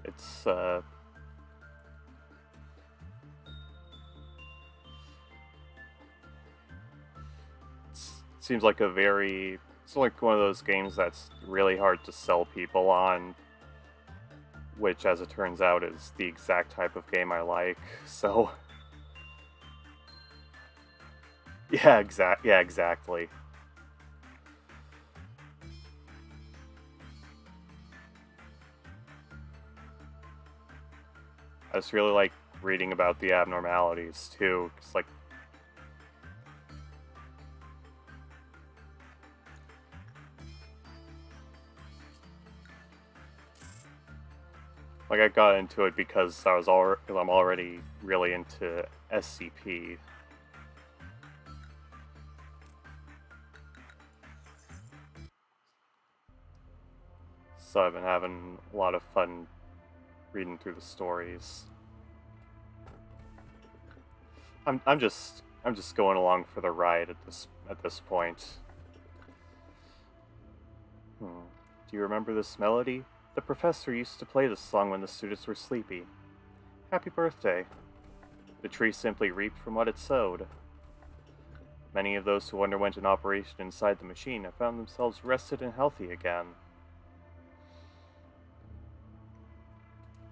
It's, seems like it's like one of those games that's really hard to sell people on, which, as it turns out, is the exact type of game I like, so... Yeah, exactly. I just really like reading about the abnormalities, too. It's like... Like, I got into it because I'm already really into SCP. So I've been having a lot of fun reading through the stories. I'm just going along for the ride at this point. Do you remember this melody? The professor used to play this song when the students were sleepy. Happy birthday. The tree simply reaped from what it sowed. Many of those who underwent an operation inside the machine have found themselves rested and healthy again.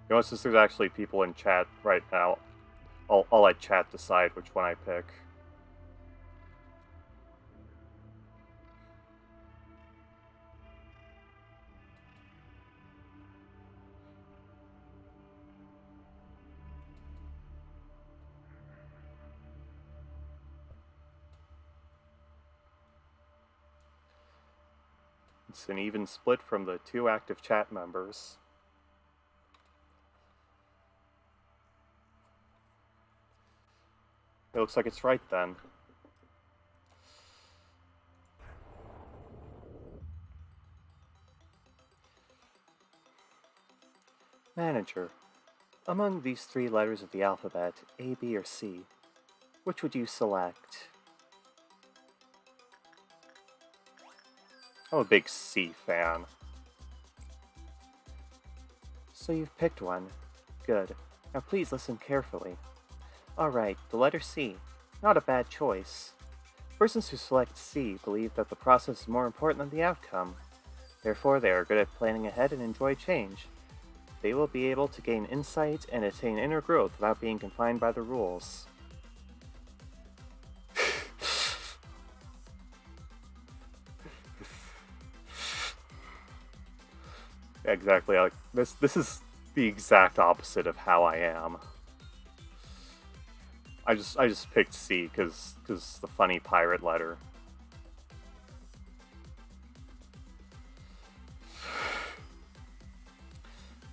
You know, since there's actually people in chat right now, I'll let chat decide which one I pick. It's an even split from the 2 active chat members. It looks like it's right then. Manager, among these 3 letters of the alphabet, A, B, or C, which would you select? I'm a big C fan. So you've picked one. Good. Now please listen carefully. Alright, the letter C. Not a bad choice. Persons who select C believe that the process is more important than the outcome. Therefore, they are good at planning ahead and enjoy change. They will be able to gain insight and attain inner growth without being confined by the rules. Exactly. Like this is the exact opposite of how I am. I just picked C because the funny pirate letter.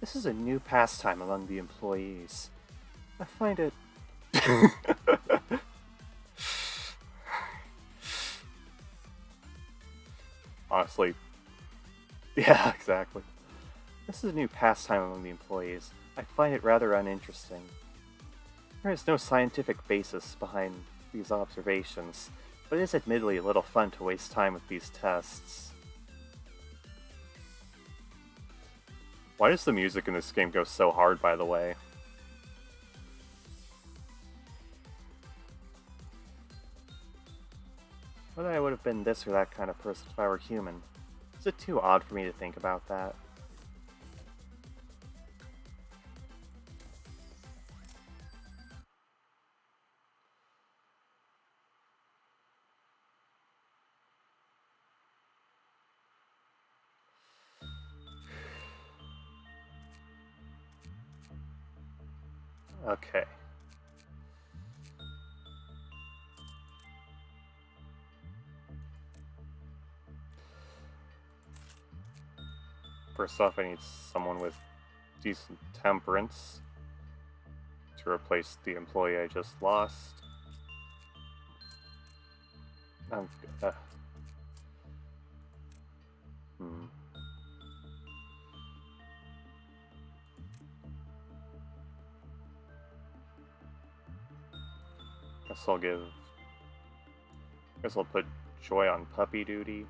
This is a new pastime among the employees. I find it... Honestly. Yeah, exactly. This is a new pastime among the employees. I find it rather uninteresting. There is no scientific basis behind these observations, but it is admittedly a little fun to waste time with these tests. Why does the music in this game go so hard, by the way? Whether I would have been this or that kind of person if I were human. Is it too odd for me to think about that? Okay. First off, I need someone with decent temperance to replace the employee I just lost. I'm... hmm. Guess I'll put Joy on puppy duty.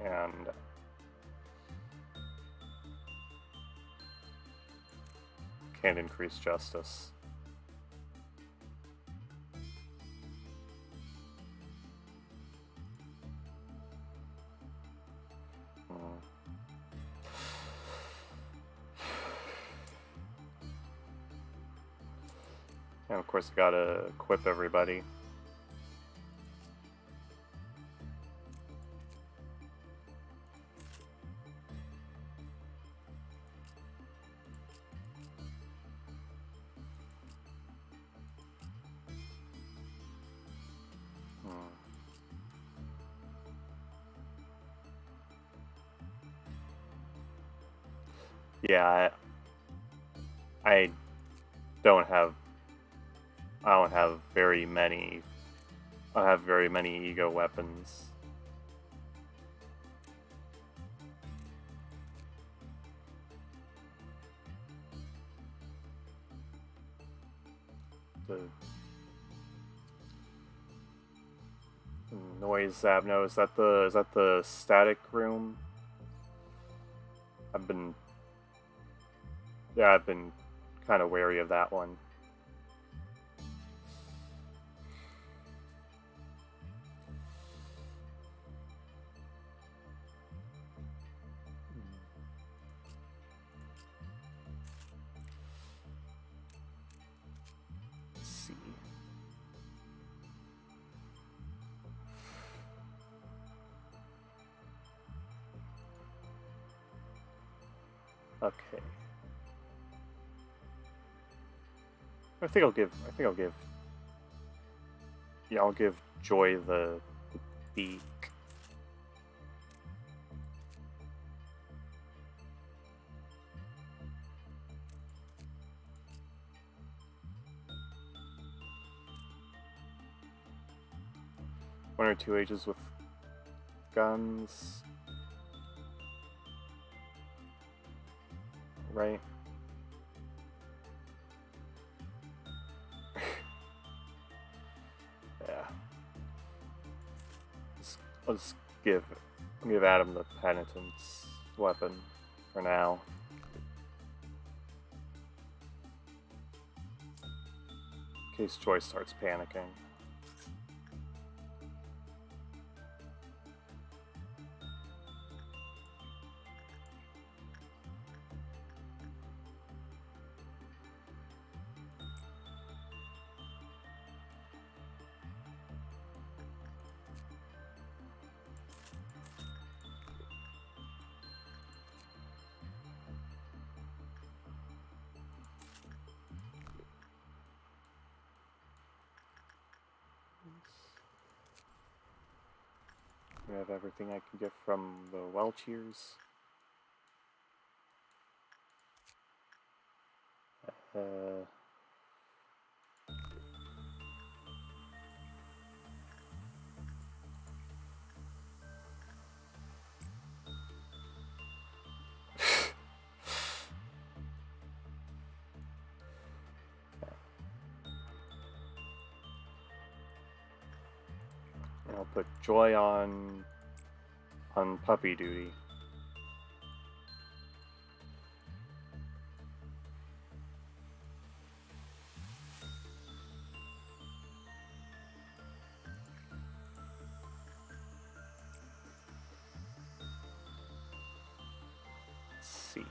And can't increase justice. And of course I gotta equip everybody. Yeah, I don't have very many. I don't have very many ego weapons. The noise Zabno, is that the static room? I've been kind of wary of that one. Let's see. Okay. I think I'll give Yeah, I'll give Joy the beak. One or two ages with guns. Right? Yeah. I'll just give Adam the penitence weapon for now. In case Joy starts panicking. We have everything I can get from the Welchiers. And I'll put Joy on puppy duty. Let's see.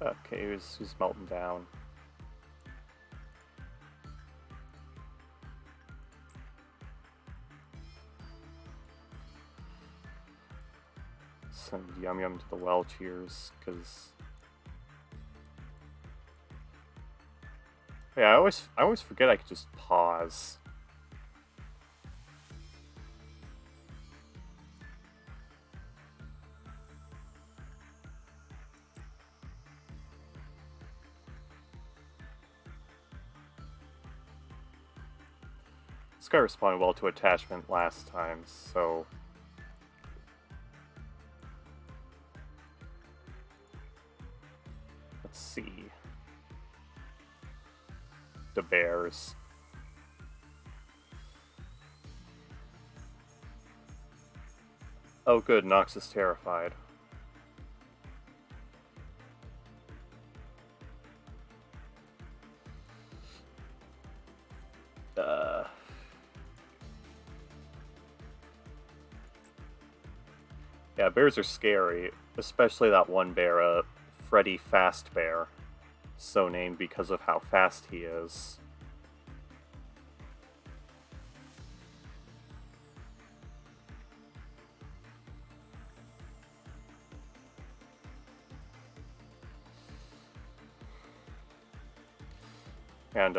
Okay, he's melting down. Send Yum Yum to the Welchiers, because yeah, I always forget I could just pause. This guy responded well to attachment last time, so let's see. The bears. Oh good, Nox is terrified. Yeah, bears are scary, especially that one bear, Freddy Fast Bear. So named because of how fast he is. And,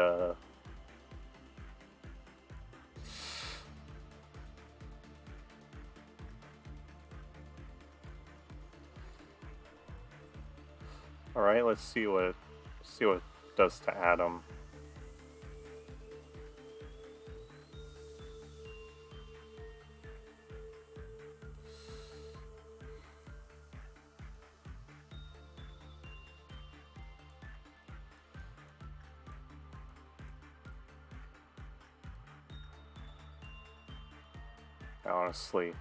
alright, let's see what it does to Adam. Honestly,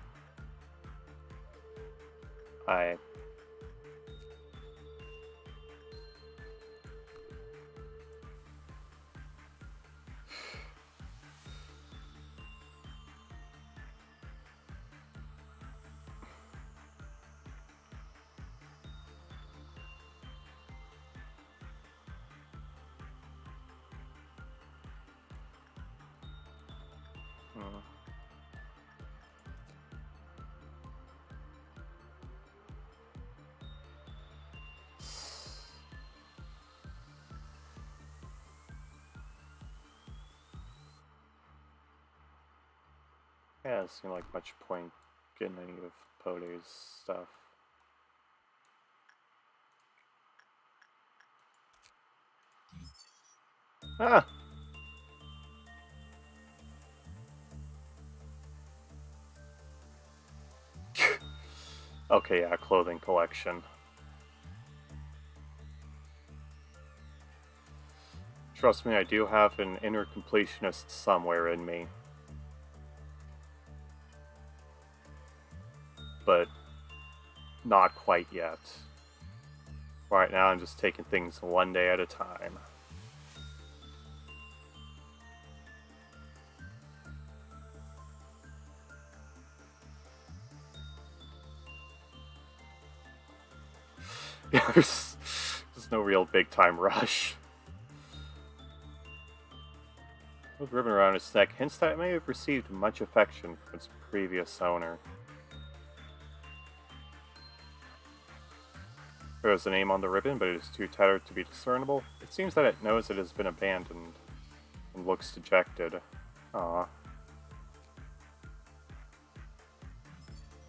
Yeah, it doesn't seem like much point getting any of Pode's stuff. Ah! Okay, yeah, clothing collection. Trust me, I do have an inner completionist somewhere in me. But not quite yet. Right now, I'm just taking things one day at a time. there's no real big-time rush. With ribbon around its neck hints that it may have received much affection from its previous owner. There is a name on the ribbon, but it is too tattered to be discernible. It seems that it knows it has been abandoned and looks dejected. Aww.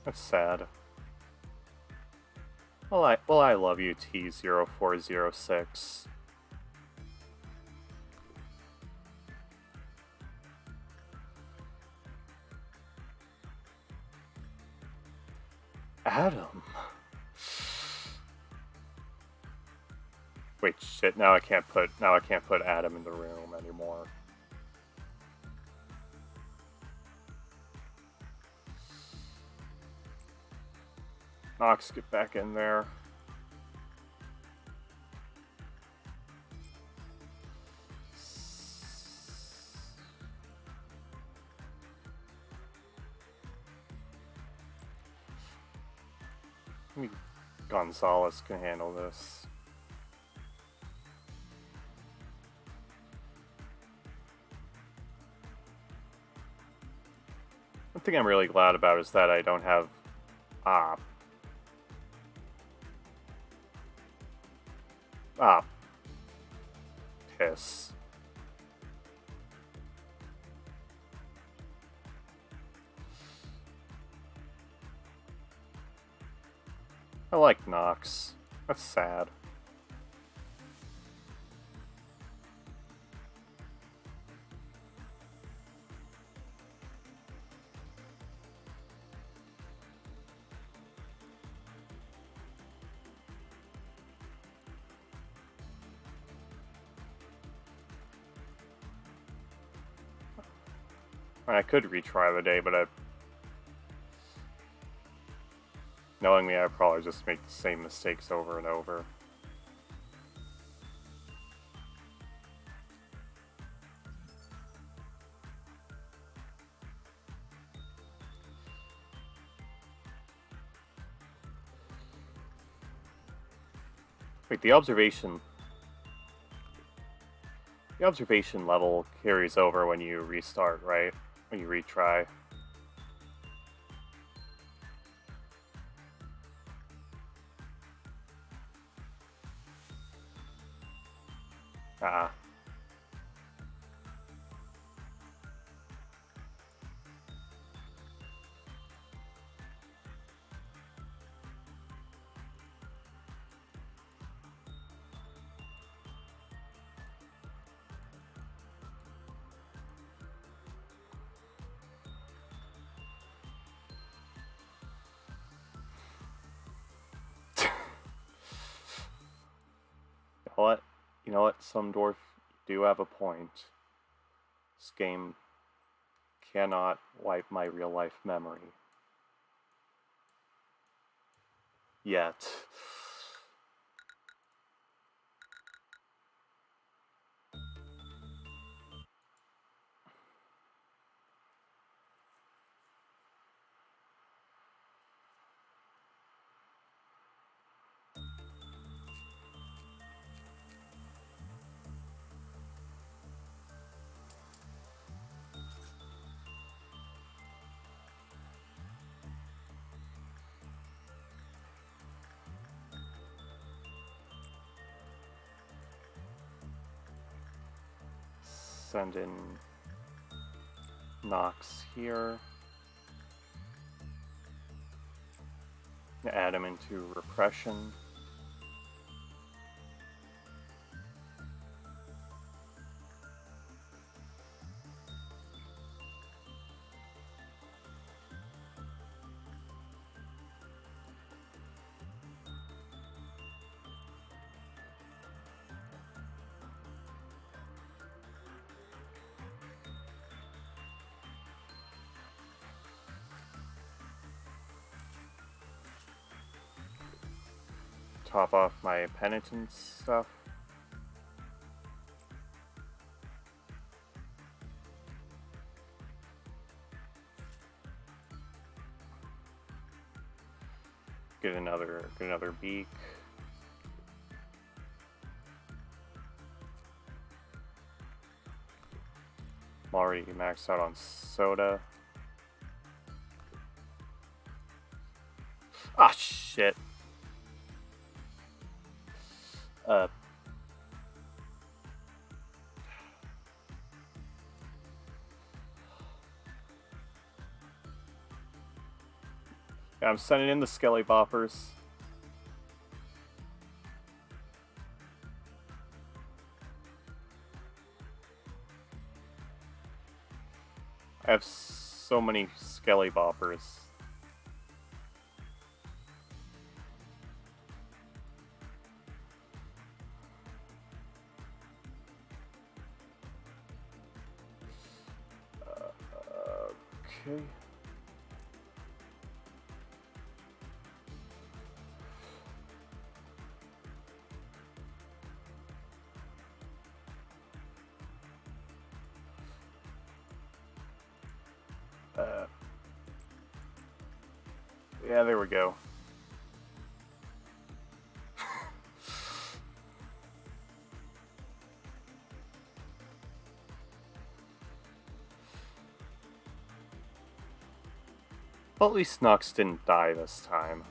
That's sad. Well, I love you, T0406. Adam. Wait, shit! Now I can't put Adam in the room anymore. Nox, get back in there. Maybe Gonzalez can handle this. One thing I'm really glad about is that I don't have piss. I like Nox. That's sad. I could retry the day, but knowing me, I'd probably just make the same mistakes over and over. Wait, the observation level carries over when you restart, right? When you retry. Ah. You know what, Sumdorf, you do have a point. This game cannot wipe my real-life memory. Yet. send in Nox here. Add him into repression. Top off my penitence stuff. Get another beak. I'm already maxed out on soda. Ah, shit. Yeah, I'm sending in the Skelly Boppers. I have so many Skelly Boppers. Okay. Yeah, there we go. Well, at least Nox didn't die this time.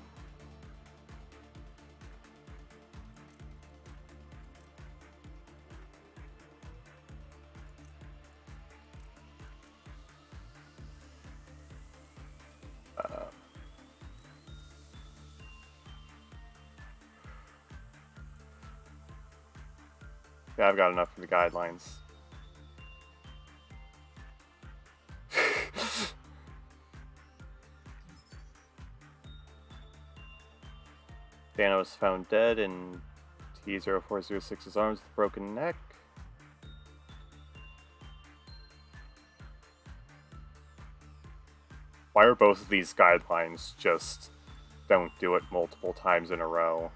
Yeah, I've got enough for the guidelines. Dano was found dead in T-0406's arms with a broken neck. Why are both of these guidelines just don't do it multiple times in a row?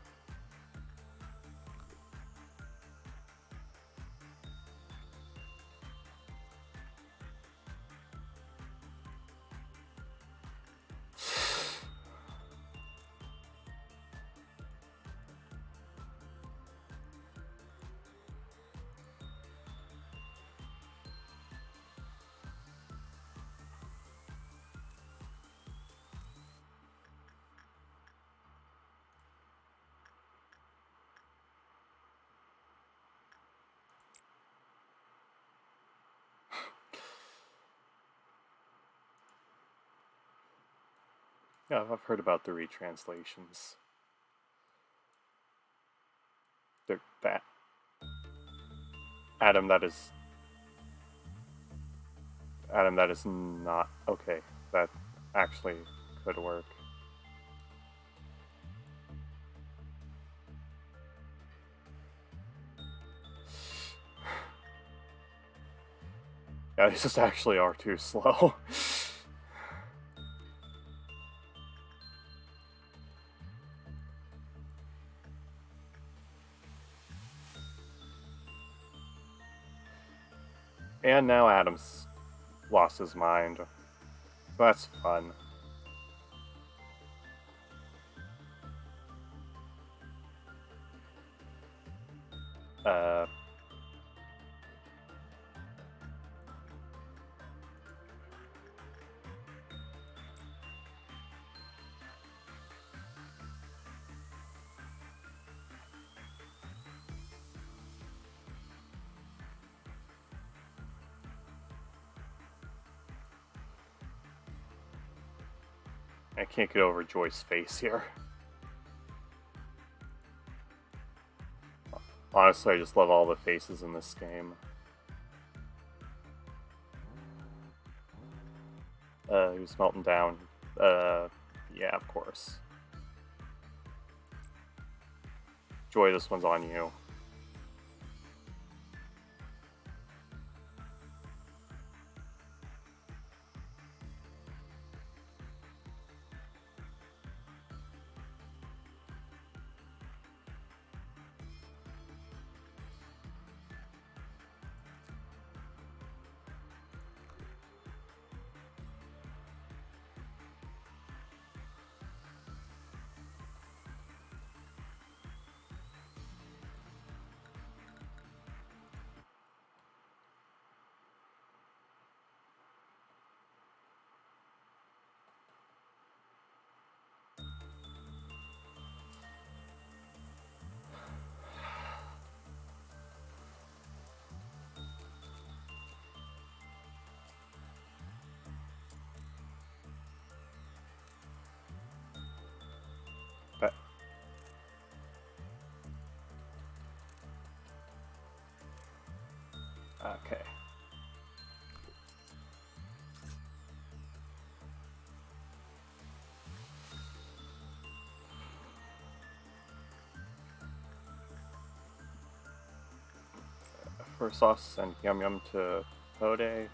Yeah, I've heard about the retranslations. That Adam, that is not okay. That actually could work. Yeah, these just actually are too slow. And now Adam's lost his mind. So that's fun. I can't get over Joy's face here. Honestly, I just love all the faces in this game. Who's melting down? Yeah, of course. Joy, this one's on you. But okay. First off, send Yum Yum to Pode.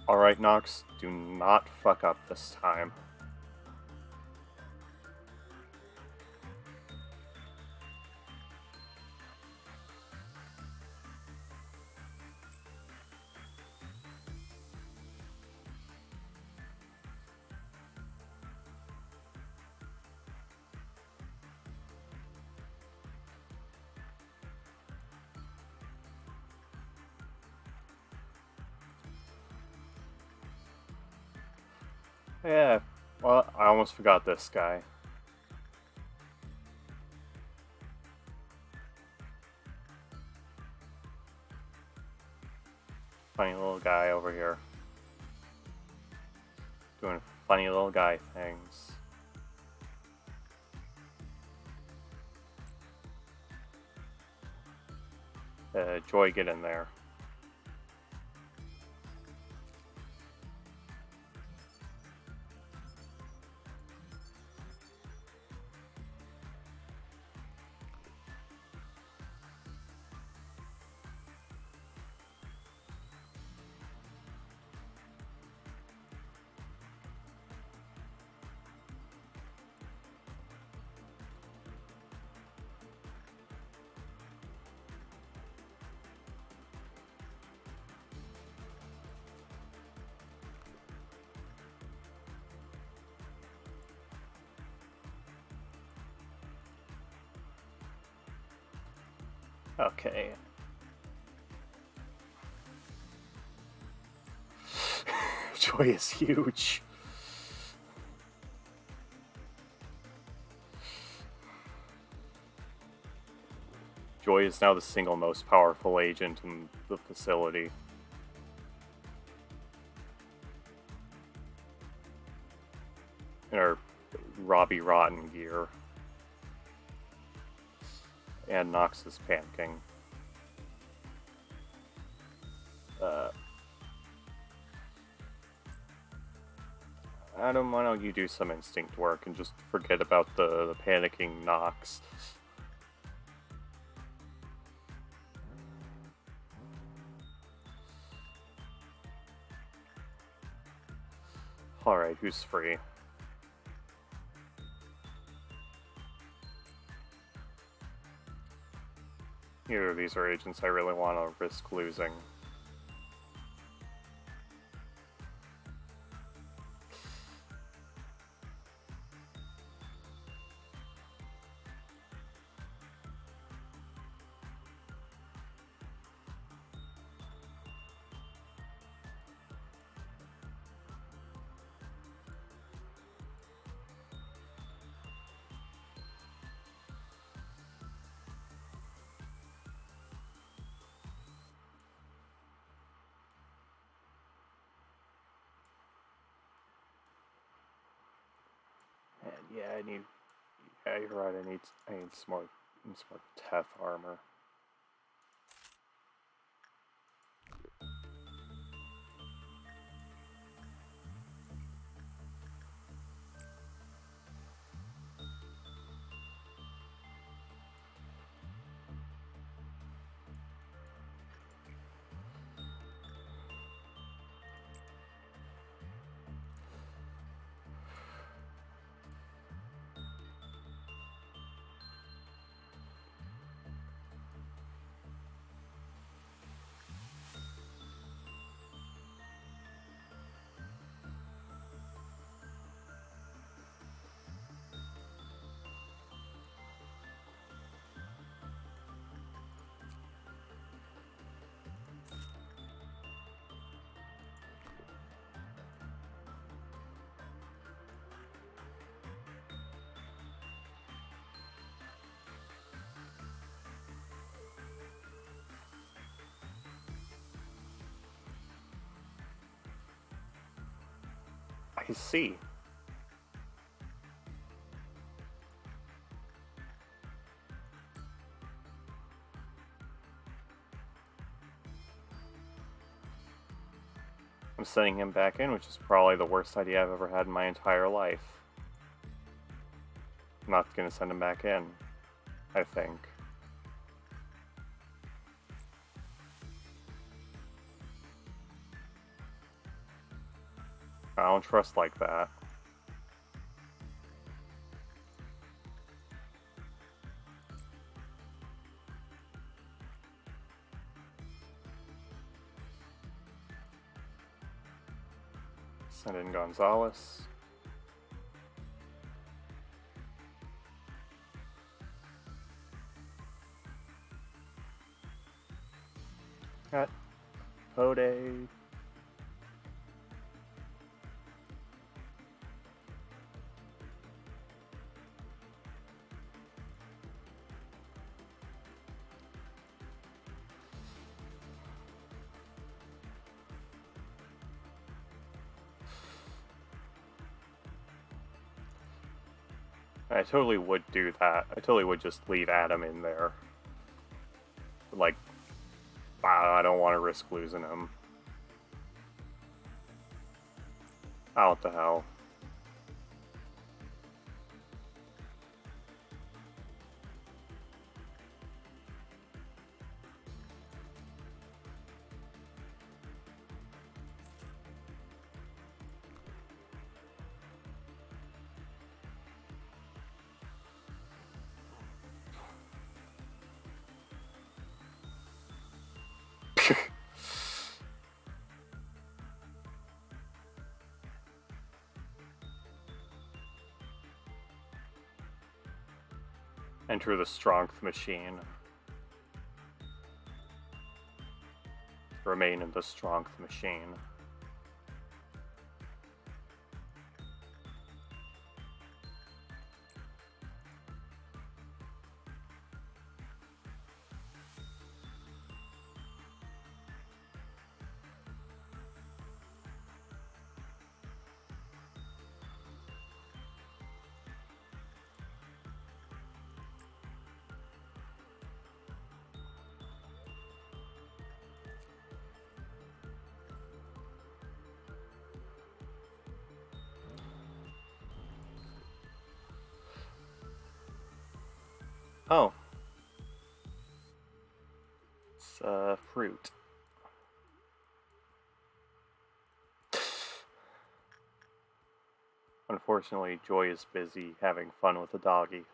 Alright, Nox, do not fuck up this time. Yeah, well, I almost forgot this guy. Funny little guy over here. Doing funny little guy things. Joy, get in there. Okay. Joy is huge. Joy is now the single most powerful agent in the facility. In our Robbie Rotten gear. And Nox is panicking. Adam, why don't you do some instinct work and just forget about the panicking Nox? Alright, who's free? Neither of these are agents I really want to risk losing. Yeah, I need. Yeah, you're right. I need some more Teth armor. I see. I'm sending him back in, which is probably the worst idea I've ever had in my entire life. I'm not gonna send him back in, I think. I don't trust like that. Send in Gonzalez. Got Pode. I totally would do that. I totally would just leave Adam in there. But like, I don't want to risk losing him. Oh, what the hell. Enter the strength machine. Remain in the strength machine. Oh. It's, fruit. Unfortunately, Joy is busy having fun with the doggy.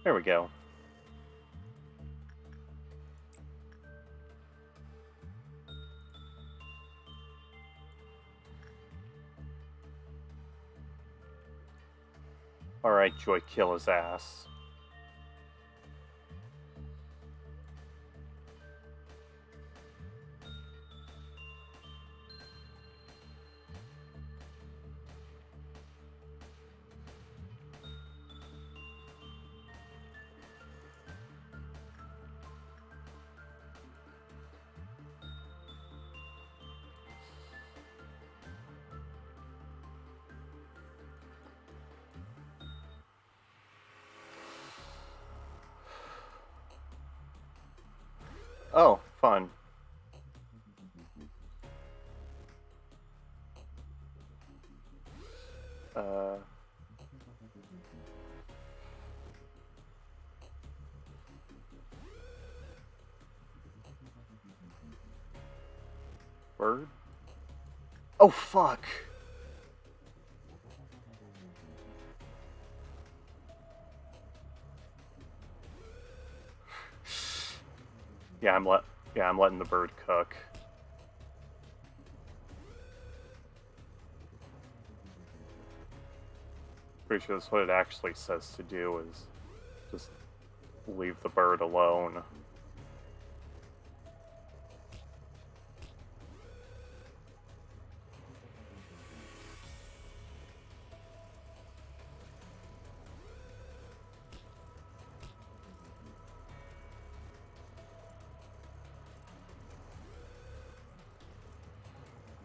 There we go. Alright, Joy, kill his ass. Bird? Oh, fuck! Yeah, I'm letting the bird cook. Pretty sure that's what it actually says to do, is just leave the bird alone.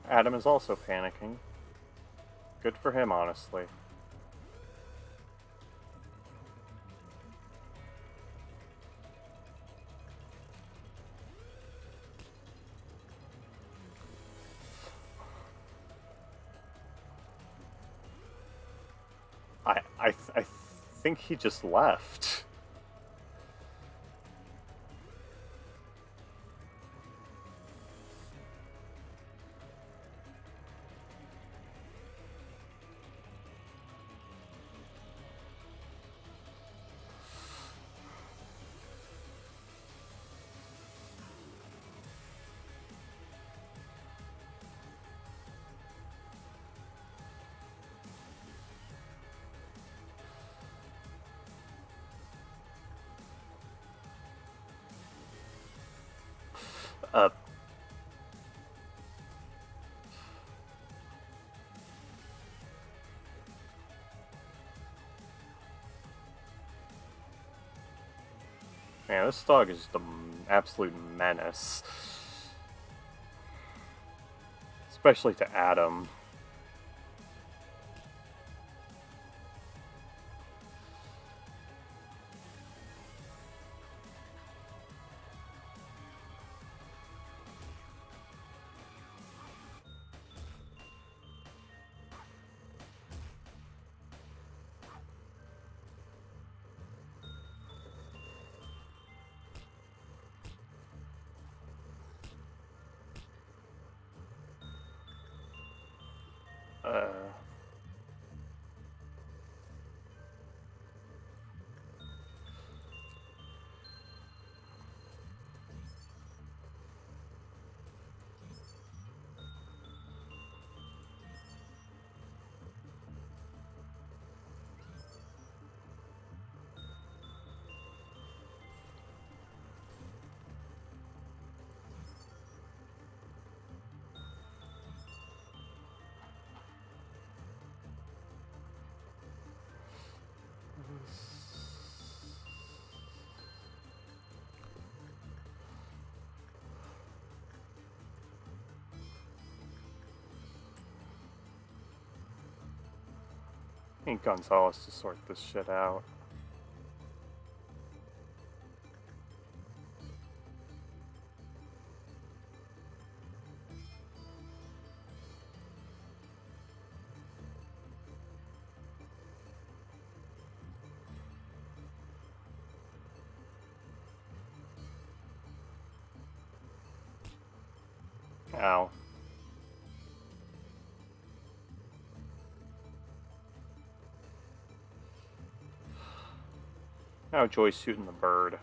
Adam is also panicking. Good for him, honestly. I think he just left. Uh, Man, this dog is just an absolute menace. Especially to Adam. Uh... Need Gonzalez to sort this shit out. Ow. Now Joy's shooting the bird.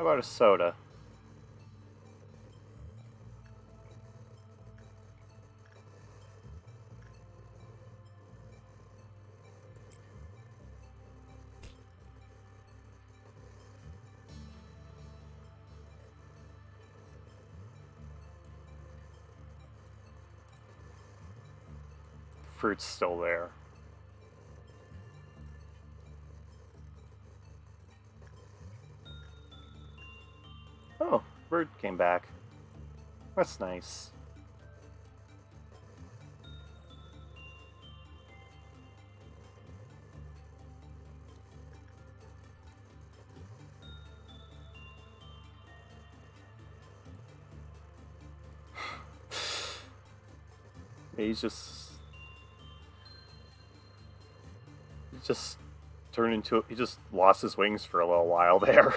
How about a soda? fruit's still there. Oh, bird came back. That's nice. He's just turned into, he just lost his wings for a little while there.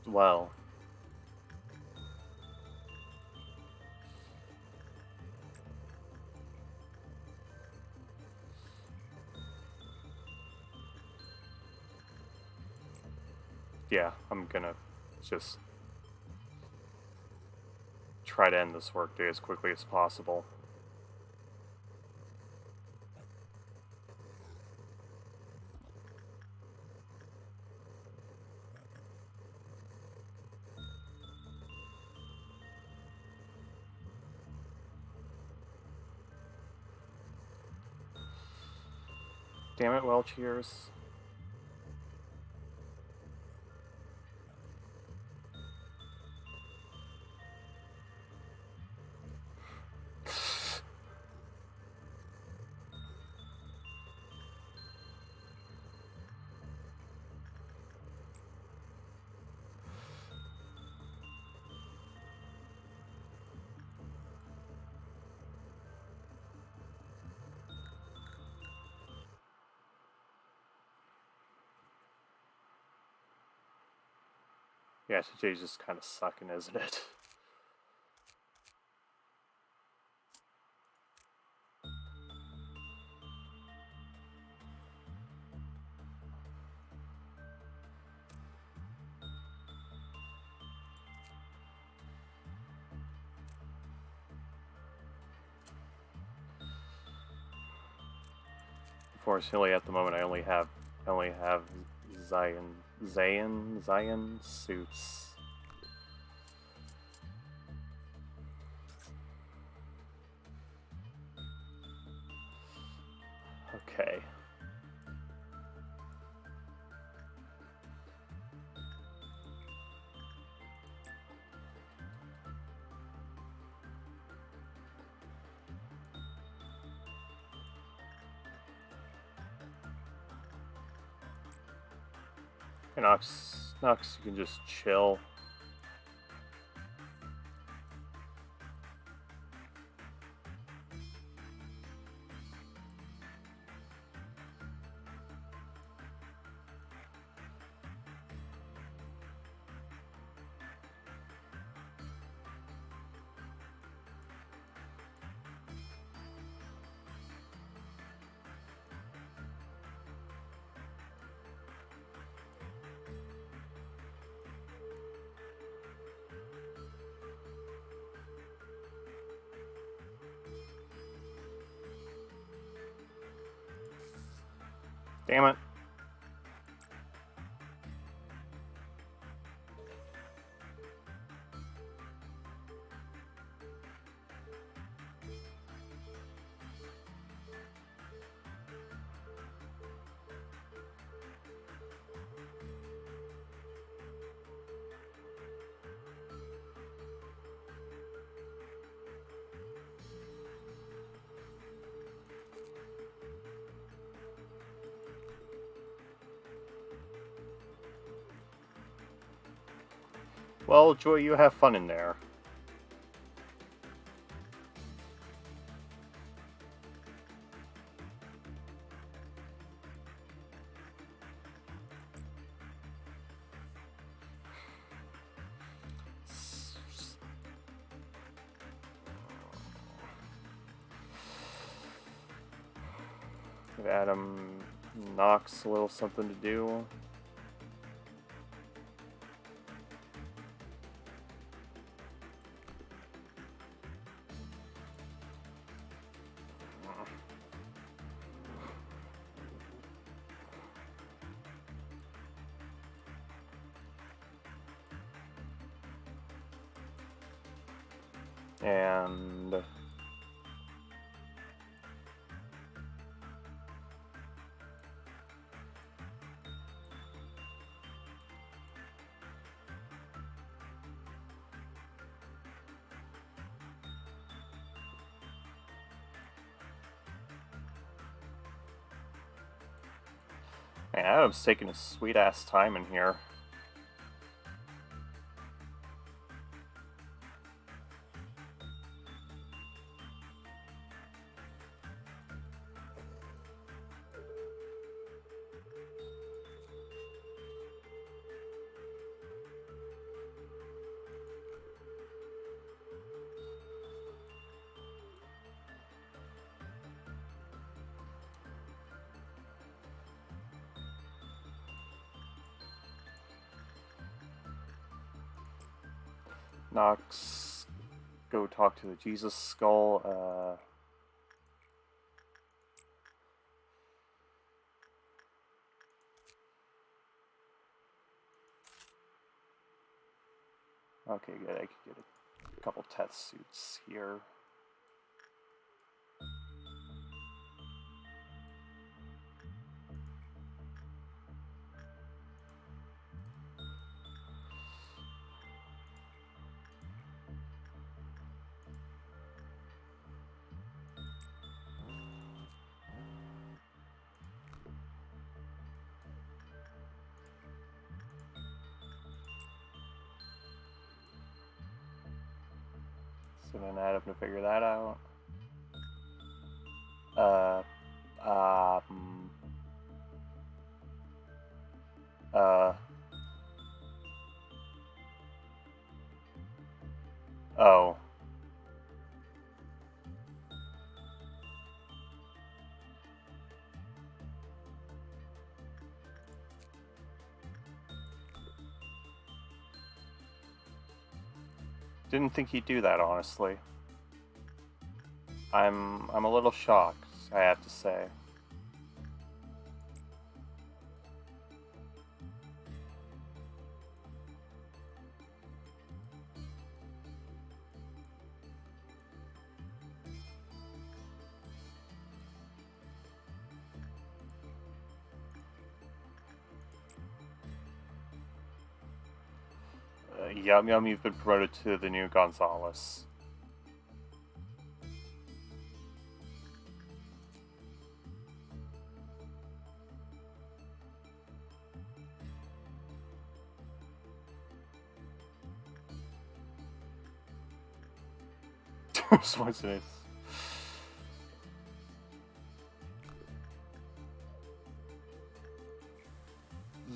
Well. Yeah, I'm gonna just try to end this workday as quickly as possible. Damn it, well, cheers. Yeah, today's just kind of sucking, isn't it? Unfortunately, at the moment, I only have Zion suits. Okay. And Nox, you can just chill. Damn it. Well, Joy, you have fun in there. Give Adam Knox a little something to do. And man, Adam's taking his sweet ass time in here. Knox, go talk to the Jesus skull. Okay, good. I could get a couple test suits here. So then Adam to figure that out. Uh, um, oh. Didn't think he'd do that, honestly. I'm a little shocked, I have to say. Yum Yum, you've been promoted to the new Gonzalez. What's it?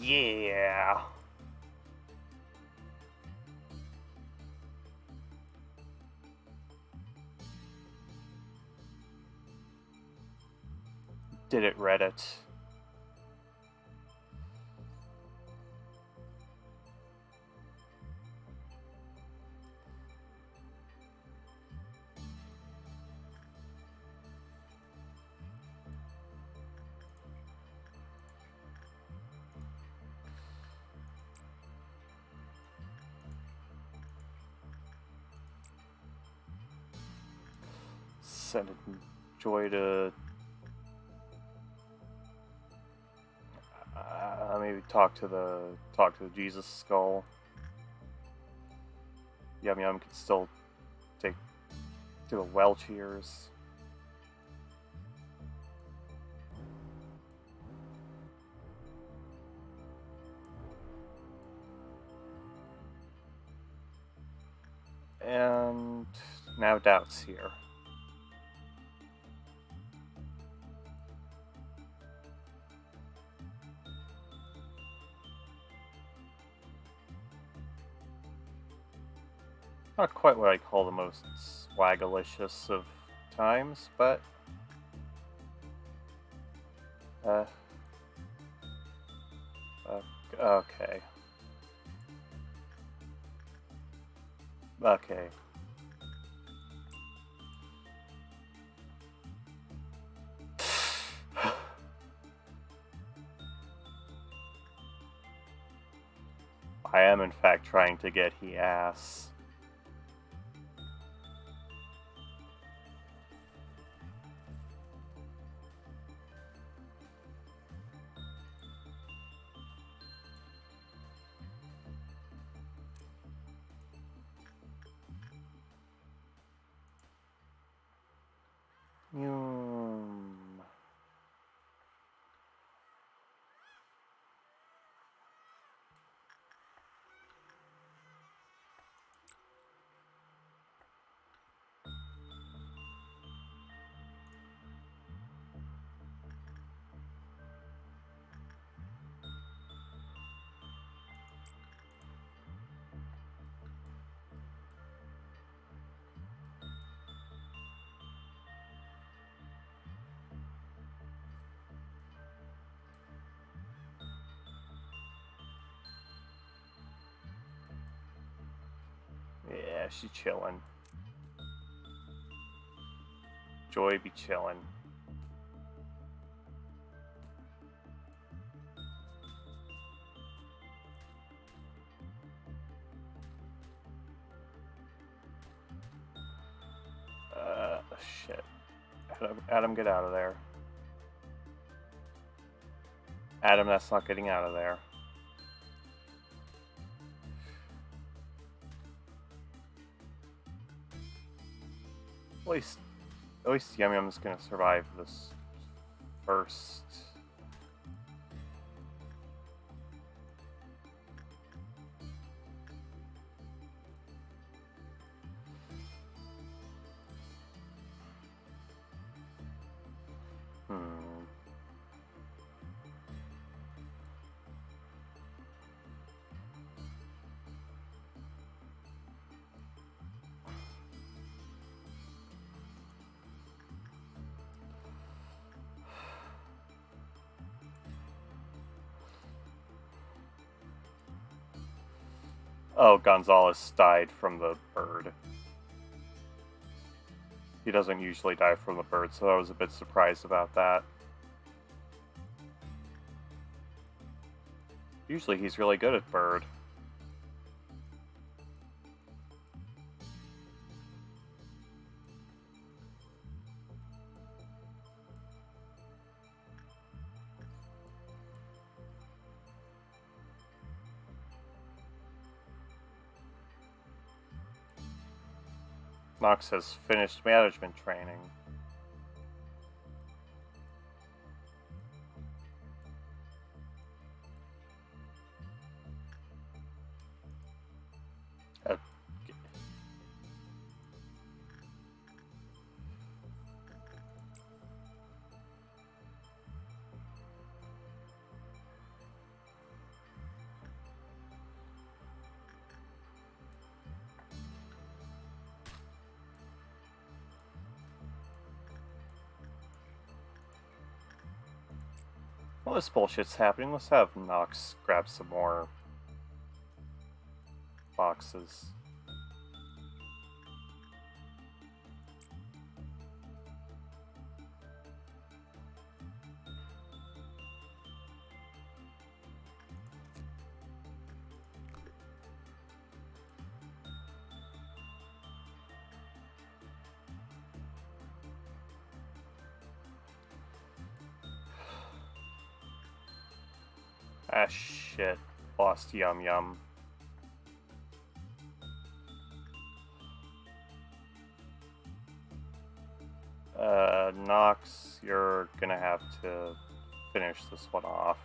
Yeah. Did it, Reddit? Send Joy to maybe talk to the Jesus skull. Yum Yum can still do the well cheers. And now Doubt's here. Not quite what I call the most swagalicious of times, but okay. Okay. I am in fact trying to get he ass. You... Yeah, she chillin'. Joy be chillin'. Shit. Adam, get out of there. Adam, that's not getting out of there. At least Yum Yum's gonna survive this first. Oh, Gonzalez died from the bird. He doesn't usually die from the bird, so I was a bit surprised about that. Usually he's really good at bird. Knox has finished management training. While this bullshit's happening, let's have Knox grab some more boxes. Ah, shit. Lost Yum Yum. Knox, you're gonna have to finish this one off.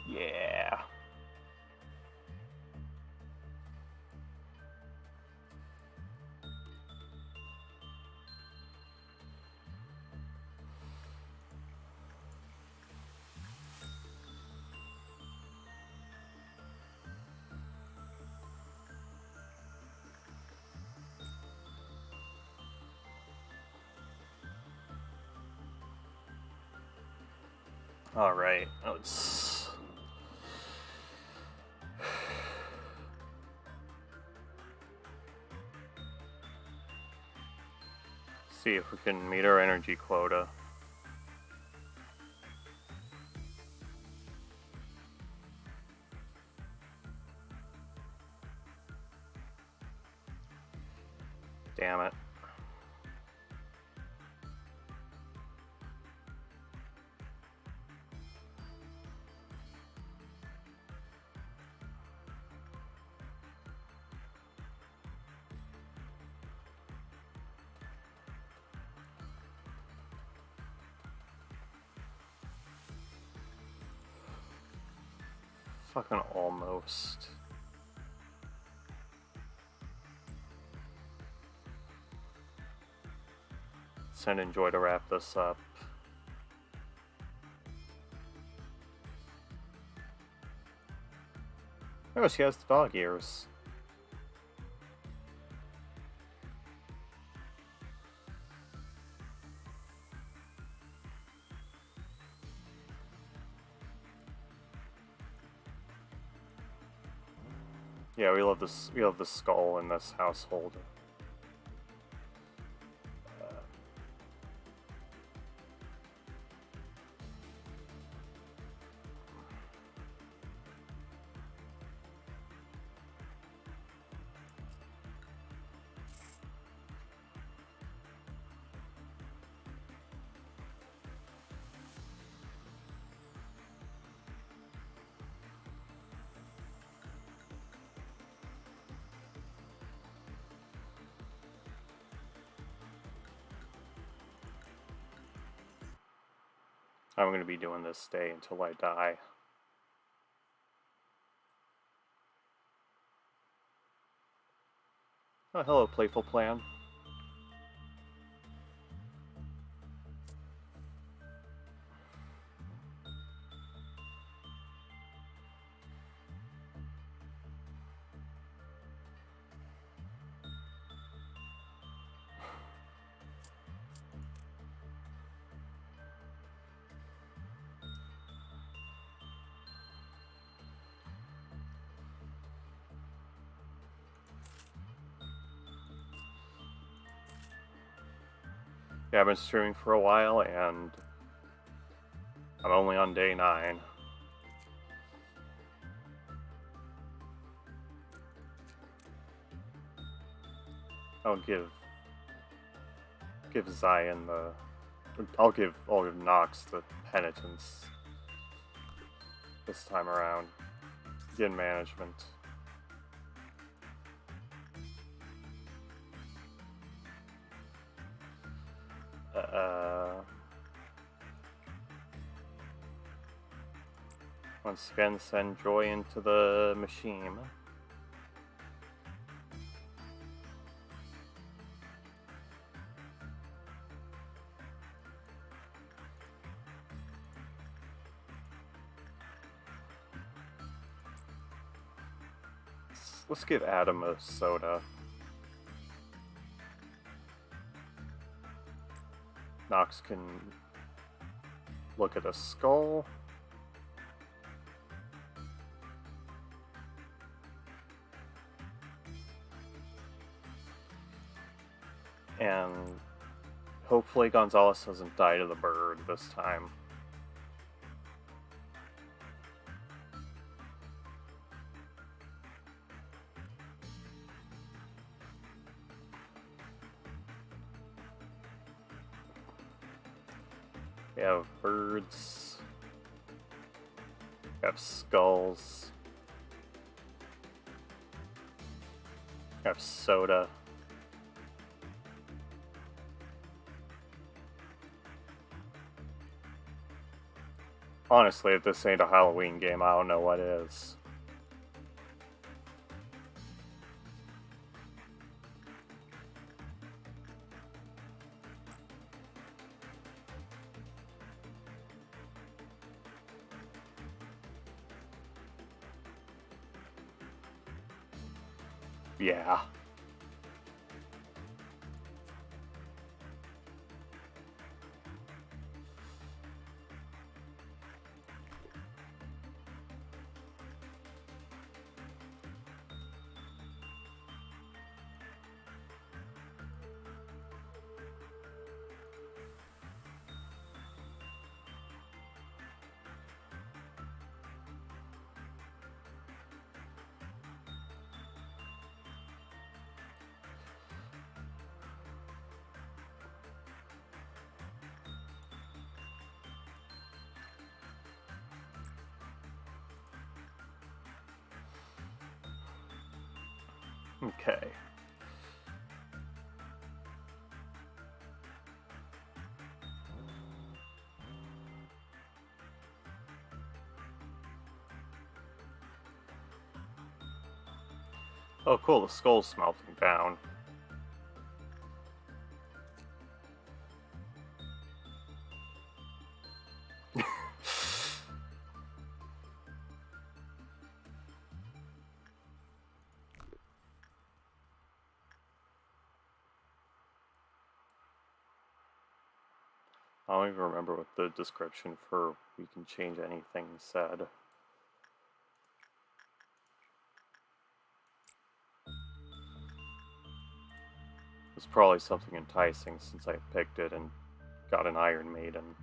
Yeah. Alright, let's... see if we can meet our energy quota. Damn it. Fucking almost. Send Enjoy to wrap this up. Oh, she has the dog ears. Yeah, we love this. We love the skull in this household. I'm going to be doing this day until I die. Oh, hello, Playful Plan. Yeah, I've been streaming for a while, and I'm only on day 9. I'll give Zion the... I'll give Nox the penitence this time around. Begin management. Once again, send Joy into the machine. Let's give Adam a soda. Nox can look at a skull. And hopefully Gonzalez doesn't die to the bird this time. We have birds. We have skulls. We have soda. Honestly, if this ain't a Halloween game, I don't know what is. Yeah. Okay. Oh, cool, the skull's melting down. I don't even remember what the description for "we can change anything" said. It's probably something enticing since I picked it and got an Iron Maiden.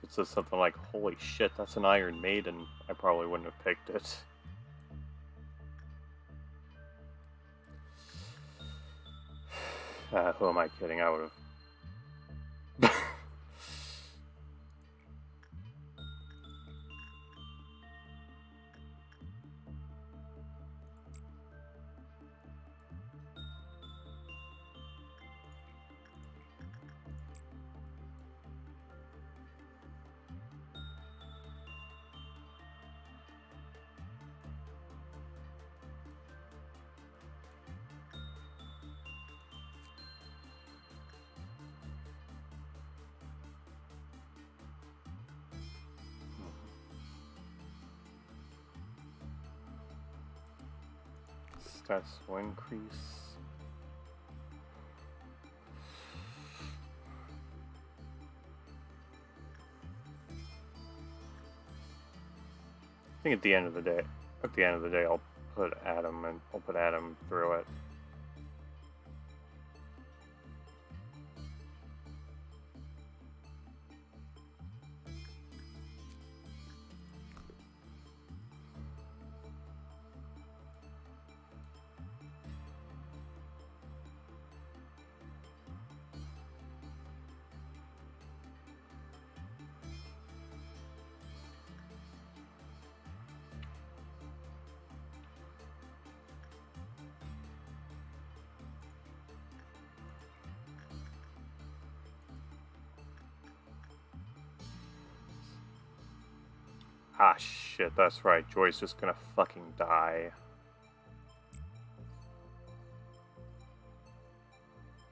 If it says something like, "Holy shit, that's an Iron Maiden," I probably wouldn't have picked it. Who am I kidding? I would have. Stats will increase. I think at the end of the day, I'll put Adam through it. Ah, shit, that's right. Joy's just gonna fucking die.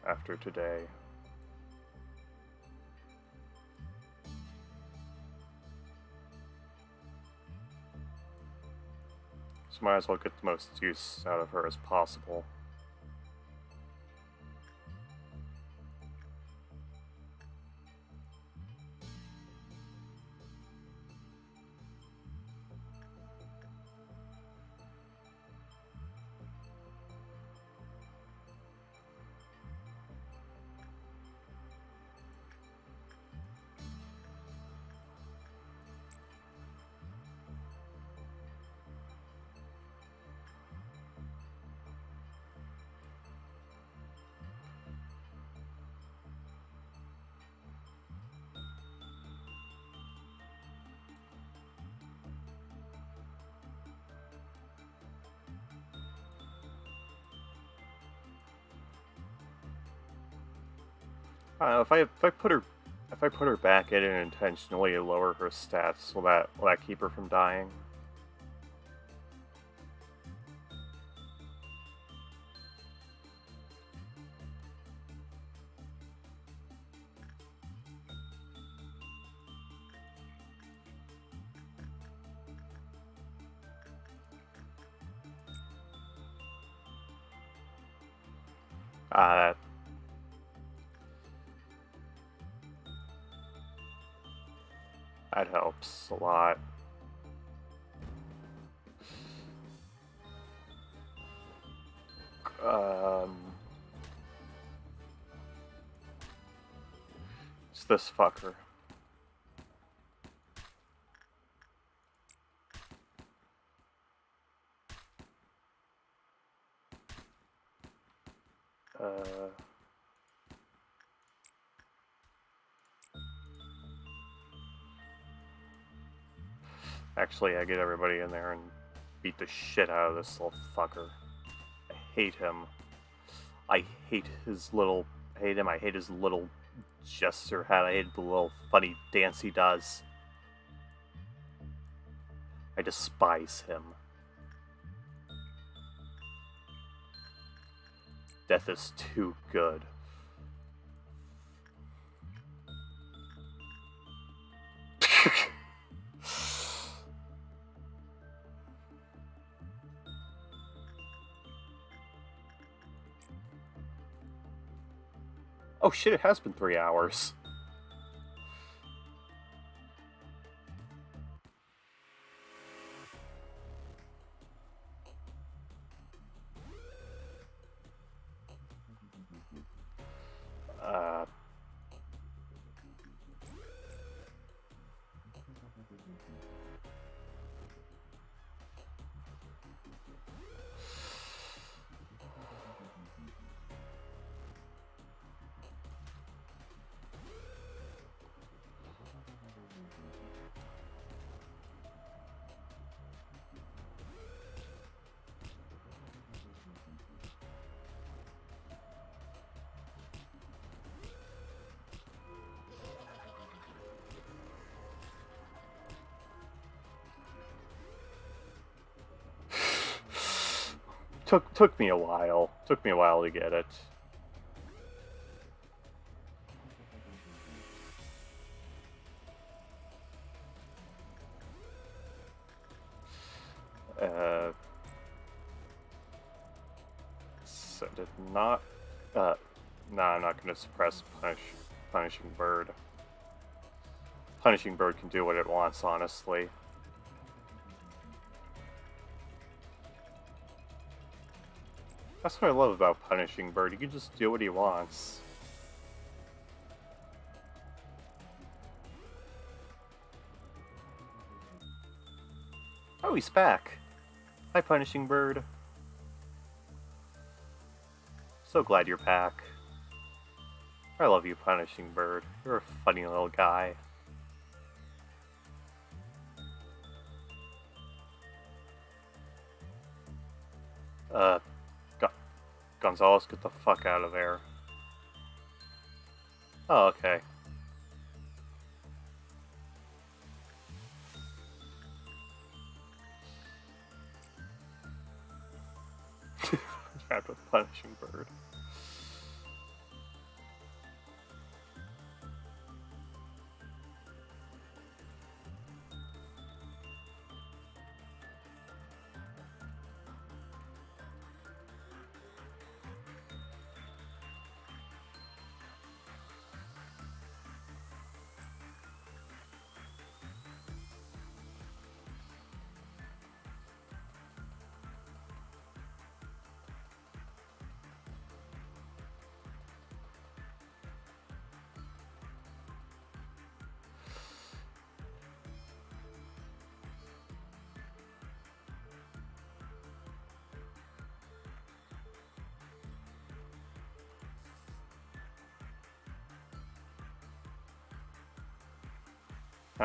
After today. So might as well get the most use out of her as possible. I don't know, if I put her back in and intentionally lower her stats, will that keep her from dying? Ah, that helps a lot. Um, it's this fucker. Uh, Actually, I get everybody in there and beat the shit out of this little fucker. I hate him. I hate his little... I hate him. I hate his little gesture hat. I hate the little funny dance he does. I despise him. Death is too good. Oh shit, it has been 3 hours. Took me a while. Took me a while to get it. So did not. No, I'm not going to suppress Punishing Bird. Punishing Bird can do what it wants, honestly. That's what I love about Punishing Bird. He can just do what he wants. Oh, he's back. Hi, Punishing Bird. So glad you're back. I love you, Punishing Bird. You're a funny little guy. Gonzalez, get the fuck out of there. Oh, okay. Trapped with Punishing Bird.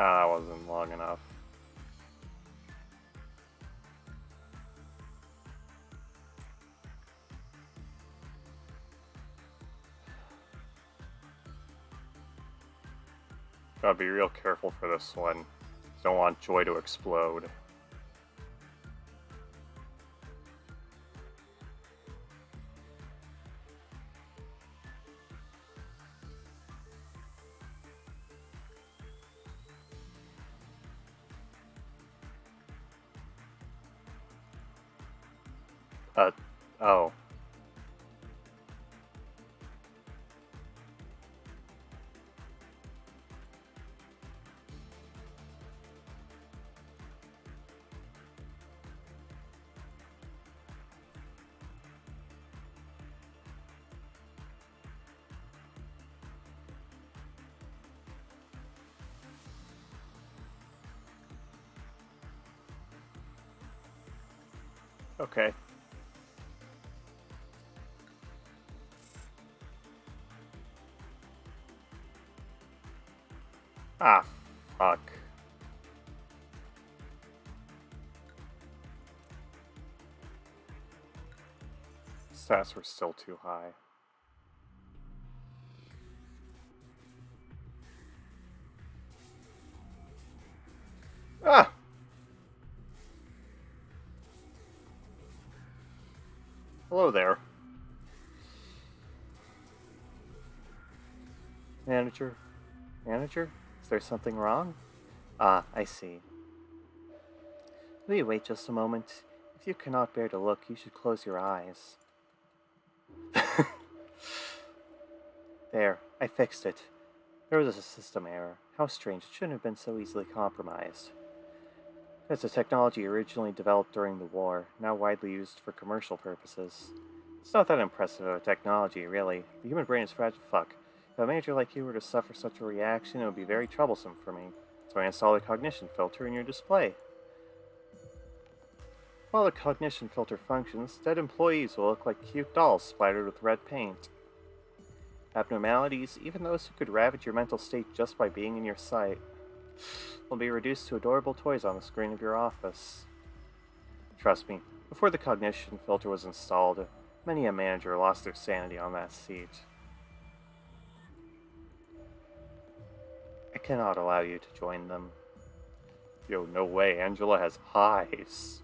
Ah, that wasn't long enough. Gotta be real careful for this one. Don't want Joy to explode. Oh. Okay. Ah, fuck. stats were still too high. Ah! Hello there. Manager? Manager? Is there something wrong? Ah, I see. Will you wait just a moment? If you cannot bear to look, you should close your eyes. There, I fixed it. There was a system error. How strange, it shouldn't have been so easily compromised. It's a technology originally developed during the war, now widely used for commercial purposes. It's not that impressive of a technology, really. The human brain is fragile. Fuck. If a manager like you were to suffer such a reaction, it would be very troublesome for me. So I installed a cognition filter in your display. While the cognition filter functions, dead employees will look like cute dolls splattered with red paint. Abnormalities, even those who could ravage your mental state just by being in your sight, will be reduced to adorable toys on the screen of your office. Trust me, before the cognition filter was installed, many a manager lost their sanity on that seat. I cannot allow you to join them. Yo, no way, Angela has eyes.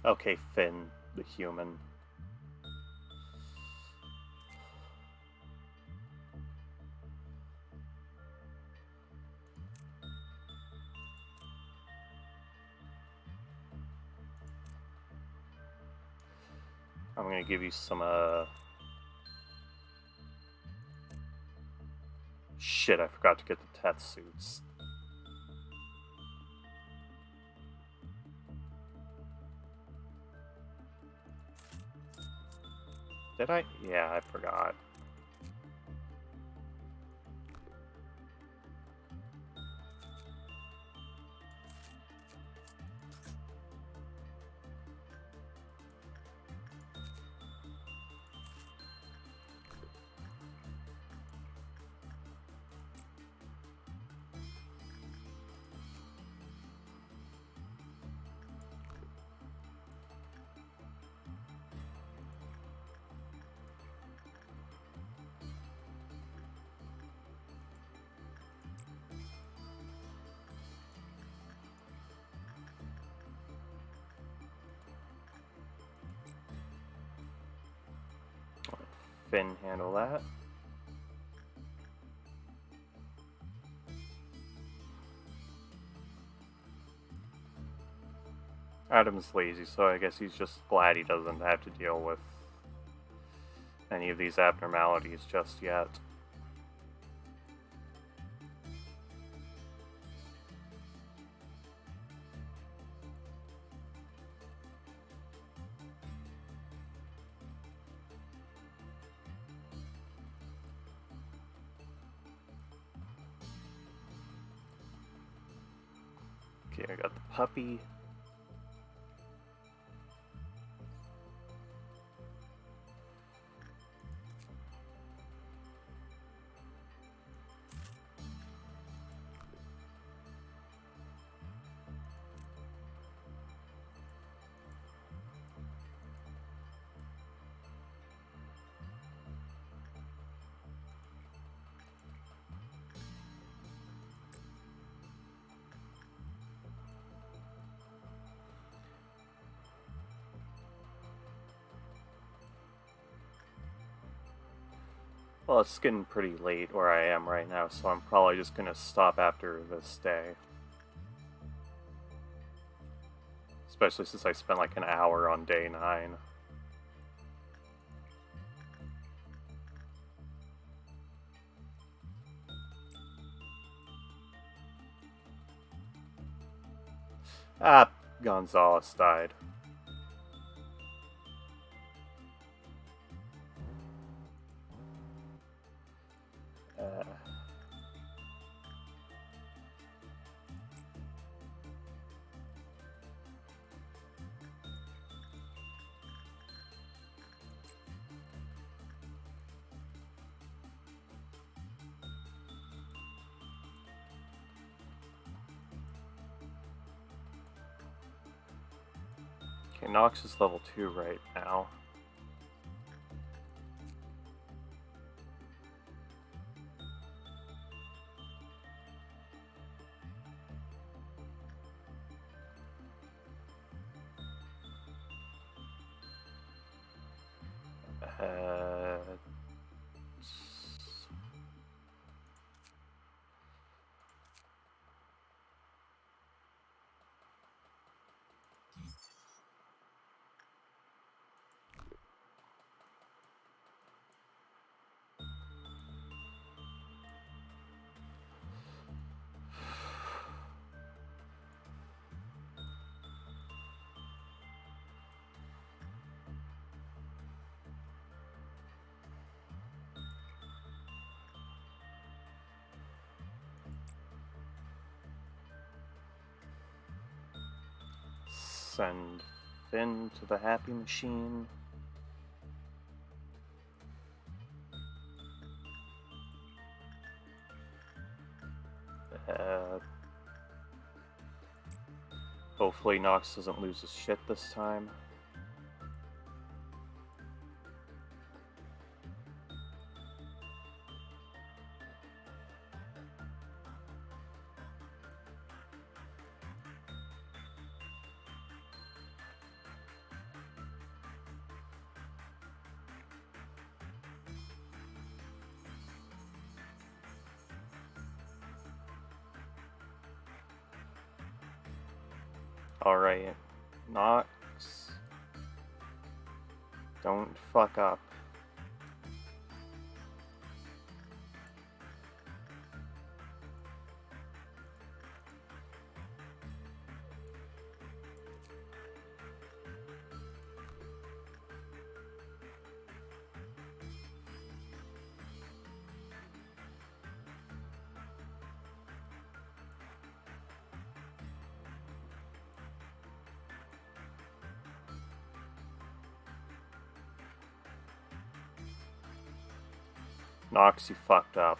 Okay, Finn, the human. I'm gonna give you some, Shit, I forgot to get the test suits. Did I? Yeah, I forgot. Finn handle that. Adam's lazy, so I guess he's just glad he doesn't have to deal with any of these abnormalities just yet. Okay, I got the puppy. Well, it's getting pretty late where I am right now, so I'm probably just gonna stop after this day. Especially since I spent like an hour on day 9. Ah, Gonzalez died. Okay, Nox is level 2 right now. Send Finn to the happy machine. Hopefully Nox doesn't lose his shit this time. Alright, Nox, don't fuck up. Nox, you fucked up.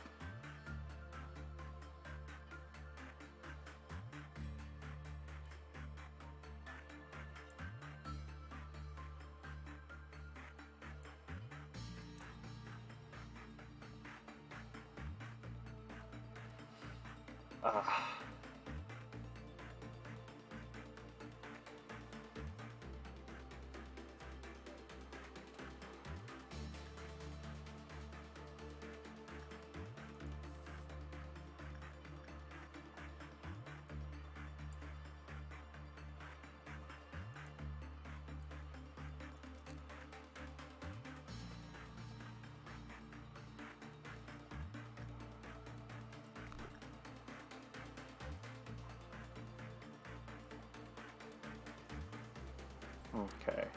Okay.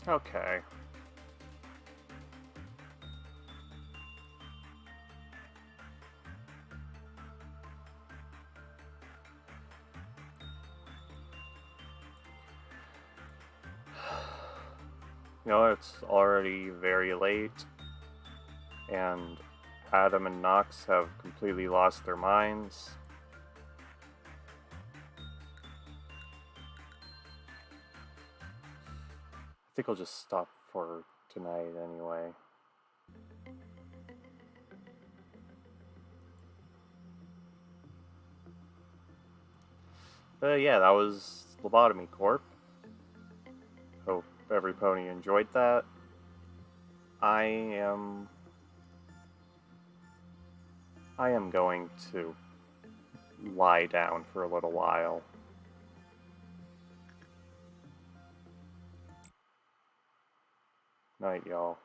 Okay. You know, it's already very late, and Adam and Nox have completely lost their minds. I think I'll just stop for tonight anyway. But yeah, that was Lobotomy Corp. Hope every pony enjoyed that. I am going to lie down for a little while. Night, y'all.